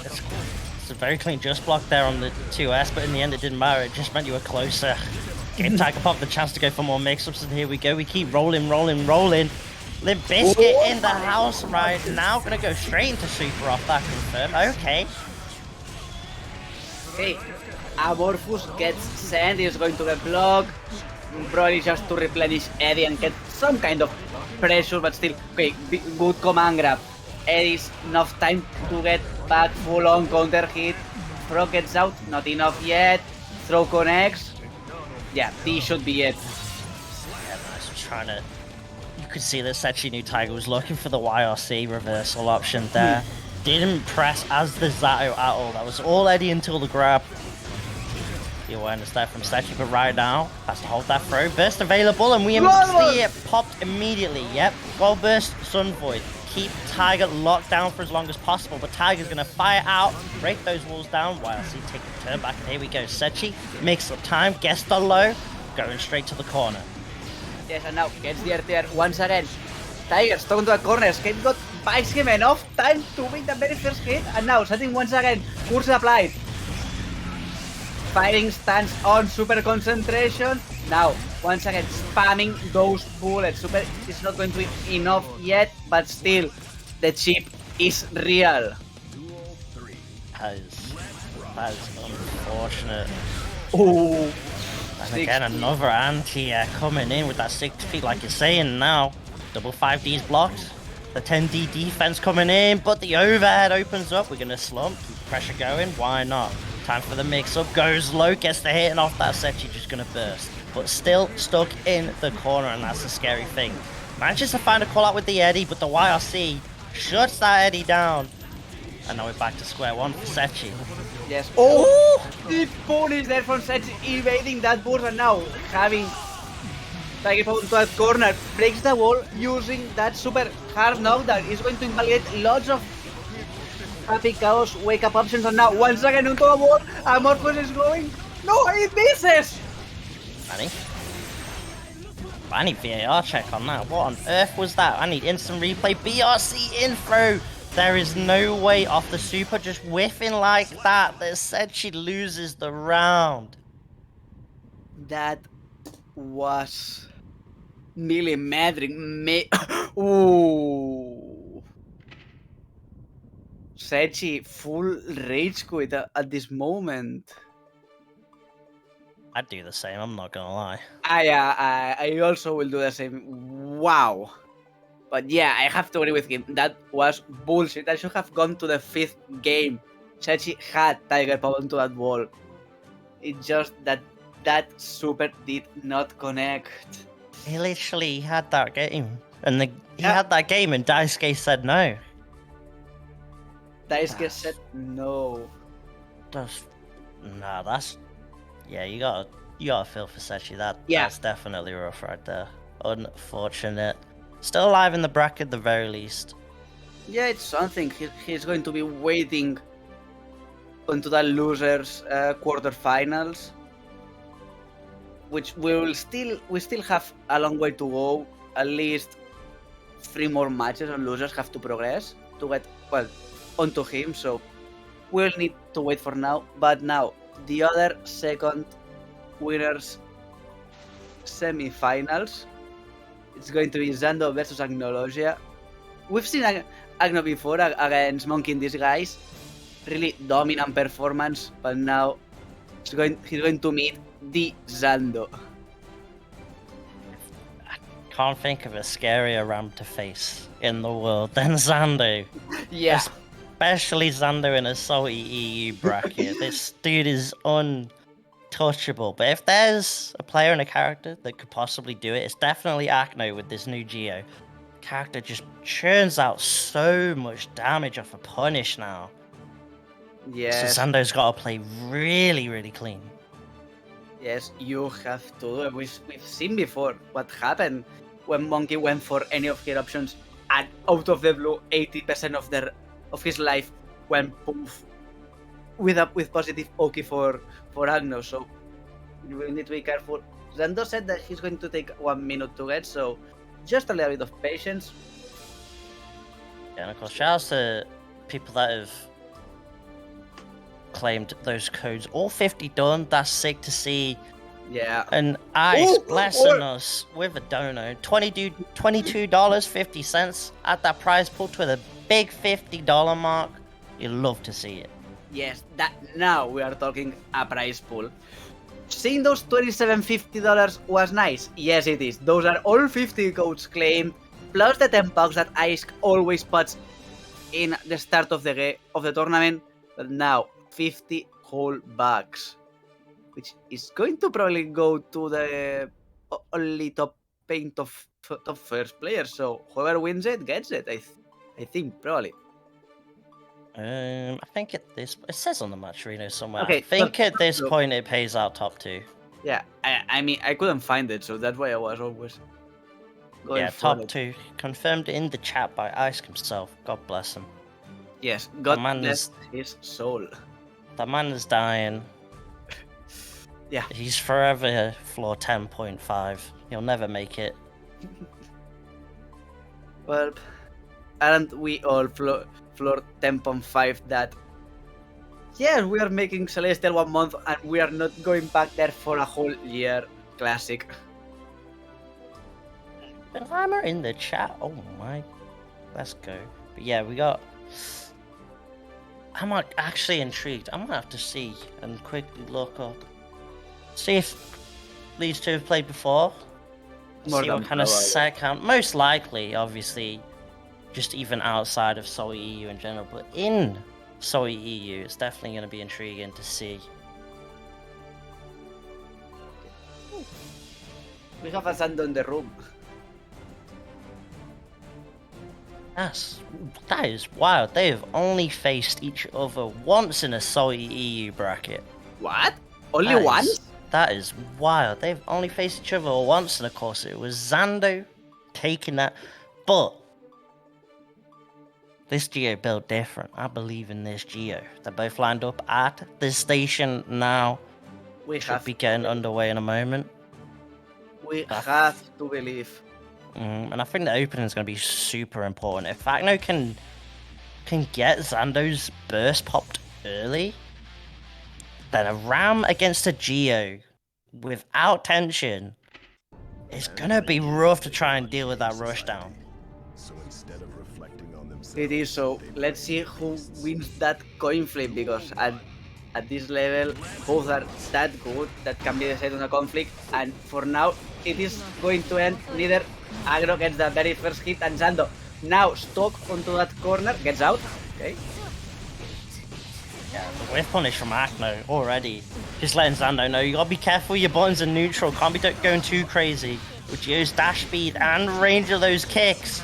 G: It's a very clean just block there on the 2S, but in the end it didn't matter. It just meant you were closer. Gave Tiger Pop the chance to go for more mix-ups, and here we go. We keep rolling. Limp Bizkit in the house right now. Gonna go straight into super off that confirm. Okay.
F: Okay. Amorphous gets sent. He's going to get blocked. Probably just to replenish Eddie and get some kind of pressure, but still, okay, good command grab. Eddie's enough time to get back full on counter hit. Frog gets out, not enough yet. Throw connects. Yeah, this should be it.
G: Yeah, nice. Trying to. You could see that Setchi knew Tiger was looking for the YRC reversal option there. Didn't press as the Zato at all. That was all Eddie until the grab. The awareness there from Setchi, but right now has to hold that throw. Burst available, and we see it popped immediately. Yep, Gold Burst, Sun Void. Keep Tiger locked down for as long as possible, but Tiger's going to fire out, break those walls down. YRC take a turn back, and here we go. Setchi makes up time, gets the low, going straight to the corner.
F: Yes, and now gets the RTR once again. Tiger stuck into the corner, Scapegoat buys him enough time to make the very first hit, and now setting once again, curse applied. Firing stance on, super concentration. Now, once again, spamming those bullets. Super is not going to be enough yet, but still, the chip is real.
G: That is unfortunate.
F: Ooh.
G: And again, another anti coming in with that 6 feet, like you're saying now. Double 5D's blocked. The 10D defense coming in, but the overhead opens up. We're going to slump. Keep the pressure going. Why not? Time for the mix-up. Goes low, gets the hit, and off that Setchi just going to burst. But still stuck in the corner, and that's the scary thing. Manages to find a call-out with the Eddy, but the YRC shuts that Eddy down. And now we're back to square one for Setchi.
F: Yes. Oh! The punish there from Setchi, evading that burst, and now having Tiger Paw into that corner, breaks the wall using that super hard knockdown. Is going to invalidate lots of Happy Chaos wake-up options, and now once again onto the wall, Amorphous is going. No, it misses!
G: I need VAR check on that. What on earth was that? I need instant replay. BRC in throw. There is no way off the super just whiffing like that. They said she loses the round.
F: That was millimetric. Ooh. Setchi full rage quit at this moment.
G: I'd do the same, I'm not gonna lie.
F: I also will do the same. Wow. But yeah, I have to agree with him. That was bullshit. I should have gone to the 5th game. Setchi had Tiger Paw into that wall. It's just that super did not connect.
G: He literally had that game. And he had that game and Daisuke said no.
F: Daisuke said no.
G: Yeah, you gotta feel for Setchi. That's definitely rough right there. Unfortunate. Still alive in the bracket at the very least.
F: Yeah, it's something. He's going to be waiting until the losers quarterfinals, which we still have a long way to go. At least 3 more matches, and losers have to progress to get onto him. So we'll need to wait for now. But now the other second winners semifinals. It's going to be Zando versus Acnologia. We've seen Agno before against MonkeyInDisguise. Really dominant performance, but now he's going to meet the Zando.
G: I can't think of a scarier ram to face in the world than Zando.
F: Yeah.
G: Especially Zando in a SaltyEU bracket. This dude is untouchable. But if there's a player and a character that could possibly do it, it's definitely Acno with this new Geo. Character just churns out so much damage off a punish now.
F: Yes.
G: So Zando's got to play really, really clean.
F: Yes, you have to do it. We've seen before what happened when Monkey went for any of her options, and out of the blue, 80% of his life went poof with positive Oki for Agno. So you will need to be careful. Zando said that he's going to take 1 minute to get, so just a little bit of patience.
G: Yeah, and of course, shout out to people that have claimed those codes. All 50 done. That's sick to see.
F: Yeah.
G: And Ice blessing us with a dono. $22.50 at that prize pool to the big $50 mark. You love to see it.
F: Yes, that now we are talking a prize pool. Seeing those $27.50 was nice. Yes, it is. Those are all 50 codes claimed, plus the 10 bucks that Ice always puts in the start of the tournament. But now 50 whole bucks, which is going to probably go to the only top paint of top first player. So whoever wins it gets it. I think probably.
G: I think it says on the match arena somewhere.
F: Okay,
G: I think at this point it pays out top 2.
F: Yeah, I mean I couldn't find it, so that's why I was always going
G: yeah,
F: for
G: top
F: it.
G: 2 confirmed in the chat by Ice himself. God bless him.
F: Yes, God bless his soul.
G: The man is dying.
F: Yeah.
G: He's forever floor 10.5. He'll never make it.
F: Well, aren't we all floor 10.5 that yes, we are making Celestial 1 month and we are not going back there for a whole year. Classic.
G: Benheimer in the chat. Oh my. Let's go. But yeah, we got... I'm actually intrigued. I'm gonna have to see and quickly look up. See if these two have played before.
F: More
G: See
F: than
G: what kind of
F: probably.
G: set count. Most likely, obviously, just even outside of SaltyEU in general. But in SaltyEU, it's definitely going to be intriguing to see.
F: We have a Zando in the room.
G: That is wild. They have only faced each other once in a SaltyEU bracket.
F: What? Only
G: That is-
F: once?
G: That is wild. They've only faced each other once, and of course it was Zando taking that. But this Geo built different. I believe in this Geo. They're both lined up at the station now.
F: We
G: Should
F: have
G: be getting underway in a moment.
F: We have to believe.
G: And I think the opening is going to be super important. If Acno can get Zando's burst popped early, then a Ram against a Geo without tension is going to be rough to try and deal with that rush down.
F: It is, so let's see who wins that coin flip, because at this level both are that good that can be decided on a conflict, and for now it is going to end neither Agro gets the very first hit and Zando now stuck onto that corner, gets out. Okay.
G: Yeah, the whiff punish from Acno already. Just letting Zando know, you gotta be careful, your buttons are neutral, can't be going too crazy. With Geo's dash speed and range of those kicks.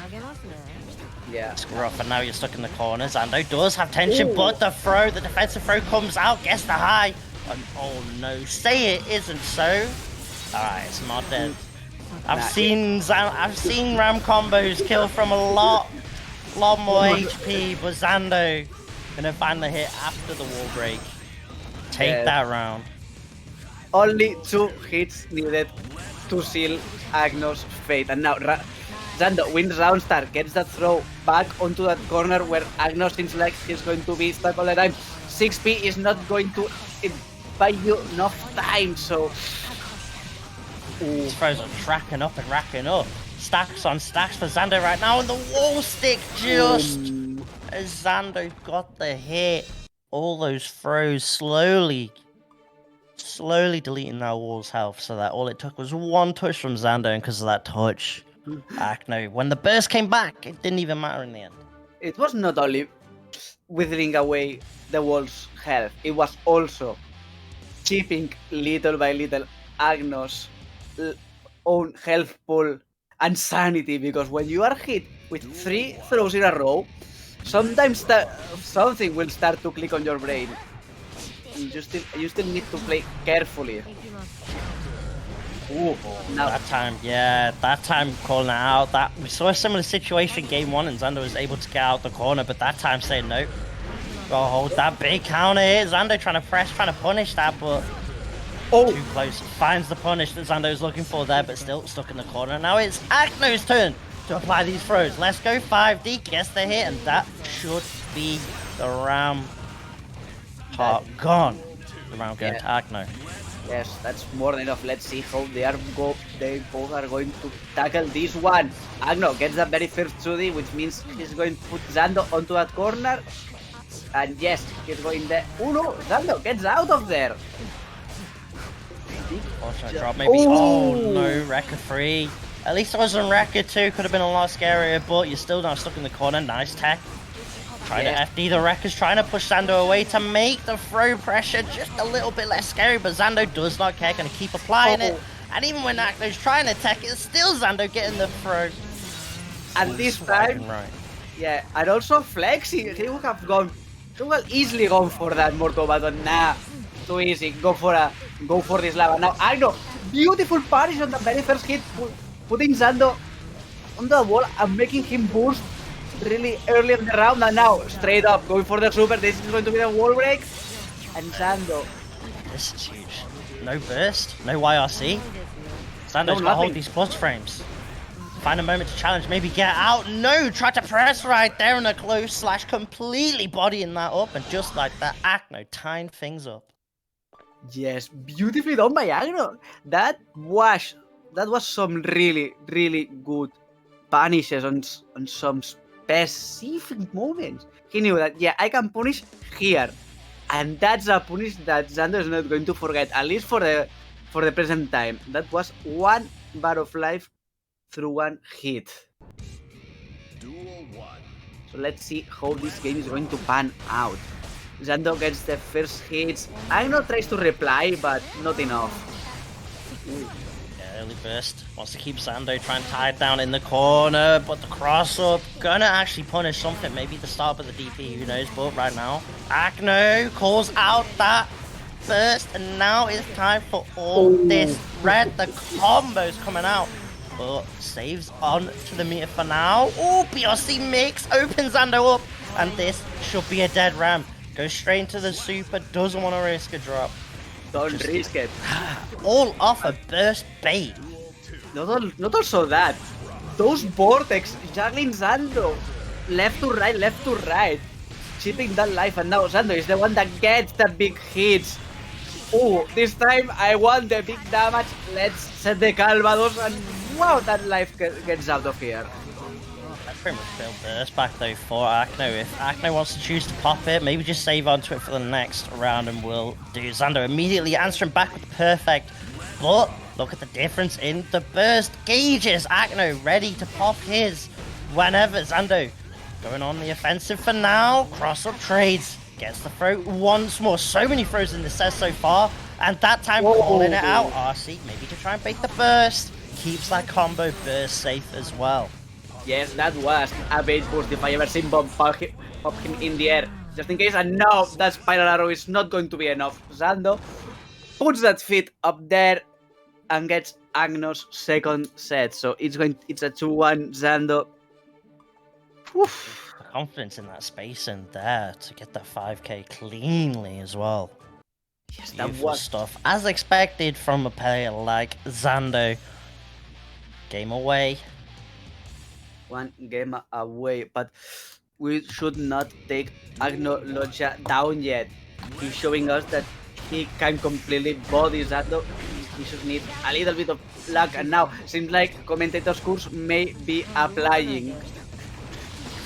F: Yeah.
G: It's rough, and now you're stuck in the corner. Zando does have tension, but the defensive throw comes out, gets the high. And, oh no, say it isn't so. Alright, it's not dead. I've seen Ram combos kill from a lot more HP, but Zando gonna find the hit after the wall break. Take that round.
F: Only 2 hits needed to seal Agno's fate, and now Zando wins round start, gets that throw back onto that corner where Agno seems like he's going to be stuck all the time. 6p is not going to buy you enough time, so...
G: These throws are racking up and racking up. Stacks on stacks for Zando right now, and the wall stick just as Zando got the hit. All those throws slowly deleting that wall's health, so that all it took was one touch from Zando, and because of that touch, Acno, when the burst came back, it didn't even matter in the end.
F: It was not only withering away the wall's health, it was also chipping little by little Agno's own health pool and sanity, because when you are hit with 3 throws in a row, sometimes something will start to click on your brain. You still need to play carefully. Ooh, now
G: That time calling it out. That we saw a similar situation game 1, and Zando was able to get out the corner, but that time saying no. Gotta hold that big counter hit. Zando trying to punish that, but too close. Finds the punish that Zando is looking for there, but still stuck in the corner. Now it's Acno's turn to apply these throws. Let's go 5D, gets the hit, and that should be the Ram part gone. The round going to Acno.
F: yes, that's more than enough. Let's see how they both are going to tackle this one. Agno gets that very first 2D, which means he's going to put Zando onto that corner. And yes, he's going there. Oh no, Zando gets out of there.
G: Drop maybe. Oh no, Wrecker 3. At least it wasn't Wrecker 2, could have been a lot scarier, but you're still now stuck in the corner. Nice tech. Trying to FD the Wreckers, trying to push Zando away to make the throw pressure just a little bit less scary, but Zando does not care, gonna keep applying it. And even when Acno's trying to tech, it's still Zando getting the throw.
F: And this time, yeah, and also Flex, he would have easily gone for that Mortal button. Nah, too easy. Go for this lava. Now Agno, beautiful punish on the very first hit, putting Zando on the wall and making him burst really early in the round, and now straight up going for the super. This is going to be the wall break, and Zando.
G: This is huge. No burst, no YRC. Zando's got to hold these plus frames. Find a moment to challenge, maybe get out. No, try to press right there in a close slash, completely bodying that up. And just like that, Acno tying things up.
F: Yes, beautifully done by Agno. That was some really, really good punishes on some specific moments. He knew that, yeah, I can punish here. And that's a punish that Zando is not going to forget, at least for the present time. That was 1 bar of life through 1 hit. So let's see how this game is going to pan out. Zando gets the first hits. Agno tries to reply, but not enough.
G: Yeah, early burst. Wants to keep Zando trying to tie it down in the corner, but the cross up gonna actually punish something. Maybe the start of the DP, who knows? But right now, Acno calls out that burst, and now it's time for all this red. The combos coming out, but saves on to the meter for now. Oh, BRC mix opens Zando up, and this should be a dead ram. Goes straight into the super, doesn't want to risk a drop.
F: Don't risk it.
G: All off a burst bait.
F: Not also that. Those vortex juggling Zando. Left to right. Chipping that life, and now Zando is the one that gets the big hits. Oh, this time I want the big damage. Let's set the Calvados, and wow, that life gets out of here.
G: That's pretty much failed burst back though for Acno. If Acno wants to choose to pop it, maybe just save onto it for the next round and we'll do. Zando immediately answering back with the perfect. But look at the difference in the burst gauges. Acno ready to pop his whenever. Zando going on the offensive for now. Cross up trades. Gets the throw once more. So many throws in the set so far. And that time calling it out. RC maybe to try and bait the burst. Keeps that combo burst safe as well.
F: Yes, that was a bait boost if I ever seen Bob pop him in the air. Just in case, and no, that spiral arrow is not going to be enough. Zando puts that feet up there and gets Agno's second set. So it's a 2-1 Zando. Oof.
G: The confidence in that space in there to get that 5k cleanly as well.
F: Yes, that
G: Beautiful
F: was
G: stuff. As expected from a player like Zando. Game away.
F: 1 game away, but we should not take Acnologia down yet. He's showing us that he can completely body Zando. He should need a little bit of luck, and now seems like commentator's curse may be applying.
G: Here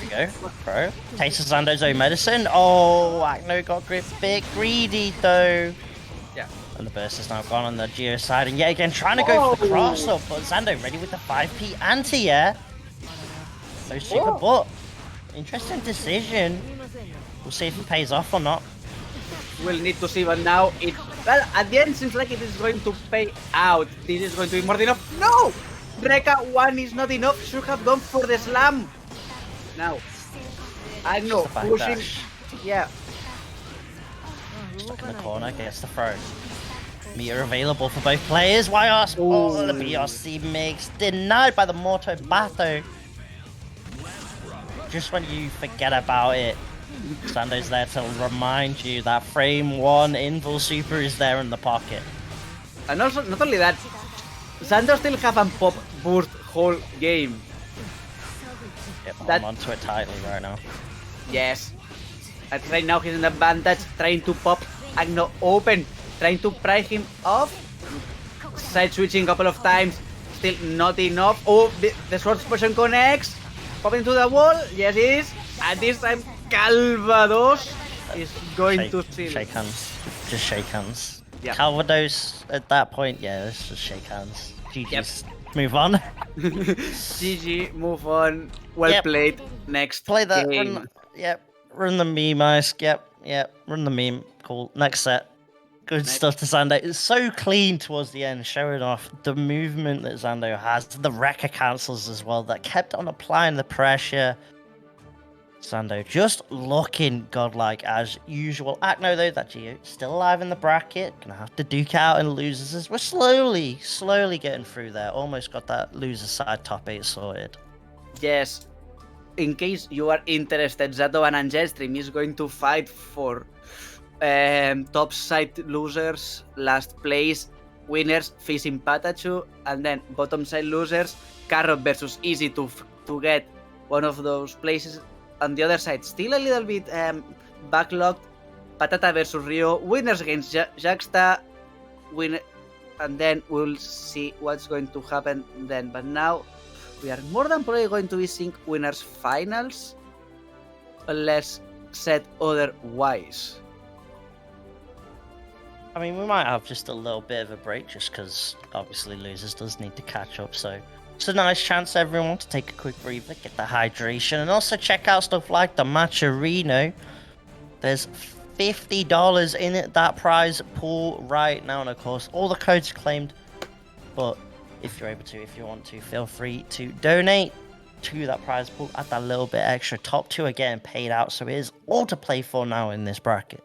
G: we go, bro. Taste of Zando's own medicine. Oh, Acno got a bit greedy though.
F: Yeah.
G: And the burst is now gone on the Geo side, and yet again trying to go for the cross up, but Zando ready with the 5p anti-air. No super, but interesting decision. We'll see if it pays off or not.
F: We'll need to see, but now at the end seems like it is going to pay out. This is going to be more than enough. No! Reka 1 is not enough. Should have gone for the slam. Now, I know, pushing. Yeah.
G: Stuck in the corner, gets the throw. Meter available for both players. YR the BRC mix denied by the Morto Bato. Just when you forget about it, Zando's there to remind you that frame 1 Invul Super is there in the pocket.
F: And also, not only that, Zando still have a pop burst whole game.
G: Yep, I'm onto it tightly right now.
F: Yes. And right now he's in advantage, trying to pop Agno open, trying to pry him off. Side switching a couple of times, still not enough. Oh, the sword person connects. Popping to the wall, yes it is. And this time Calvados is going to steal.
G: Shake hands. Just shake hands.
F: Yeah.
G: Calvados at that point, yeah, let's just shake hands. GG's. Move on.
F: GG, move on. Well played. Next
G: Play that.
F: game.
G: Run the meme, Ice. Yep. Run the meme. Cool. Next set. Good stuff to Zando. It's so clean towards the end, showing off the movement that Zando has, the Rekka cancels as well that kept on applying the pressure. Zando just looking godlike as usual. Acno though, that Geo still alive in the bracket. Gonna have to duke out and losers as we're slowly getting through there. Almost got that loser side top 8 sorted.
F: Yes. In case you are interested, Zato-Van and Jetstream is going to fight for top side losers, last place. winners facing PataChu, and then bottom side losers, Carrot versus Easy to get one of those places. On the other side, still a little bit backlogged, Patata versus Rio, winners against Juxta, and then we'll see what's going to happen then. But now, we are more than probably going to be seeing winners finals, unless said otherwise.
G: I mean, we might have just a little bit of a break, just because obviously losers does need to catch up, so it's a nice chance for everyone to take a quick breather, get the hydration, and also check out stuff like the Matcherino. There's $50 in it, that prize pool right now, and of course all the codes are claimed, but if you're able to, if you want to, feel free to donate to that prize pool, add that little bit extra. Top 2 are getting paid out, so it is all to play for now in this bracket.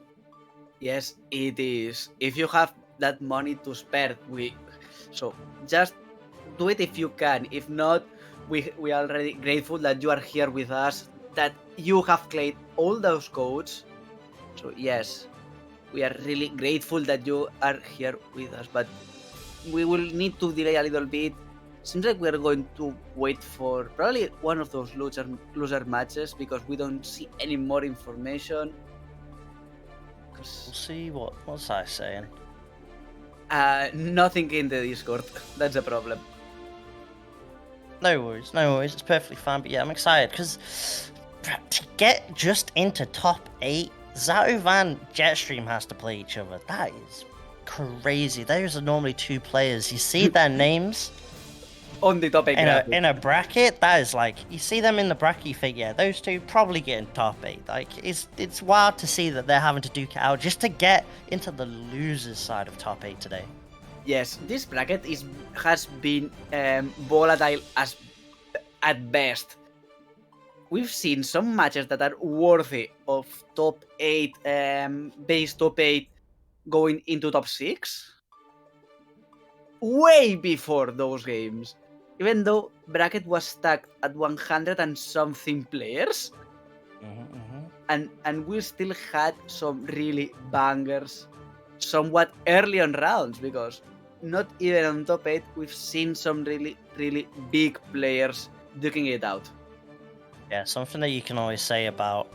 F: Yes, it is. If you have that money to spare, so just do it if you can. If not, we are already grateful that you are here with us, that you have claimed all those codes. So yes, we are really grateful that you are here with us, but we will need to delay a little bit. Seems like we are going to wait for probably one of those loser matches, because we don't see any more information.
G: We'll see what's I saying.
F: Nothing in the Discord. That's the problem.
G: No worries. It's perfectly fine. But yeah, I'm excited because to get just into top 8, Zato-Van, Jetstream has to play each other. That is crazy. Those are normally 2 players. You see their names
F: on the top 8
G: in a bracket. That is like, you see them in the bracket, you think, yeah, those 2 probably get in top 8. Like, it's wild to see that they're having to duke it out just to get into the losers side of top 8 today.
F: Yes, this bracket has been volatile at best. We've seen some matches that are worthy of top 8, base top 8, going into top 6 way before those games. Even though bracket was stuck at 100 and something players, and we still had some really bangers somewhat early on rounds, because not even on top 8 we've seen some really, really big players duking it out.
G: Yeah, something that you can always say about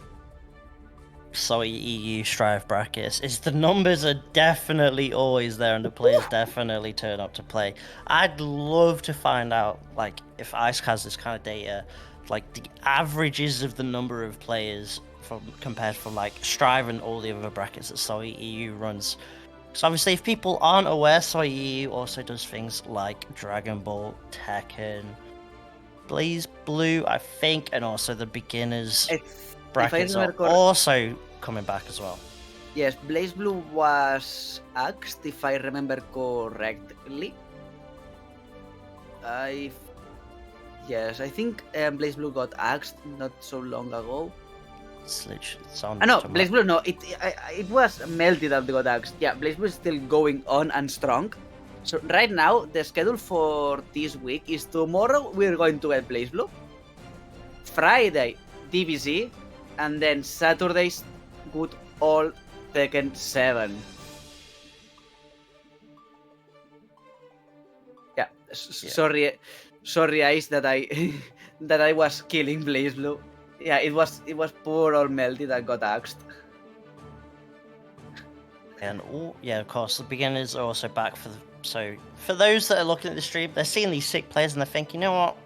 G: SaltyEU Strive brackets is the numbers are definitely always there and the players definitely turn up to play. I'd love to find out, like, if ICE has this kind of data, like the averages of the number of players compared from like Strive and all the other brackets that SaltyEU runs. So obviously, if people aren't aware, SaltyEU also does things like Dragon Ball, Tekken, Blazblue, I think, and also the beginners brackets are also coming back as well.
F: Yes, Blazblue was axed, if I remember correctly. Yes, I think Blazblue got axed not so long ago.
G: No,
F: Blazblue, no, it was melted that got axed. Yeah, Blazblue is still going on and strong. So right now, the schedule for this week is tomorrow we're going to get Blazblue, Friday DBZ, and then Saturday's good old Tekken 7. Yeah, sorry Ice that I was killing Blazblue. Yeah, it was poor old Melty that got axed.
G: And of course the beginners are also back so for those that are looking at the stream, they're seeing these sick players and they're thinking, you know what?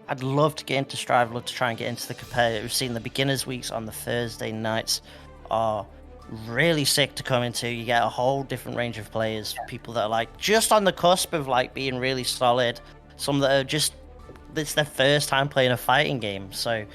G: I'd love to get into Strive, love to try and get into the competitive. We've seen the beginners weeks on the Thursday nights are really sick to come into. You get a whole different range of players, people that are like just on the cusp of like being really solid, some that are just, it's their first time playing a fighting game. So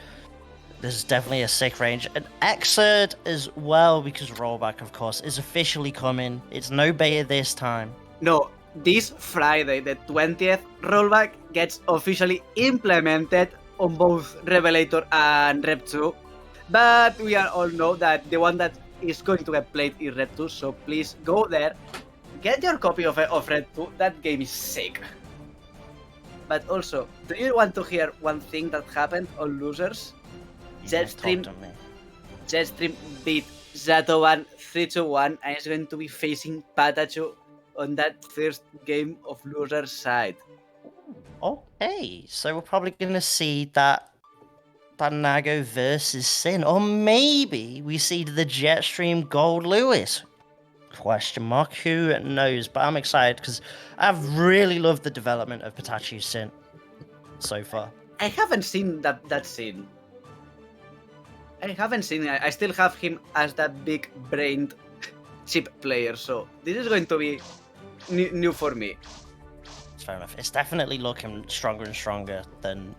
G: there's definitely a sick range. And Xrd as well, because rollback, of course, is officially coming. It's no beta this time.
F: No, this Friday, the 20th, rollback gets officially implemented on both Revelator and Rev 2. But we all know that the one that is going to get played is Rev 2, so please go there. Get your copy of Rev 2. That game is sick. But also, do you want to hear one thing that happened on losers? Jetstream beat Zato-Van 3-1 and is going to be facing PataChu on that first game of loser side.
G: Okay, so we're probably gonna see that Nago versus Sin, or maybe we see the Jetstream Gold Lewis. Question mark? Who knows? But I'm excited because I've really loved the development of PataChu Sin so far.
F: I haven't seen that scene. I haven't seen it. I still have him as that big-brained chip player, so this is going to be new for me.
G: It's fair enough. It's definitely looking stronger and stronger than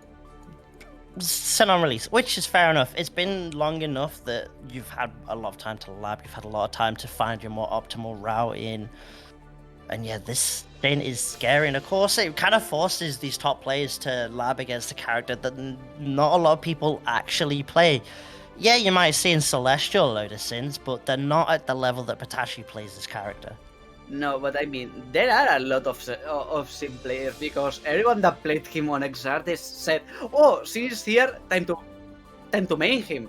G: Sin on release, which is fair enough. It's been long enough that you've had a lot of time to lab, you've had a lot of time to find your more optimal route in. And yeah, this Sin is scary, and of course it kind of forces these top players to lab against a character that not a lot of people actually play. Yeah, you might see in Celestial a load of Sins, but they're not at the level that PataChu plays this character.
F: No, but I mean, there are a lot of Sin players, because everyone that played him on Xrd said, "Oh, Sin is here, time to main him."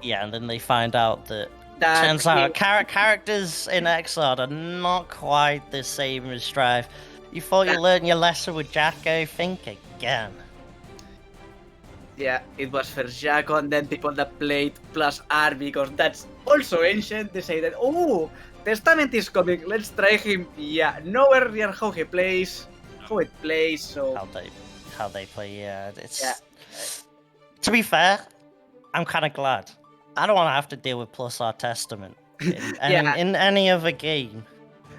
G: Yeah, and then they find out that turns out characters in Xrd are not quite the same as Strive. You thought you learned your lesson with Jacko? Think again.
F: Yeah, it was first Jacko, and then people that played plus R, because that's also ancient. They say that, "Oh, Testament is coming, let's try him." Yeah, nowhere near how he plays, how it plays, so...
G: How they play, yeah. To be fair, I'm kind of glad. I don't want to have to deal with plus R Testament in any other game.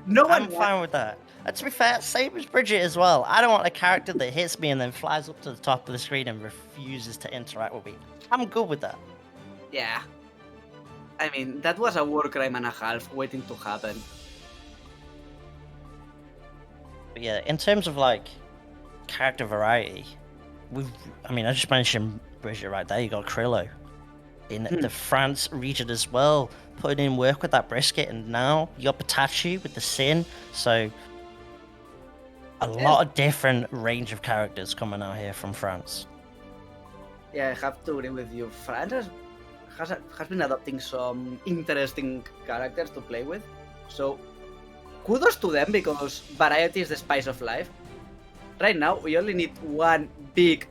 G: I'm fine with that. And to be fair, same as Bridget as well. I don't want a character that hits me and then flies up to the top of the screen and refuses to interact with me. I'm good with that.
F: Yeah. I mean, that was a war crime and a half waiting to happen.
G: But yeah, in terms of like character variety, I just mentioned Bridget right there. You got Krillo in the France region as well, putting in work with that brisket, and now you got PataChu with the Sin. So a lot of different range of characters coming out here from France.
F: Yeah, I have to agree with you. France has been adopting some interesting characters to play with, so kudos to them, because variety is the spice of life. Right now, we only need one big,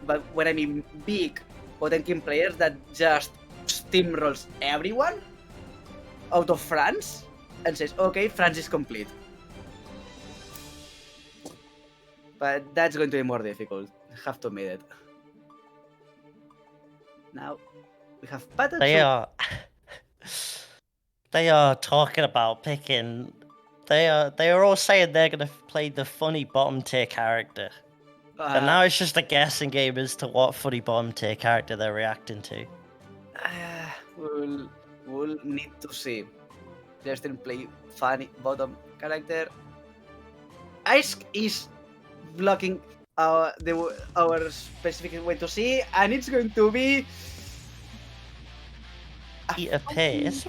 F: but when I mean big, Potemkin player that just steamrolls everyone out of France and says, "Okay, France is complete." But that's going to be more difficult, I have to admit it. Now, we have PataChu.
G: They are talking about picking. They are all saying they're gonna play the funny bottom tier character, and now it's just a guessing game as to what funny bottom tier character they're reacting to.
F: We'll need to see. Justin play funny bottom character. Ice is blocking our specific way to see, and it's going to be
G: Peter Pace.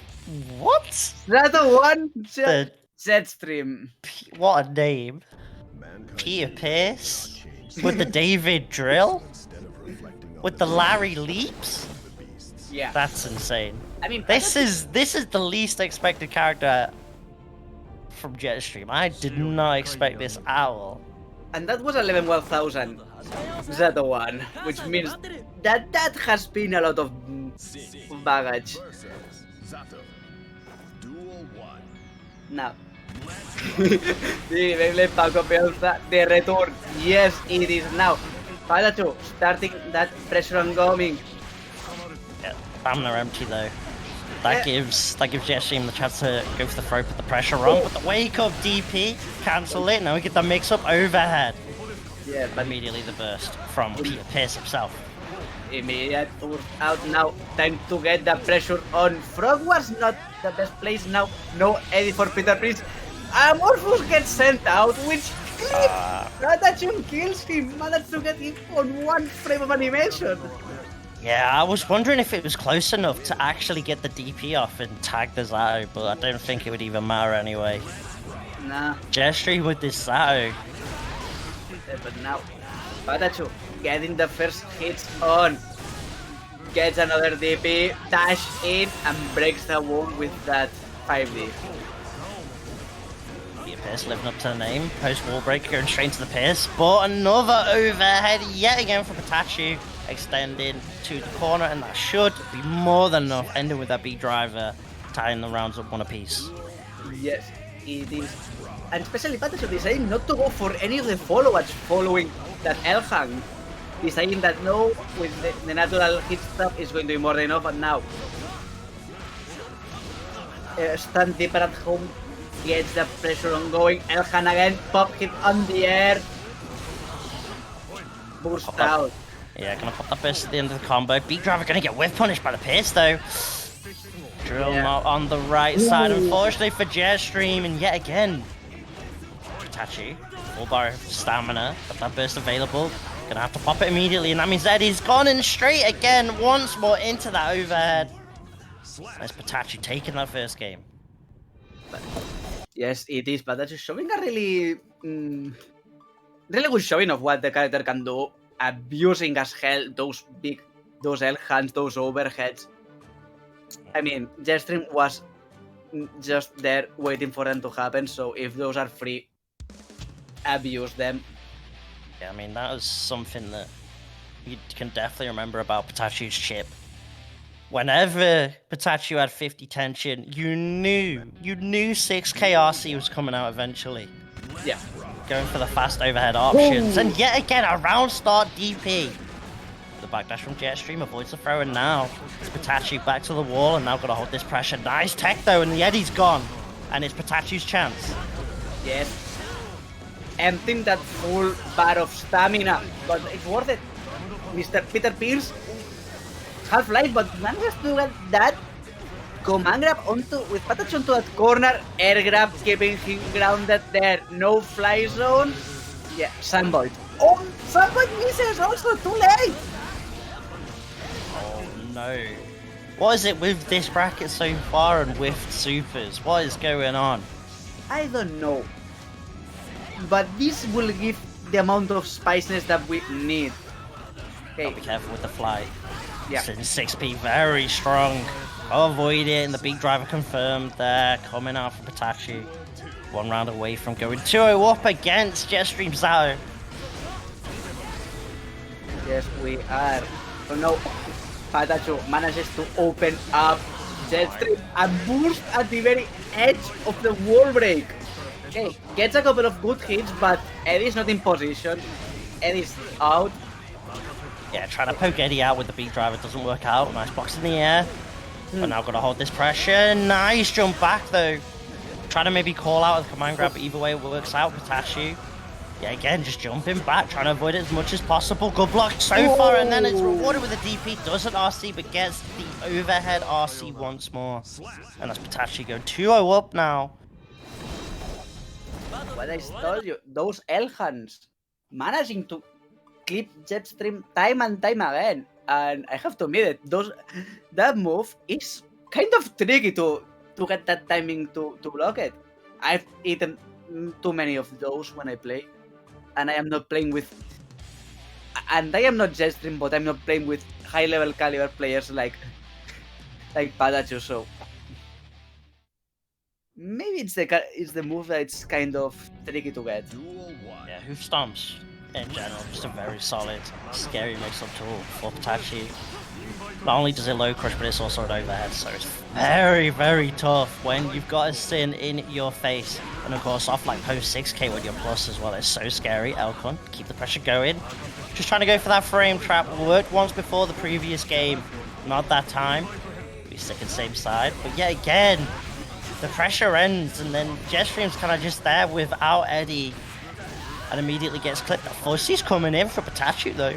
G: What?
F: Zato-Van Jetstream.
G: What a name. Peter Pace with the David Drill, with the Larry Leaps.
F: Yeah,
G: that's insane.
F: I mean,
G: this is the least expected character from Jetstream. I did not expect this at all.
F: And that was 11,000 Zato-Van, which means that has been a lot of baggage. Now, the Paco Pelza, the return. Yes, it is now. PataChu starting that pressure on coming.
G: Yeah, stamina empty though. That gives Jetstream the chance to go for the throw, put the pressure on, but the wake up DP, cancel it. Now we get the mix up overhead.
F: Yeah, but
G: immediately the burst from Peter Pace himself.
F: Immediate out now. Time to get the pressure on. Frog was not the best place now. No Eddie for Peter Pace. Amorphous gets sent out, which PataChu kills him. Managed to get him on one frame of animation.
G: Yeah, I was wondering if it was close enough to actually get the DP off and tag the Zato, but I don't think it would even matter anyway.
F: Nah.
G: Jetstream with this Zato.
F: But now, PataChu getting the first hits on. Gets another DP, dash in, and breaks the wall with that 5D.
G: Pierce living up to the name. Post wall break going straight into the Pierce. But another overhead yet again for PataChu. Extending to the corner, and that should be more than enough. Ending with that B driver, tying the rounds up one apiece.
F: Yes, it is. And especially PataChu deciding not to go for any of the follow-ups following that L-hang. Deciding that no, with the natural hit stuff is going to be more than enough, and now stand deeper at home, gets the pressure on going. L-hang again, pop hit on the air. Burst out.
G: Yeah, gonna pop that burst at the end of the combo. Beat driver gonna get whiff punished by the Pierce though. Drill out on the right side, unfortunately for Jetstream, and yet again, PataChu, full bar of stamina, got that burst available. Gonna have to pop it immediately, and that means Eddie's gone in straight again, once more into that overhead. That's PataChu taking that first game.
F: Yes, it is. PataChu showing a really good showing of what the character can do. Abusing as hell those L-hands, those overheads. I mean, Jetstream was just there waiting for them to happen, so if those are free, abuse them.
G: Yeah, I mean, that was something that you can definitely remember about PataChu's chip. Whenever PataChu had 50 tension, you knew 6k RC was coming out eventually.
F: Yeah.
G: Going for the fast overhead options, and yet again a round start DP. The backdash from Jetstream avoids the throw, and now it's PataChu back to the wall, and now gotta hold this pressure. Nice tech though, and the Eddie's gone, and it's PataChu's chance.
F: Yes. Emptying that full bar of stamina, but it's worth it. Mr. Peter Pierce, half-life, but manages to get that command grab with PataChu onto that corner, air grab, keeping him grounded there. No fly zone. Yeah, Sunvoid. Oh, Sunvoid misses also, too late!
G: Oh no. What is it with this bracket so far and with supers? What is going on?
F: I don't know. But this will give the amount of spiciness that we need. Okay.
G: Gotta be careful with the fly.
F: Yeah.
G: 6p, very strong. Avoid it, and the big driver confirmed there. Coming out from PataChu. One round away from going 2-0 up against Jetstream Zato.
F: Yes, we are. So now, PataChu manages to open up Jetstream and burst at the very edge of the wall break. Okay, gets a couple of good hits, but Eddie's not in position. Eddie's out.
G: Yeah, trying to poke Eddie out with the big driver doesn't work out. Nice box in the air. But now got to hold this pressure. Nice jump back though. Trying to maybe call out with the command grab, but either way it works out. PataChu. Yeah, again, just jumping back, trying to avoid it as much as possible. Good block so far, and then it's rewarded with a DP. Doesn't RC, but gets the overhead RC once more. And that's PataChu going 2-0 up now.
F: What I told you, those L-hands managing to keep Jetstream time and time again. And I have to admit it, that move is kind of tricky to get that timing to block it. I've eaten too many of those when I play. And I am not playing with... And I am not Jetstream, but I'm not playing with high-level caliber players like PataChu, so... Maybe it's the move that it's kind of tricky to get.
G: Yeah, hoof stomps in general, just a very solid, scary mix-up tool for PataChu. Not only does it low crush, but it's also an overhead, so it's very, very tough when you've got a sin in your face. And of course, off like post 6k when you're plus as well, it's so scary. Elcon, keep the pressure going. Just trying to go for that frame trap. Worked once before the previous game, not that time. We stick in the same side, but yet again, the pressure ends, and then Jetstream's kind of just there without Eddie, and immediately gets clipped. Fuzzie's coming in for PataChu though.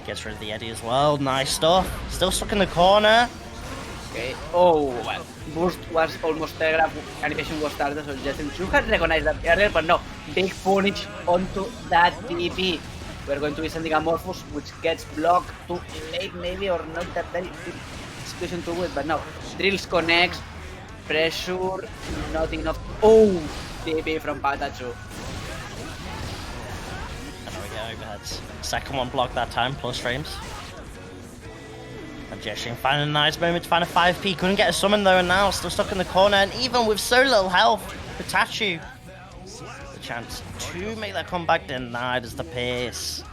G: Gets rid of the Eddie as well. Nice stuff. Still stuck in the corner.
F: Okay. Oh, well. Burst was almost telegraphed. Animation was started, so Jetstream should have recognized that earlier, but no. Big punish onto that TP. We're going to be sending a Morphos, which gets blocked too late, maybe, or not that very situation to it, but no. Drills connects. Pressure. Not enough. Oh, TP from PataChu.
G: Overheads. Second one blocked that time, plus frames. And Jetstream finding a nice moment to find a 5p. Couldn't get a summon though, and now still stuck in the corner. And even with so little health, PataChu chance to make that comeback, denied as the pace.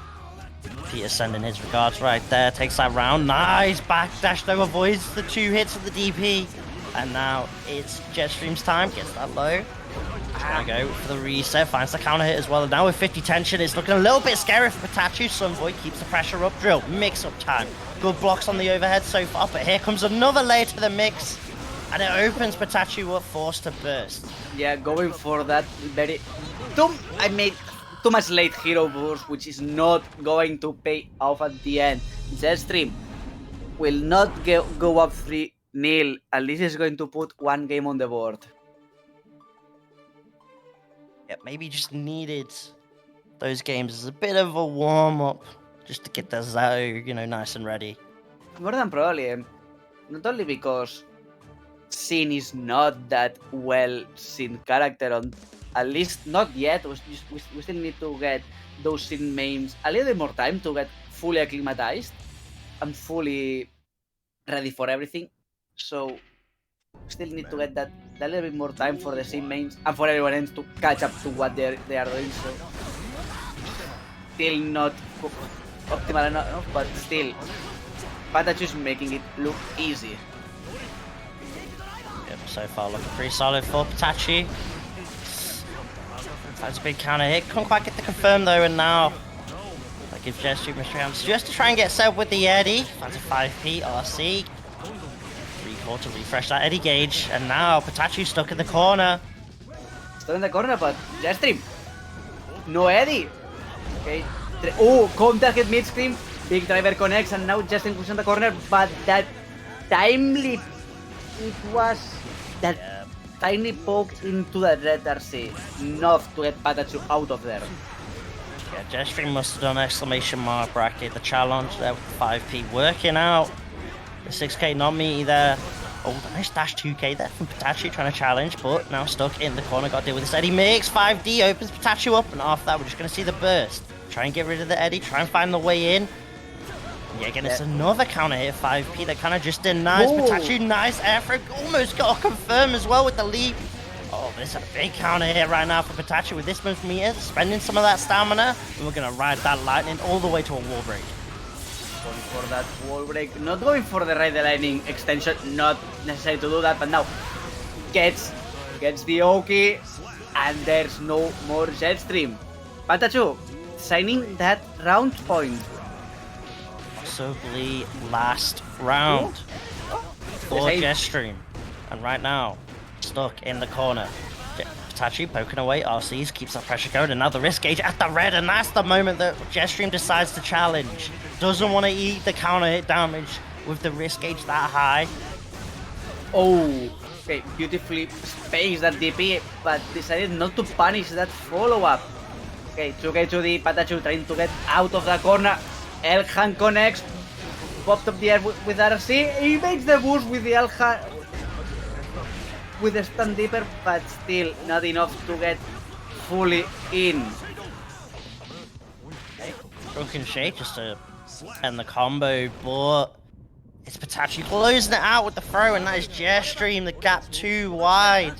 G: Peter sending his regards right there, takes that round, nice backdash though, avoids the 2 hits of the DP. And now it's Jetstream's time, gets that low. Trying to go for the reset, finds the counter hit as well. And now with 50 tension, it's looking a little bit scary for PataChu. Sunvoid keeps the pressure up, drill, mix up time. Good blocks on the overhead so far, but here comes another layer to the mix. And it opens PataChu up, forced to burst.
F: Yeah, going for that very... I made too much late hero burst, which is not going to pay off at the end. Jetstream will not go up 3-0, and this is going to put 1 game on the board.
G: Yeah, maybe just needed those games as a bit of a warm-up, just to get the Zato, you know, nice and ready.
F: More than probably, not only because Sin is not that well Sin character, on at least not yet. We still need to get those Sin mains a little bit more time to get fully acclimatized and fully ready for everything. So still need to get that a little bit more time for the Sin mains and for everyone else to catch up to what they are doing. So still not optimal enough, but still PataChu is making it look easy.
G: Yep, so far looking pretty solid for PataChu. That's a big counter hit. Couldn't quite get the confirm though, and now that gives Jetstream a chance just to try and get set with the Eddie. That's a 5p RC. 3-4 to refresh that Eddie gauge, and now PataChu stuck in the corner.
F: Stuck in the corner, but Jetstream, no Eddie. Okay. Oh, contact hit mid-screen. Big driver connects, and now Jetstream pushes in the corner, but that timely, it was that tiny poke into the red RC, enough to get PataChu out of there.
G: Yeah, Jetstream must have done exclamation mark bracket. The challenge there with 5p working out. The 6k not meaty there. Oh, nice dash 2k there from PataChu trying to challenge, but now stuck in the corner. Got to deal with this Eddie mix. 5D opens PataChu up, and after that, we're just going to see the burst. Try and get rid of the Eddie, try and find the way in. Yeah, again, it's another counter hit, 5p, that kind of just denies PataChu. Nice air throw, almost got a confirm as well with the leap. Oh, but it's a big counter hit right now for PataChu with this much meter, spending some of that stamina, and we're going to ride that lightning all the way to a wall break.
F: Going for that wall break, not going for the ride the lightning extension, not necessary to do that, but now gets the Oki, and there's no more Jetstream. PataChu signing that round point.
G: Possibly last round for Jetstream. And right now, stuck in the corner. PataChu poking away RCs, keeps that pressure going, and now the risk gauge at the red, and that's the moment that Jetstream decides to challenge. Doesn't want to eat the counter hit damage with the risk gauge that high.
F: Oh, okay, beautifully spaced that DP, but decided not to punish that follow-up. Okay, 2k to the PataChu trying to get out of the corner. Elhan connects, popped up the air with RC. He makes the boost with the Elhan, with the stun deeper, but still not enough to get fully in.
G: Broken shake just to end the combo, but it's PataChu closing it out with the throw, and that is Jetstream, the gap too wide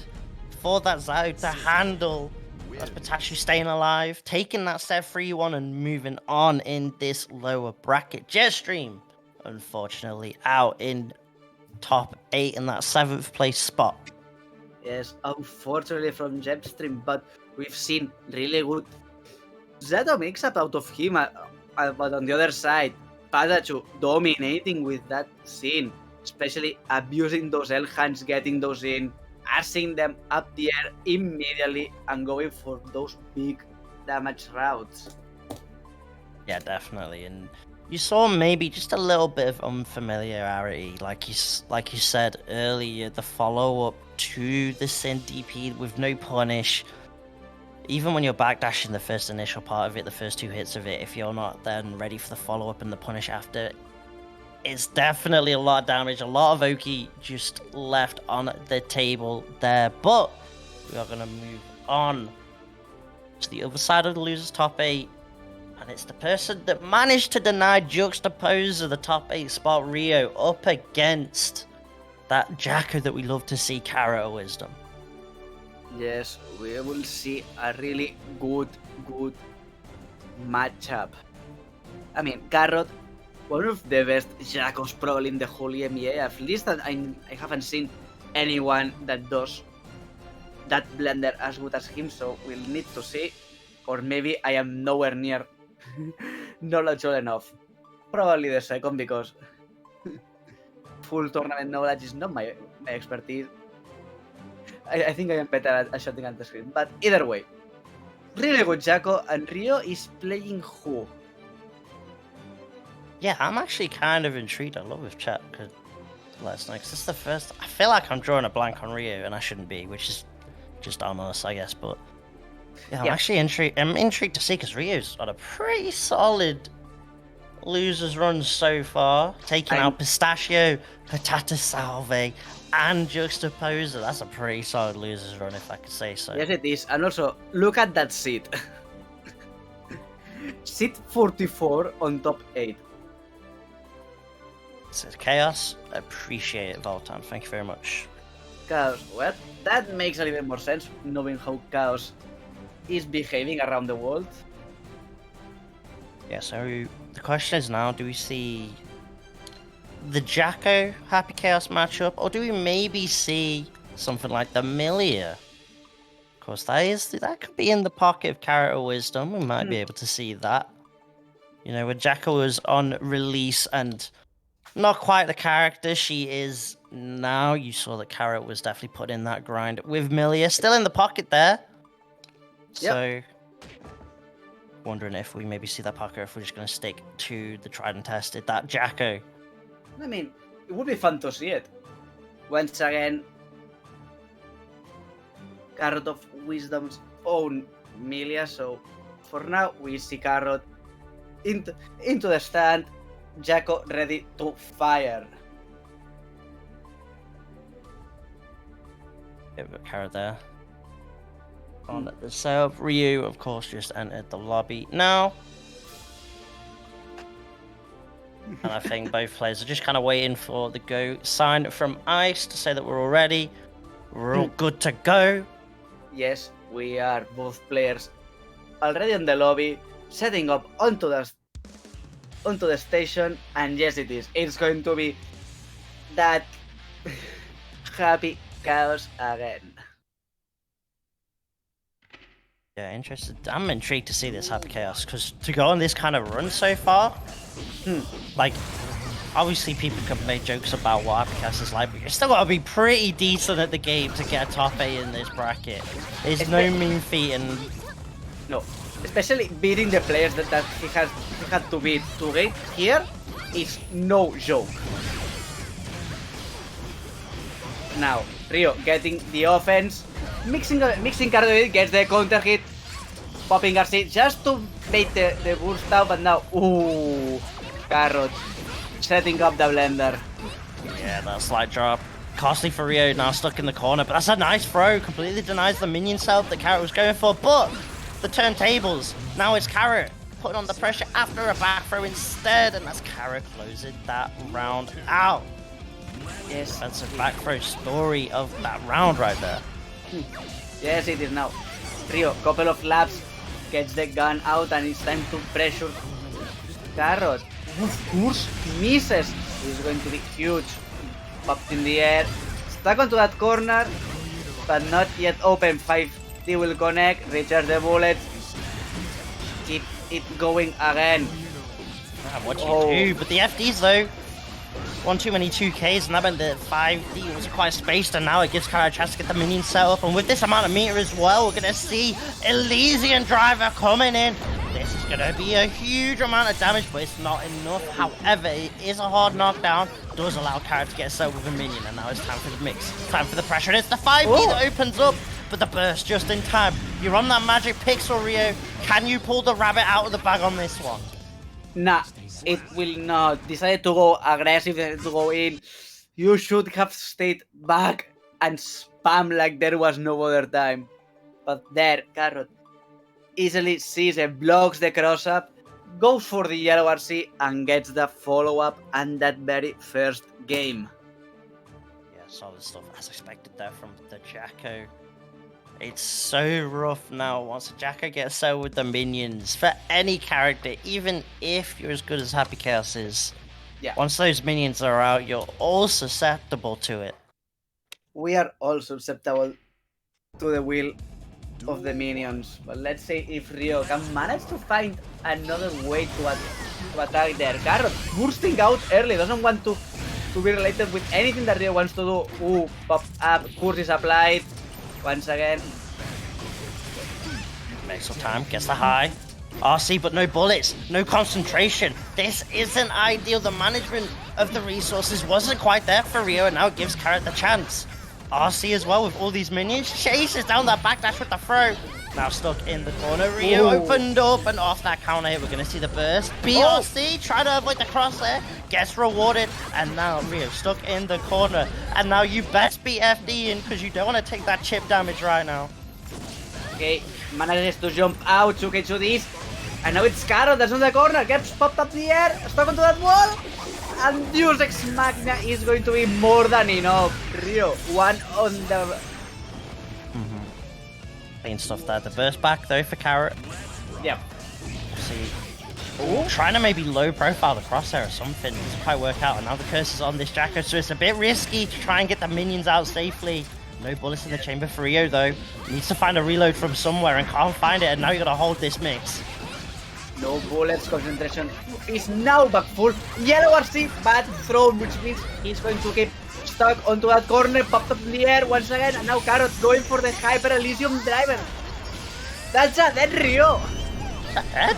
G: for that Zato to handle. That's PataChu staying alive, taking that set 3-1 and moving on in this lower bracket. Jetstream, unfortunately, out in top 8 in that 7th place spot.
F: Yes, unfortunately from Jetstream, but we've seen really good Zato mix-up out of him, but on the other side, PataChu dominating with that scene, especially abusing those L-hands, getting those in, arcing them up the air immediately and going for those big damage routes.
G: Yeah, definitely. And you saw maybe just a little bit of unfamiliarity, like you said earlier, the follow-up to the Sin DP with no punish. Even when you're backdashing the first initial part of it, the first 2 hits of it, if you're not then ready for the follow-up and the punish after, it's definitely a lot of damage, a lot of Oki just left on the table there. But we are going to move on to the other side of the losers top 8. And it's the person that managed to deny JuxtAPoser the top 8 spot, Rio, up against that Jacko that we love to see, CarrotOfWisdom.
F: Yes, we will see a really good matchup. I mean, Carrot, one of the best Jackos probably in the whole EMEA. At least I haven't seen anyone that does that blender as good as him, so we'll need to see. Or maybe I am nowhere near knowledgeable enough. Probably the second, because full tournament knowledge is not my expertise. I think I am better at shooting at the screen. But either way, really good Jacko, and Rio is playing who?
G: Yeah, I'm actually kind of intrigued. I love if chat could let us know, because this is the first. I feel like I'm drawing a blank on Rio, and I shouldn't be, which is just on us, I guess. But yeah, I'm actually intrigued. I'm intrigued to see, because Rio's got a pretty solid losers run so far, taking out Pistachio, Patata Salve, and JuxtAPoser. That's a pretty solid losers run, if I could say so.
F: Yes, it is. And also, look at that seat. Seat 44 on top 8.
G: Says Chaos. Appreciate it, Voltan. Thank you very much.
F: Chaos, well, that makes a little more sense, knowing how Chaos is behaving around the world.
G: Yeah, so the question is now, do we see the Jacko Happy Chaos matchup, or do we maybe see something like the Millia? Of course, that could be in the pocket of CarrotOfWisdom. We might be able to see that. You know, when Jacko was on release and not quite the character she is now, you saw that Carrot was definitely put in that grind with Millia. Still in the pocket there. So, wondering if we maybe see that pocket, or if we're just going to stick to the tried and tested, that Jacko.
F: I mean, it would be fun to see it. Once again, CarrotOfWisdom's own Millia, so for now we see Carrot into the stand, Jacko ready to fire.
G: Yeah, we've got Carrot there. On the setup, Ryu, of course, just entered the lobby now. And I think both players are just kind of waiting for the go sign from Ice to say that we're all ready. We're all good to go.
F: Yes, we are both players already in the lobby, setting up onto the station, and yes, it is. It's going to be that happy chaos again.
G: Yeah, interested. I'm intrigued to see this Happy Chaos, because to go on this kind of run so far, like, obviously people can make jokes about what Happy Chaos is like, but you're still got to be pretty decent at the game to get a top 8 in this bracket. It's no mean feat, and
F: no, especially beating the players that he had to beat to get here is no joke. Now, Rio getting the offense, mixing CarrotOfWisdom, gets the counter hit, popping RC just to bait the burst out, but now, Carrot setting up the blender.
G: yeah, that slight drop. Costly for Rio, now stuck in the corner, but that's a nice throw. Completely denies the minion self that Carrot was going for, but the turntables. Now it's Carrot putting on the pressure after a back throw instead, and that's Carrot closing that round out.
F: Yes,
G: That's a back throw story of that round right there.
F: yes, it is now. Rio, couple of laps, gets the gun out, and it's time to pressure Carrot. Of course, misses. It's going to be huge. Popped in the air, stuck onto that corner, but not yet open. 5D will connect, recharge the bullets, keep it going again.
G: What do you do? But the FDs though, one too many 2Ks, and that meant the 5D was quite spaced, and now it gives Carrot a chance to get the minion set up, and with this amount of meter as well, we're gonna see Elysian Driver coming in. This is gonna be a huge amount of damage, but it's not enough. However, it is a hard knockdown, does allow Carrot to get set up with a minion, and now it's time for the mix, time for the pressure, and it's the 5D that opens up, but the burst just in time. You're on that magic pixel, Rio. Can you pull the rabbit out of the bag on this one?
F: Nah, it will not. Decided to go aggressive, decided to go in. You should have stayed back and spam like there was no other time. But there, Carrot easily sees it, blocks the cross-up, goes for the yellow RC, and gets the follow-up and that very first game.
G: Yeah, solid stuff as expected there from the Jacko. It's so rough now once Jacko gets settled with the minions. For any character, even if you're as good as Happy Chaos is, once those minions are out, you're all susceptible to it.
F: We are all susceptible to the will of the minions. But let's say if Rio can manage to find another way to attack their Carrot, bursting out early, doesn't want to be related with anything that Rio wants to do. Ooh, pop up, curse is applied. Once again.
G: Makes some time, gets the high. RC, but no bullets, no concentration. This isn't ideal. The management of the resources wasn't quite there for Rio, and now it gives Carrot the chance. RC as well with all these minions. Chases down that backdash with the throw. Now stuck in the corner. Rio opened up and off that counter hit. We're going to see the burst. BRC trying to avoid the crosshair. Gets rewarded. And now Rio stuck in the corner. And now you best be FD in because you don't want to take that chip damage right now.
F: Okay, manages to jump out to get to this. And now it's Carrot that's on the corner. Gets popped up the air. Stuck onto that wall. And Deus Ex Machina is going to be more than enough. Rio, one on the...
G: Clean stuff there. The burst back though for Carrot.
F: Yeah.
G: See. Trying to maybe low profile the crosshair or something. Doesn't quite work out. And now the curse is on this Jacko, so it's a bit risky to try and get the minions out safely. No bullets in the chamber for Rio though. Needs to find a reload from somewhere and can't find it. And now you gotta hold this mix.
F: No bullets, concentration is now back full. Yellow RC, bad thrown, which means he's going to get stuck onto that corner, popped up in the air once again, and now Carrot going for the Hyper Elysium driver. That's a dead Rio.
G: Dead?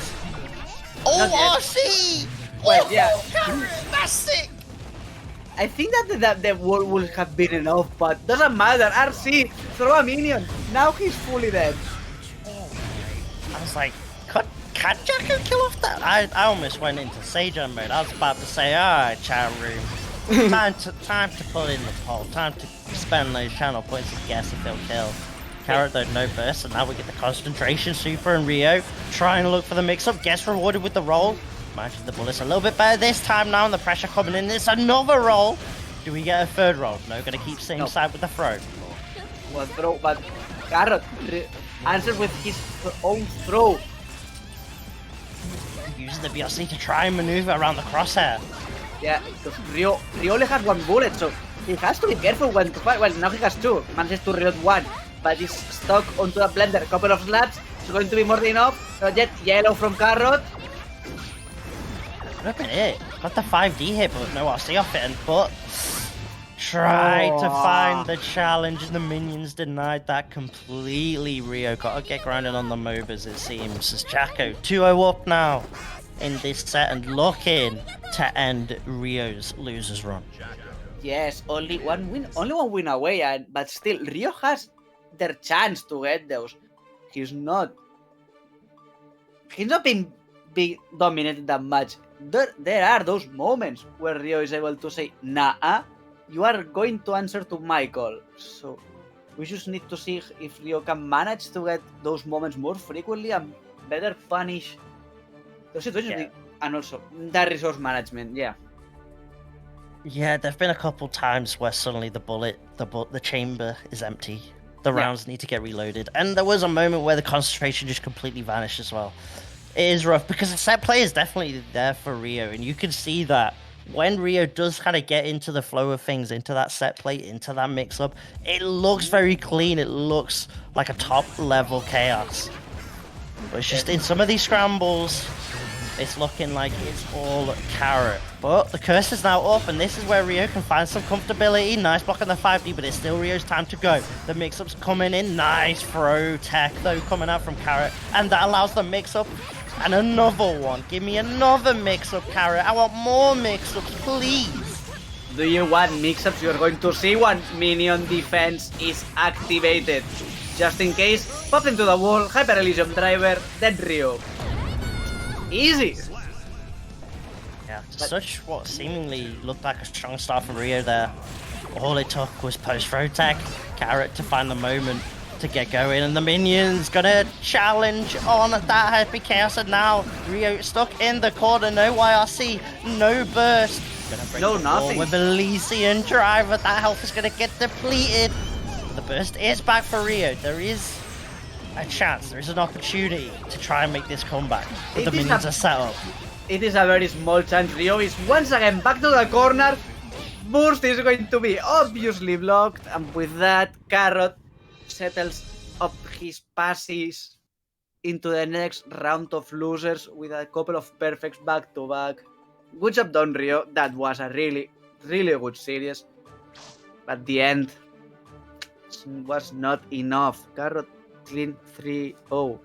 G: Oh, RC!
F: Well, yeah.
G: Carrot, that's sick!
F: I think that the wall would have been enough, but doesn't matter. RC, throw a minion. Now he's fully dead.
G: I was like, can Jacko kill off that? I almost went into Seijan mode. I was about to say, alright, chat room. time to pull in the poll. Time to spend those channel points and guess if they'll kill. Carrot though, no burst, and now we get the concentration super and Rio. Trying to look for the mix-up, gets rewarded with the roll. Manages the bullets a little bit better this time now, and the pressure coming in. It's another roll. Do we get a third roll? No, gonna keep same side with the throw.
F: One throw, but Carrot answers with his own throw.
G: Using the BRC to try and maneuver around the crosshair.
F: Yeah, because Rio only has one bullet, so he has to be careful when to fight. Well, now he has two. Manages to reload one, but he's stuck onto a blender. A couple of slaps. It's going to be more than enough. Not yet. Yellow from Carrot.
G: Look at it. Got the 5D hit, but no RC off it. But tried to find the challenge, and the minions denied that completely. Rio got to get grinding on the MOBAs, it seems. As Jacko 2-0 up now in this set and looking to end Rio's losers run.
F: Yes, only one win away, but still Rio has their chance to get those. He's not been dominated that much. There are those moments where Rio is able to say, nah, you are going to answer to my call. So we just need to see if Rio can manage to get those moments more frequently and better punish those situations. Yeah. And also that resource management, yeah.
G: Yeah, there've been a couple times where suddenly the chamber is empty. The rounds need to get reloaded. And there was a moment where the concentration just completely vanished as well. It is rough because the set play is definitely there for Rio, and you can see that when Rio does kind of get into the flow of things, into that set play, into that mix-up, it looks very clean. It looks like a top-level chaos. But it's just in some of these scrambles, it's looking like it's all Carrot. But the curse is now up, and this is where Rio can find some comfortability. Nice block on the 5D, but it's still Rio's time to go. The mix-up's coming in. Nice throw tech, though, coming out from Carrot. And that allows the mix-up. And another one. Give me another mix-up, Carrot. I want more mix-ups, please.
F: Do you want mix-ups? You're going to see one. Minion defense is activated. Just in case, pop into the wall, Hyper Elysium driver, dead Rio. Easy.
G: Yeah, such what seemingly looked like a strong start from Rio there. All it took was post-throw tech, Carrot to find the moment to get going, and the minions gonna challenge on that Happy Chaos, and now Rio stuck in the corner, no YRC, no burst. Gonna break
F: no, nothing.
G: With Elysian driver, that health is gonna get depleted. The burst. It's back for Rio. There is a chance, there is an opportunity to try and make this comeback. But the minions are set up.
F: It is a very small chance. Rio is once again back to the corner. Burst is going to be obviously blocked, and with that, Carrot settles up his passes into the next round of losers with a couple of perfects back to back. Good job done, Rio. That was a really good series. But the end was not enough. Carrot clean 3-0.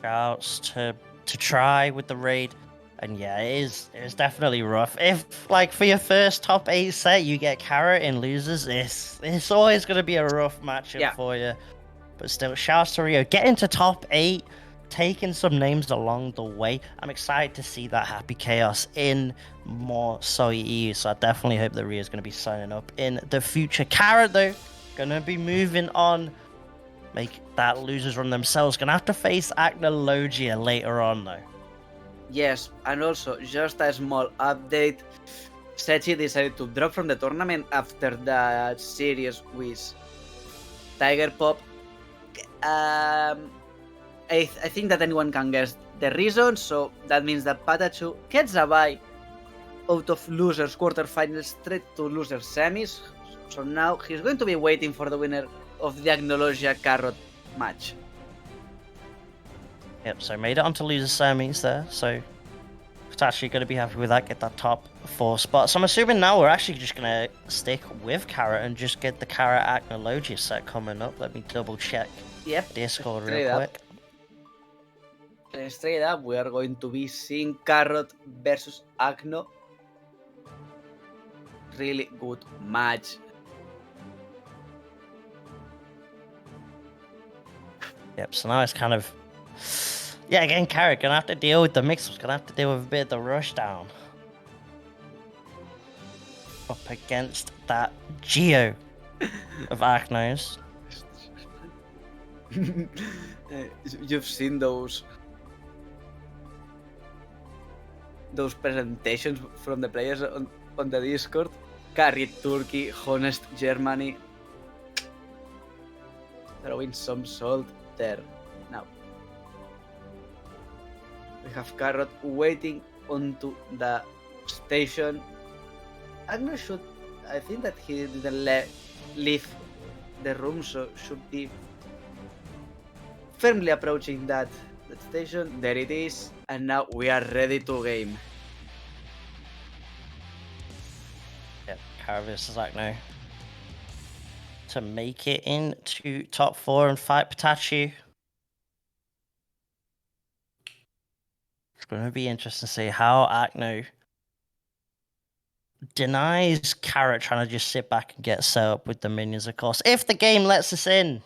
G: Outs to try with the raid. And yeah, it is definitely rough. If, like, for your first top 8 set, you get Carrot in losers, it's always going to be a rough matchup for you. But still, shouts to Rio. Getting to top 8, taking some names along the way. I'm excited to see that happy chaos in more SaltyEU. So I definitely hope that Rio's going to be signing up in the future. Carrot, though, going to be moving on. Make that losers run themselves. Going to have to face Acnologia later on, though.
F: Yes, and also, just a small update. Setchi decided to drop from the tournament after the series with Tiger Pop. I think that anyone can guess the reason, so that means that PataChu gets a bye out of losers quarterfinals straight to losers semis. So now he's going to be waiting for the winner of the Acnologia Carrot match.
G: Yep, so made it onto loser semis there, so PataChu going to be happy with that, get that top 4 spot. So I'm assuming now we're actually just going to stick with Carrot and just get the Carrot Acnologia set coming up. Let me double check Discord real quick.
F: Straight up, we are going to be seeing Carrot versus Acno. Really good match.
G: Yep, so now it's kind of... Yeah, again, Carrot gonna have to deal with the mix-ups, gonna have to deal with a bit of the rush down. Up against that Geo of Acnos.
F: You've seen those presentations from the players on the Discord. Carried Turkey, Honest Germany. Throwing some salt there. Now we have Carrot waiting onto the station. I'm not sure. I think that he didn't leave the room, so should be firmly approaching that station. There it is, and now we are ready to game.
G: Yep, Carrot versus Acno. To make it into top 4 and fight PataChu. It's going to be interesting to see how Acno denies Carrot trying to just sit back and get set up with the minions, of course. If the game lets us in.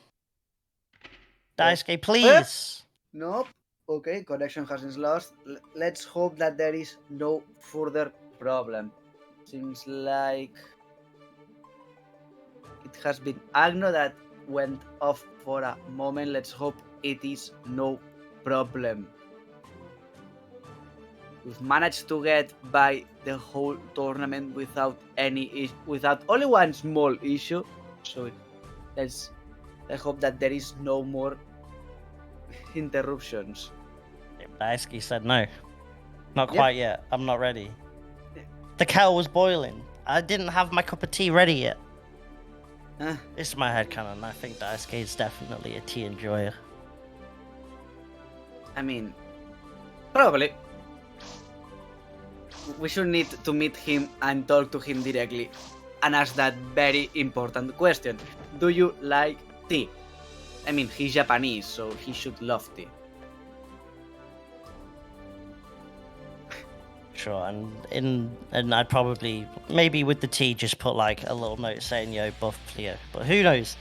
G: Daisuke, please.
F: Nope. Okay, connection has been lost. Let's hope that there is no further problem. Seems like it has been Agno that went off for a moment. Let's hope it is no problem. We've managed to get by the whole tournament without only one small issue. So I hope that there is no more interruptions.
G: Daisuke said no. Not quite yet. I'm not ready. The kettle was boiling. I didn't have my cup of tea ready yet. This is my headcanon. I think Daisuke is definitely a tea enjoyer.
F: I mean, probably. We should need to meet him and talk to him directly and ask that very important question. Do you like tea? I mean, he's Japanese, so he should love tea.
G: Sure, and I'd probably, maybe with the tea, just put like a little note saying, yo, buff Cleo. But who knows?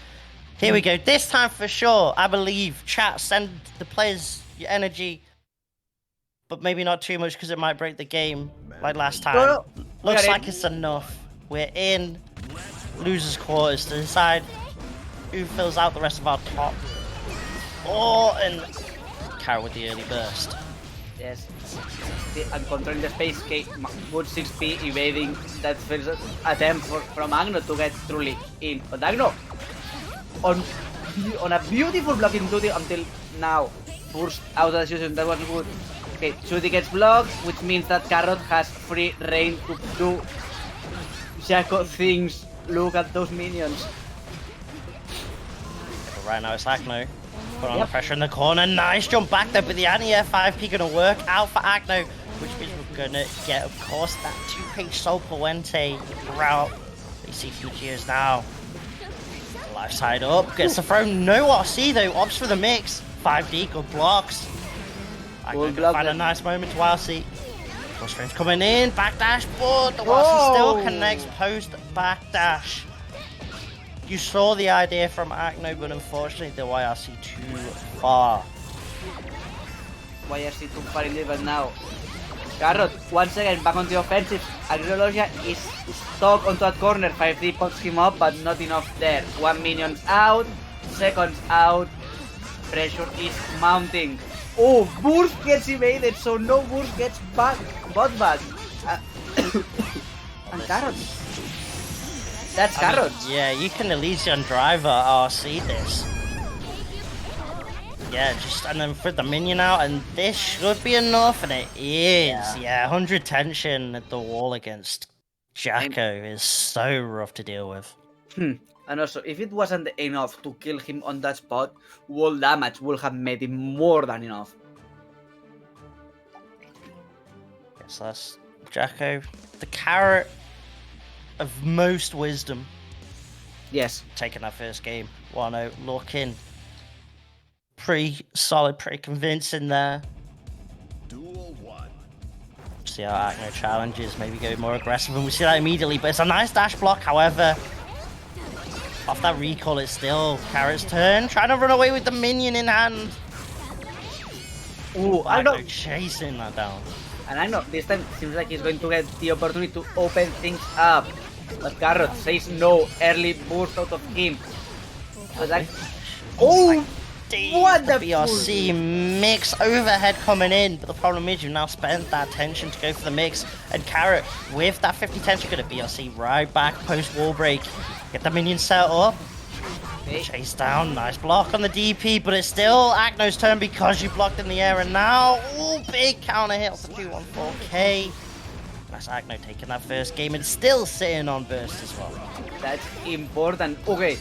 G: Here we go. This time for sure, I believe. Chat, send the players your energy. But maybe not too much because it might break the game like last time.
F: Well,
G: looks like it's enough. We're in losers' quarters to decide who fills out the rest of our top. Oh, and Carrot with the early burst.
F: Yes. And controlling the space, good 6p evading that first attempt from Agno to get truly in. But Agno on a beautiful blocking duty until now. Burst out of the situation, that was good. Okay, Judy gets blocked, which means that Carrot has free reign to do Jaco things. Look at those minions.
G: But right now it's Acno. Put on the pressure in the corner. Nice jump back there, but the anti-air 5P gonna work out for Acno, which means we're gonna get, of course, that 2-page Sol Puente route. We see Fuji's now. Life side up, gets the throw. No RC though, opts for the mix. 5D, good blocks. Acno gonna find a nice moment to RC. Cross frames coming in, backdash, but the RC still connects post backdash. You saw the idea from Acno, but unfortunately the YRC too far.
F: YRC too far in but now. Carrot, once again, back on the offensive. Acnologia is stuck onto that corner. 5D pops him up, but not enough there. 1 minion's out, seconds out. Pressure is mounting. Oh, Burst gets evaded, so no Burst gets back. Bot back. And Carrot. That's Carrot.
G: Yeah, you can Elysian Driver RC this. Yeah, just and then put the minion out, and this should be enough, and it is. Yeah, 100 tension at the wall against Jaco is so rough to deal with.
F: And also, if it wasn't enough to kill him on that spot, wall damage would have made him more than enough.
G: Yes, that's Jaco, the carrot of most wisdom.
F: Yes.
G: Taking that first game. 1-0, looking pretty solid, pretty convincing there.
A: Duel 1.
G: See how Acno challenges, maybe go more aggressive, and we see that immediately, but it's a nice dash block, however. Off that recall, it's still Carrot's turn, trying to run away with the minion in hand.
F: Ooh,
G: Acno chasing that down.
F: And I know, this time seems like he's going to get the opportunity to open things up. But Carrot says no, early burst out of him. So that... Oh! What the
G: BRC mix overhead coming in, but the problem is you've now spent that tension to go for the mix, and Carrot with that 50 tension gonna BRC right back post wall break. Get the minion set up. Chase down, nice block on the DP, but it's still Acno's turn because you blocked in the air, and now, ooh, big counter hit off the 214K. That's Acno taking that first game and still sitting on burst as well.
F: That's important. Okay,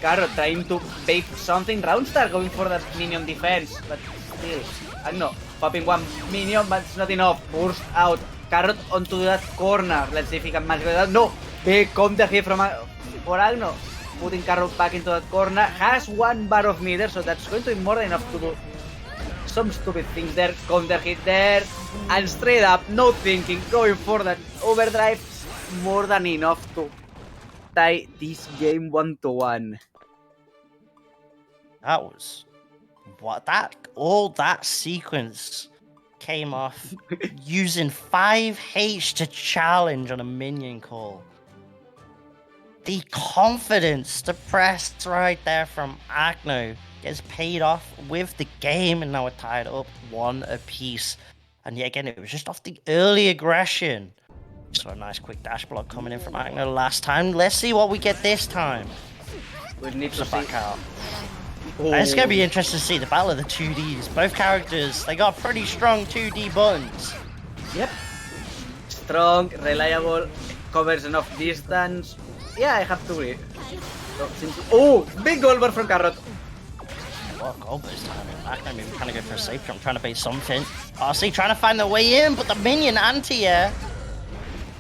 F: Carrot trying to bait something. Roundstar going for that minion defense, but still, Acno popping one minion, but it's not enough. Burst out. Carrot onto that corner. Let's see if he can match that. No, big counter hit from for Acno. Putting Carrot back into that corner. Has 1 bar of meter, so that's going to be more than enough to do some stupid things there. Counter hit there, and straight up, no thinking, going for that overdrive. More than enough to tie this game 1-1.
G: That was what all that sequence came off using 5H to challenge on a minion call. The confidence to press right there from Acno gets paid off with the game, and now we're tied up 1 apiece. And yet again, it was just off the early aggression. So a nice quick dash block coming in from Acno last time. Let's see what we get this time.
F: We need to
G: back out. Oh. It's going to be interesting to see the battle of the 2Ds. Both characters, they got pretty strong 2D buttons.
F: Yep. Strong, reliable, covers enough distance. Yeah, I have to agree. Oh, big goal bar from Carrot.
G: What goal this time? Acno maybe trying to go for a safe jump, trying to bait something. RC trying to find their way in, but the minion anti-air.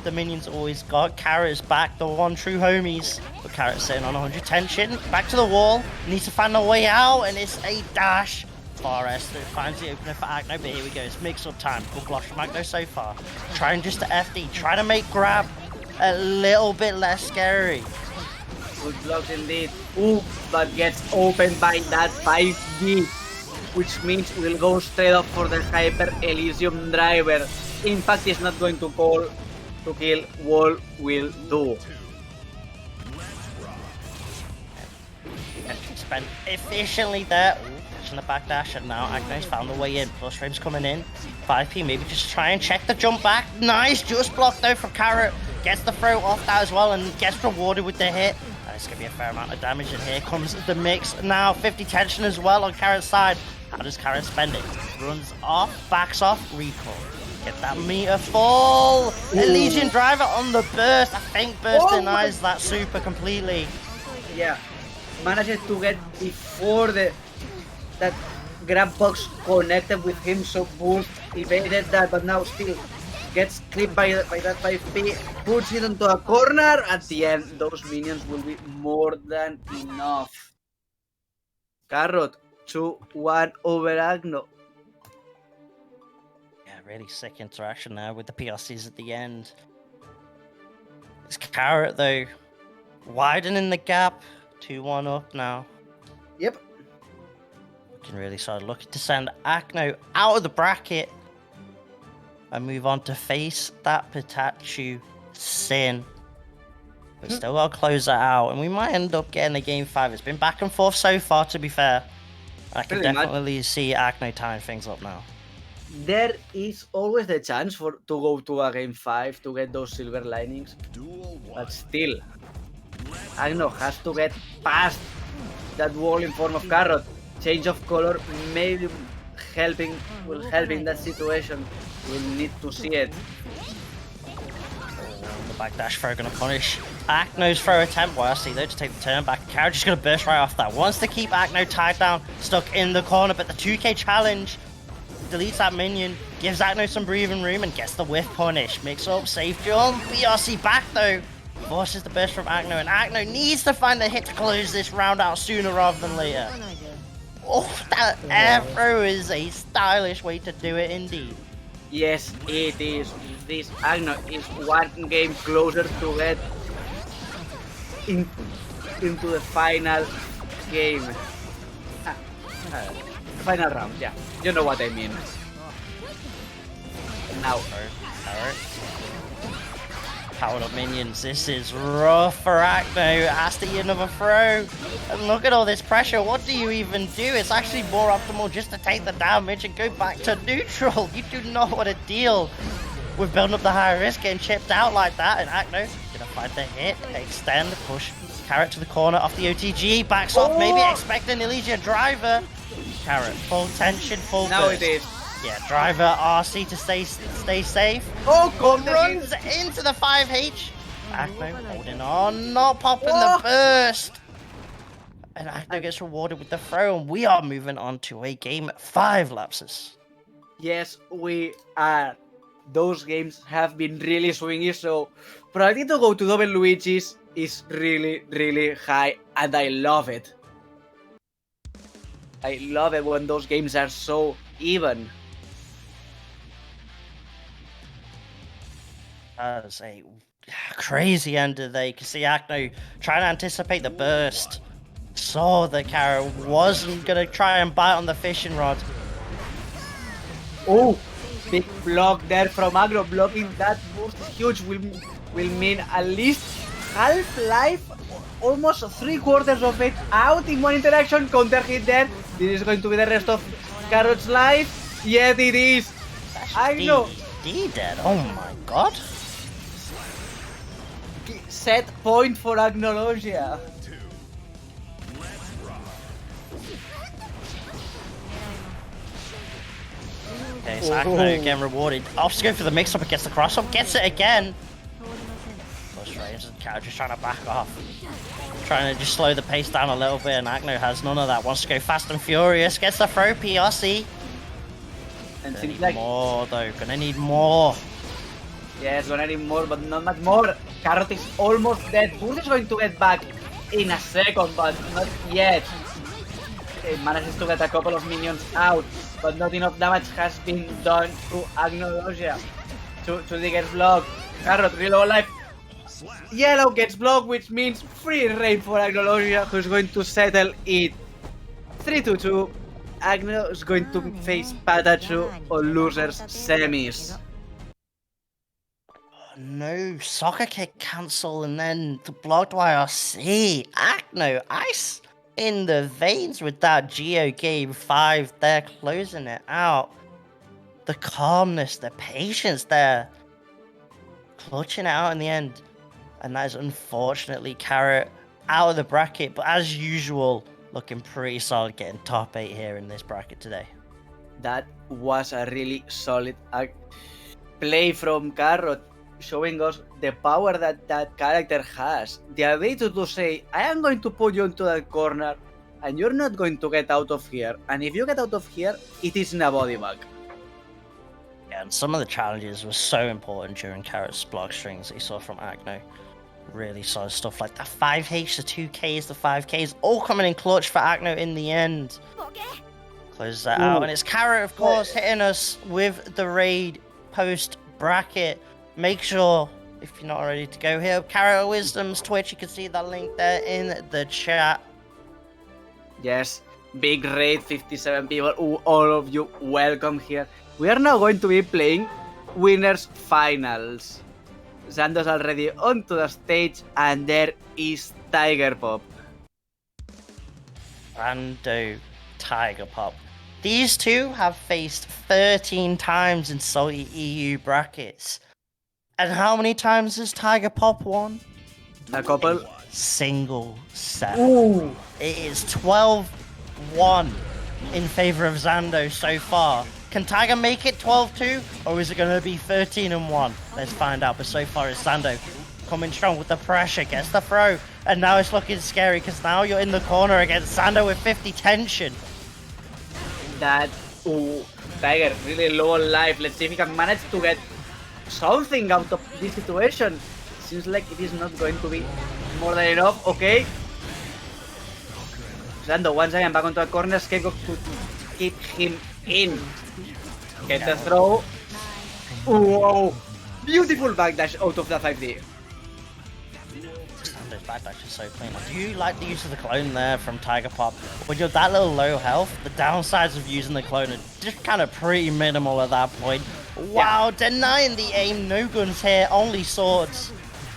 G: The minion's always got Carrot's back, the one true homies. But Carrot's sitting on 100 tension, back to the wall, needs to find a way out, and it's a dash. Far S that finds the opener for Acno, but here we go, it's mix-up time. Good block from Acno so far. Trying just to FD, trying to make grab a little bit less scary.
F: Good blocks indeed. Ooh, but gets opened by that 5D, which means we'll go straight up for the Hyper Elysium driver. In fact, he's not going to call to kill. Wall will do.
G: And spent efficiently there. Ooh, the back dash, and now Acno's found the way in. Plus frames coming in. 5P maybe just try and check the jump back. Nice, just blocked though from Carrot. Gets the throw off that as well and gets rewarded with the hit. It's going to be a fair amount of damage, and here comes the mix now. 50 tension as well on Carrot's side. How does Carrot spend it? Runs off, backs off, recall. Get that meter full. Elysian Driver on the burst. I think burst denies that super completely.
F: Yeah, managed to get before that grab box connected with him, so Burst evaded that, but now still gets clipped by that 5p, puts it into a corner. At the end, those minions will be more than enough. Carrot 2-1 over Agno.
G: Yeah, really sick interaction there with the PRCs at the end. It's Carrot though, widening the gap, 2-1 up now.
F: Yep.
G: We can really start looking to send Acno out of the bracket and move on to face that PataChu Sin. But still gotta close that out, and we might end up getting a game 5. It's been back and forth so far, to be fair. I can definitely see Acno tying things up now.
F: There is always the chance to go to a game 5 to get those silver linings, but still, Agno has to get past that wall in form of Carrot. Change of color maybe will help in that situation. We'll need to see it.
G: The backdash throw gonna punish Acno's throw attempt. Well, I see though to take the turn back. Carrot just gonna burst right off that. Wants to keep Acno tied down, stuck in the corner, but the 2k challenge deletes that minion, gives Acno some breathing room, and gets the whiff punish. Mix up, safe jump. BRC back though. Forces the burst from Acno, and Acno needs to find the hit to close this round out sooner rather than later. Oh, that air throw is a stylish way to do it indeed.
F: Yes, it is. This Agno is one game closer to get into the final game. Final round, yeah. You know what I mean. Now,
G: Powered up minions, this is rough for Acno. Has to eat another throw. And look at all this pressure. What do you even do? It's actually more optimal just to take the damage and go back to neutral. You do not want to deal with building up the high risk, getting chipped out like that. And Acno gonna find the hit, extend, push Carrot to the corner off the OTG, backs off, maybe expecting Elysian Driver. Carrot, full tension, full
F: now
G: burst.
F: it is.
G: Yeah, Driver RC to stay safe.
F: Oh,
G: Runs into the 5H. Acno holding on, not popping the burst. And Acno gets rewarded with the throw, and we are moving on to a game 5, Lapsus.
F: Yes, we are. Those games have been really swingy, so probability to go to double Luigi's is really, really high, and I love it. I love it when those games are so even.
G: That was a crazy end of the day. You can see Acno trying to anticipate the burst. Saw that Carrot wasn't going to try and bite on the fishing rod.
F: Oh, big block there from Agno. Blocking that burst is huge. Will mean at least half-life, almost 3/4 of it out in one interaction. Counter hit there. This is going to be the rest of Carrot's life. Yes, it is. Agno.
G: D dead. Oh my god.
F: Set point for Acnologia.
G: Okay, so Acno getting rewarded. Opts to go for the mix-up against the cross-up. Gets it again. Plus Raves and Carrot just trying to back off. Trying to just slow the pace down a little bit, and Acno has none of that. Wants to go fast and furious. Gets the throw PRC.
F: And
G: Gonna
F: seems
G: need
F: like
G: more though. Gonna need more.
F: yes, gonna need more, but not much more. Carrot is almost dead. Burst is going to get back in a second, but not yet. It manages to get a couple of minions out, but not enough damage has been done to Acnologia. To Digger's block. Carrot reload life. Yellow gets blocked, which means free reign for Acnologia, who's going to settle it. 3-2. Agno is going to face PataChu on losers semis.
G: No, soccer kick cancel and then the blocked YRC. Acno, ice in the veins with that Geo game 5. They're closing it out. The calmness, the patience there. Clutching it out in the end. And that is unfortunately Carrot out of the bracket, but as usual, looking pretty solid, getting top 8 here in this bracket today.
F: That was a really solid play from Carrot, showing us the power that that character has. The ability to say, I am going to put you into that corner, and you're not going to get out of here. And if you get out of here, it isn't a body bag.
G: Yeah, and some of the challenges were so important during Carrot's block strings that you saw from Acno. Really solid stuff like the 5H, the 2Ks, the 5Ks, all coming in clutch for Acno in the end. Close that out, and it's Carrot, of course, hitting us with the raid post bracket. Make sure, if you're not ready to go here, CarrotOfWisdom's Twitch, you can see that link there in the chat.
F: Yes, big raid, 57 people. Ooh, all of you, welcome here. We are now going to be playing winners finals. Zando's already onto the stage, and there is Tiger Pop.
G: Rando Tiger Pop. These two have faced 13 times in SaltyEU brackets. And how many times has Tiger Pop won?
F: A couple.
G: Single set.
F: Ooh.
G: It is 12-1 in favor of Zando so far. Can Tiger make it 12-2, or is it going to be 13-1? Let's find out, but so far it's Zando coming strong with the pressure, gets the throw, and now it's looking scary because now you're in the corner against Zando with 50 tension.
F: That, Tiger really low on life. Let's see if he can manage to get something out of this situation. Seems like it is not going to be more than enough. Okay. Zando once again back onto a corner. Scapegoat to keep him in. Get the throw. Whoa! Beautiful backdash out of the 5D.
G: Zando's backdash is so clean. Do you like the use of the clone there from Tiger Pop? When you're that little low health, the downsides of using the clone are just kind of pretty minimal at that point. Wow, denying the aim. No guns here, only swords.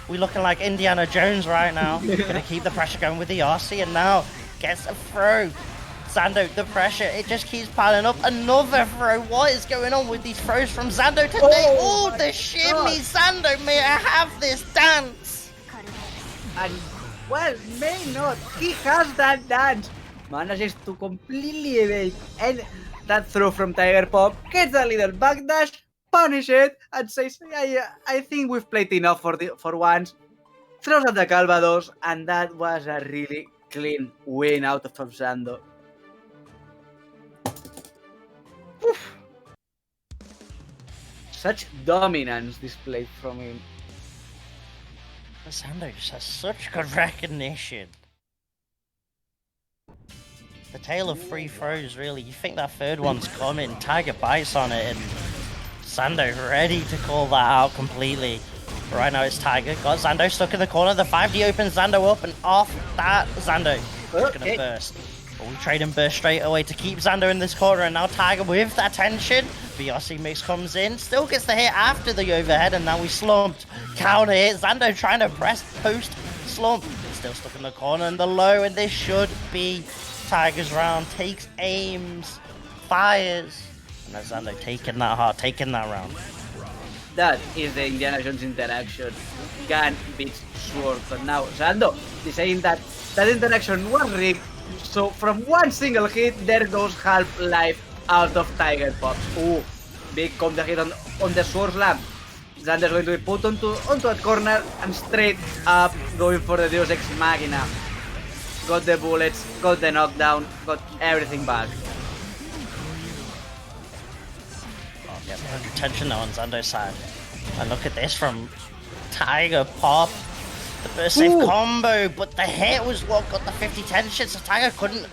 G: We're looking like Indiana Jones right now. Gonna keep the pressure going with the RC, and now gets a throw. Zando, the pressure, it just keeps piling up. Another throw. What is going on with these throws from Zando today? Oh, the shimmy. Zando, may I have this dance?
F: And, well, may not. He has that dance. Manages to completely evade. And that throw from Tiger Pop gets a little backdash, punish it, and says, yeah, I think we've played enough for once. Throws up the Calvados, and that was a really clean win out of Zando. Oof. Such dominance displayed from him.
G: Zando just has such good recognition. The tale of three throws, really. You think that third one's coming. Tiger bites on it, and Zando ready to call that out completely. But right now it's Tiger. Got Zando stuck in the corner. The 5D opens Zando up, and off that Zando is gonna burst. But we trade him burst straight away to keep Zando in this corner, and now Tiger with that tension. VRC mix comes in, still gets the hit after the overhead, and now we slumped. Counter hit. Zando trying to press post slump. Still stuck in the corner and the low, and this should be Tiger's round. Takes aims, fires, and that's Zando taking that hard, taking that round.
F: That is the Indiana Jones interaction. Gun beats sword, but now Zando is saying that that interaction was rigged. So from one single hit, there goes half life out of Tiger Pops. Ooh, big counter hit on the sword slam. Zander's going to be put onto that corner and straight up going for the Deus Ex Machina. Got the bullets, got the knockdown, got everything back.
G: Yeah, tension now on Zando's side. And look at this from Tiger Pop. The burst safe combo, but the hit was what got the 50 tension, so Tiger couldn't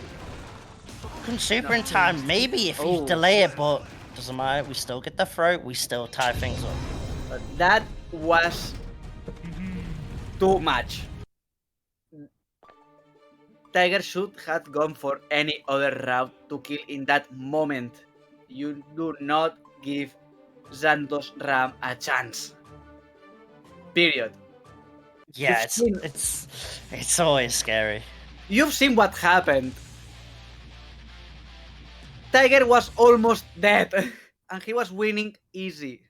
G: super in time. Maybe if he delay it, but doesn't matter. We still get the throw, we still tie things up.
F: But that was too much. Tiger should have gone for any other route to kill in that moment. You do not give Zando's Ram a chance. Period.
G: Yeah, it's always scary.
F: You've seen what happened. Tiger was almost dead, and he was winning easy.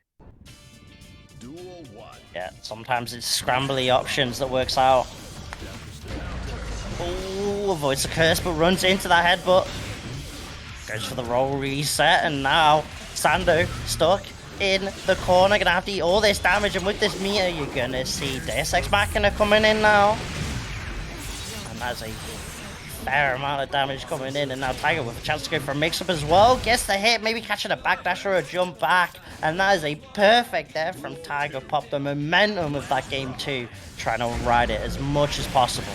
G: Yeah, sometimes it's scrambly options that works out. Oh, avoids the curse, but runs into that headbutt. Goes for the roll reset, and now Zando stuck in the corner, gonna have to eat all this damage, and with this meter, you're gonna see Deus Ex Machina coming in now. And that's a fair amount of damage coming in, and now Tiger with a chance to go for a mix-up as well. Gets the hit, maybe catching a backdash or a jump back, and that is a perfect there from Tiger Pop. The momentum of that game too, trying to ride it as much as possible.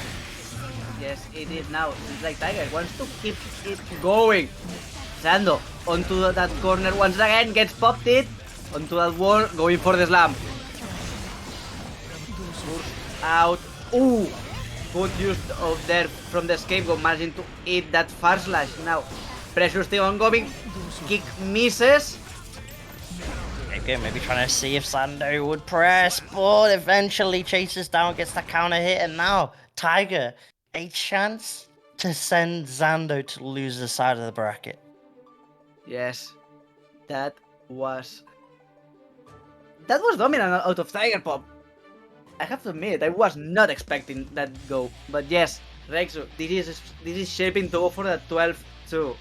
F: Yes, it is now. It's like Tiger wants to keep it going. Zando onto that corner once again, gets popped it onto that wall, going for the slam. Push out. Ooh! Good use of there from the scapegoat, managing to eat that far slash. Now, pressure still ongoing. Kick misses.
G: Okay, maybe trying to see if Zando would press, but eventually chases down, gets the counter hit, and now Tiger, a chance to send Zando to lose the side of the bracket.
F: Yes, that was dominant out of Tiger Pop. I have to admit, I was not expecting that go, but yes, Rexu, this is shaping to go for the 12-2.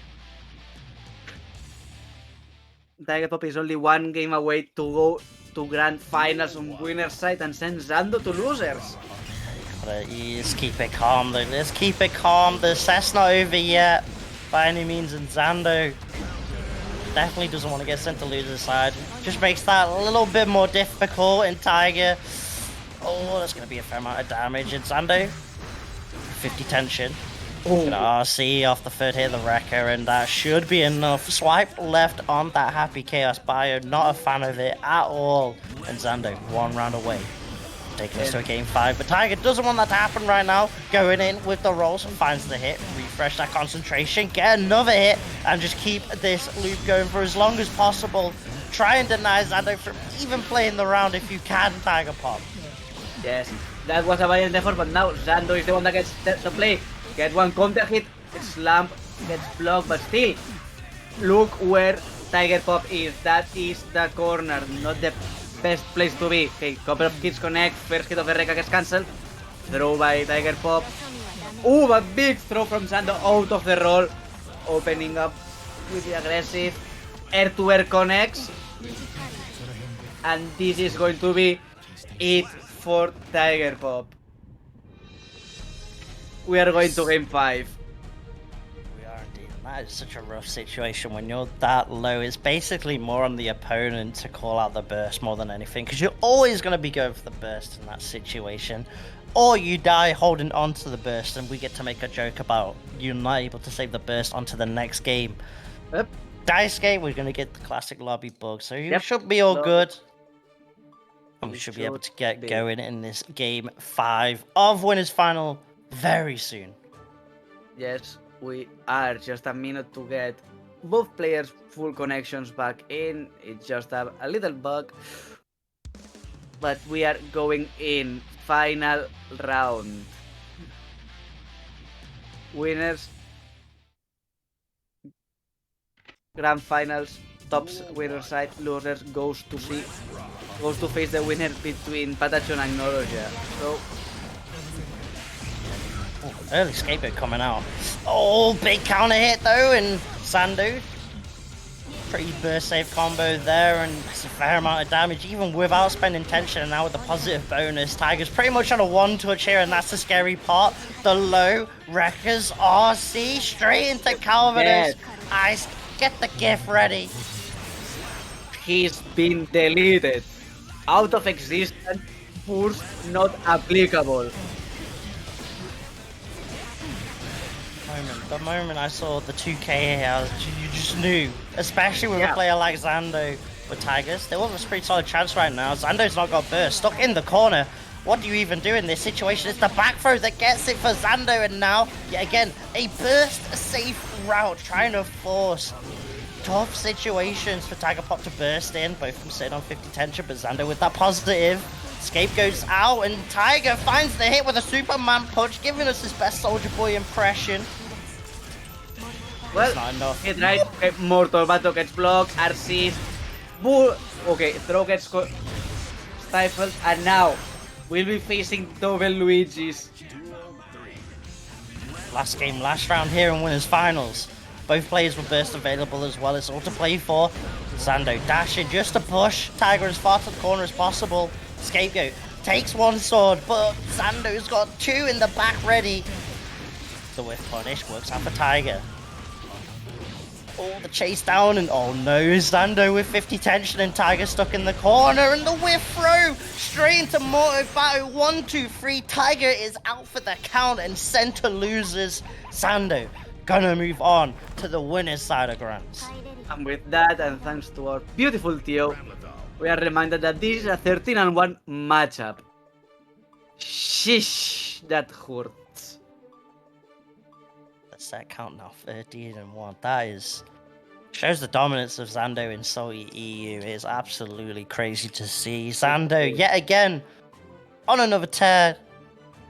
F: Tiger Pop is only one game away to go to grand finals on winner's side and send Zando to losers.
G: But let's keep it calm though, let's keep it calm. The set's not over yet by any means, and Zando definitely doesn't want to get sent to loser's side. Just makes that a little bit more difficult, and Tiger, oh, that's going to be a fair amount of damage. And Zando, 50 tension. Gonna RC off the third hit of the Wrecker, and that should be enough. Swipe left on that Happy Chaos Bio, not a fan of it at all. And Zando, one round away, taking us to a game 5. But Tiger doesn't want that to happen right now. Going in with the rolls, finds the hit, refresh that concentration, get another hit, and just keep this loop going for as long as possible. Try and deny Zando from even playing the round if you can, Tiger Pop.
F: Yes, that was a valiant effort, but now Zando is the one that gets the play. Get one counter hit, slam, gets blocked, but still, look where Tiger Pop is. That is the corner, not the best place to be. Okay, couple of hits connect, first hit of the Rekka gets cancelled. Throw by Tiger Pop. Ooh, but big throw from Zando out of the roll. Opening up with the aggressive. Air-to-air connects. And this is going to be it for Tiger Pop. We are going to game 5.
G: We are indeed. That is such a rough situation when you're that low. It's basically more on the opponent to call out the burst more than anything, because you're always going to be going for the burst in that situation. Or you die holding on to the burst, and we get to make a joke about you're not able to save the burst onto the next game.
F: Yep.
G: Dice game, we're going to get the classic lobby bug, so you should be all good. And we should be able to get going in this game 5 of Winners Final very soon.
F: Yes, we are. Just a minute to get both players' full connections back in. It's just a little bug. But we are going in. Final round. Winners. Grand finals. Tops winner side. Losers goes to face the winner between PataChu and Acnologia. So
G: early scapegoat coming out. Oh, big counter hit though, and Zando. Pretty burst save combo there, and it's a fair amount of damage even without spending tension. And now with the positive bonus, Tiger's pretty much on a one-touch here, and that's the scary part. The low Wreckers RC straight into Calvin.
F: Yes.
G: Ice, get the gift ready.
F: He's been deleted. Out of existence. Burst not applicable.
G: The moment I saw the 2K here, you just knew, especially with a player like Zando with Tigers. There was a pretty solid chance right now. Zando's not got burst, stuck in the corner. What do you even do in this situation? It's the back throw that gets it for Zando, and now, yet again, a burst safe route, trying to force tough situations for Tiger Pop to burst in, both from sitting on 50 tension, but Zando with that positive. Scapegoat's out, and Tiger finds the hit with a Superman punch, giving us his best Soldier Boy impression.
F: Well,
G: not enough.
F: Hit right, okay, Mortal Battle gets blocked, RCs, okay, throw gets stifled, and now we'll be facing double Luigi's.
G: last game, last round here in winners finals. Both players were burst available as well. It's all to play for. Zando dashing just to push Tiger as far to the corner as possible. Scapegoat takes one sword, but Zando's got two in the back ready. The whiff punish works out for Tiger. Oh, the chase down, and oh no, Zando with 50 tension and Tiger stuck in the corner, and the whiff throw straight into Mortal Battle. 1, 2, 3. Tiger is out for the count, and center loses. Zando gonna move on to the winner's side of Grants.
F: And with that, and thanks to our beautiful Tio, we are reminded that this is a 13-1 matchup. Sheesh, that hurts.
G: That's that count now, 13-1. That is shows the dominance of Zando in SaltyEU. It is absolutely crazy to see. Zando yet again on another tear,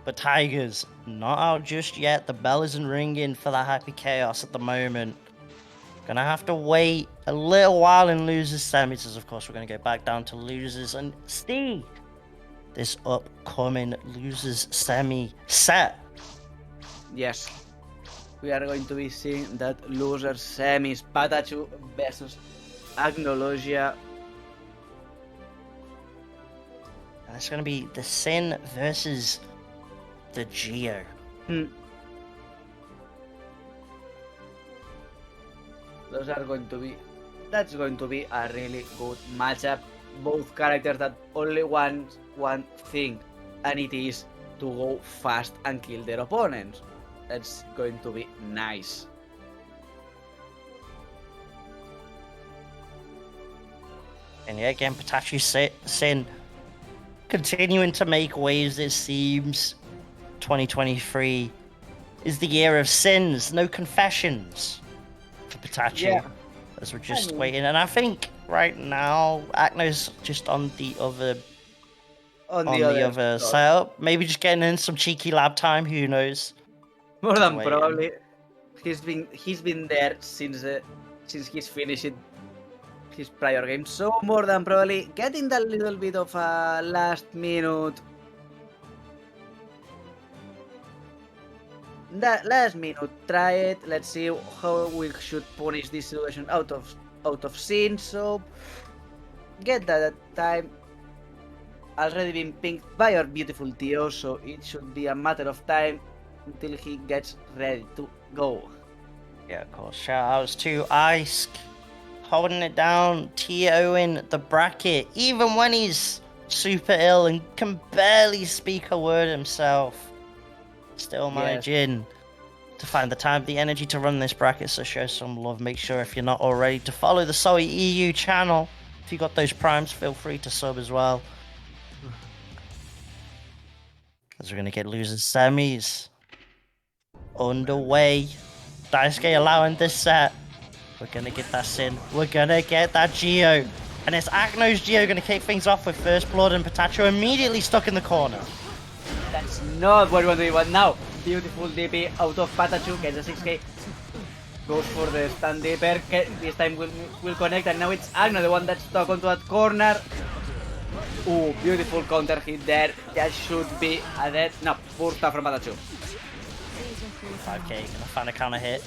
G: but Tiger's not out just yet. The bell isn't ringing for that happy chaos at the moment. Gonna have to wait a little while in losers semis, as of course we're gonna go back down to losers and see this upcoming losers semi set.
F: Yes. We are going to be seeing that loser semis, PataChu versus Acnologia.
G: And it's going to be the Sin versus the Geo.
F: That's going to be a really good matchup. Both characters that only want one thing, and it is to go fast and kill their opponents. That's going to be nice.
G: And yeah, again, PataChu Sin continuing to make waves, it seems. 2023 is the year of sins, no confessions for PataChu.
F: Yeah.
G: As we're just waiting. And I think right now, Acno's just on the other setup. Maybe just getting in some cheeky lab time, who knows?
F: More than probably. He's been there since he's finished his prior game. So more than probably getting that little bit of a last minute try it. Let's see how we should punish this situation out of sin. So get that time. Already been pinged by our beautiful Tio, so it should be a matter of time until he gets ready to go.
G: Yeah, of course. Shoutouts to Ice holding it down, Tio in the bracket, even when he's super ill and can barely speak a word himself. Still managing to find the time, the energy to run this bracket, so show some love. Make sure if you're not already to follow the SaltyEU channel. If you got those primes, feel free to sub as well. Because we're going to get losers semis underway. Daisuke allowing this set. We're going to get that Sin. We're going to get that Geo. And it's Acno's Geo going to kick things off with first blood, and PataChu immediately stuck in the corner.
F: That's not what we want to do, but now beautiful DP out of PataChu, gets a 6k. Goes for the stand deeper. This time will connect, and now it's Acno, the one that's stuck onto that corner. Ooh, beautiful counter hit there. That should be a dead. No, poor stuff from PataChu.
G: 5k, gonna find a counter hit.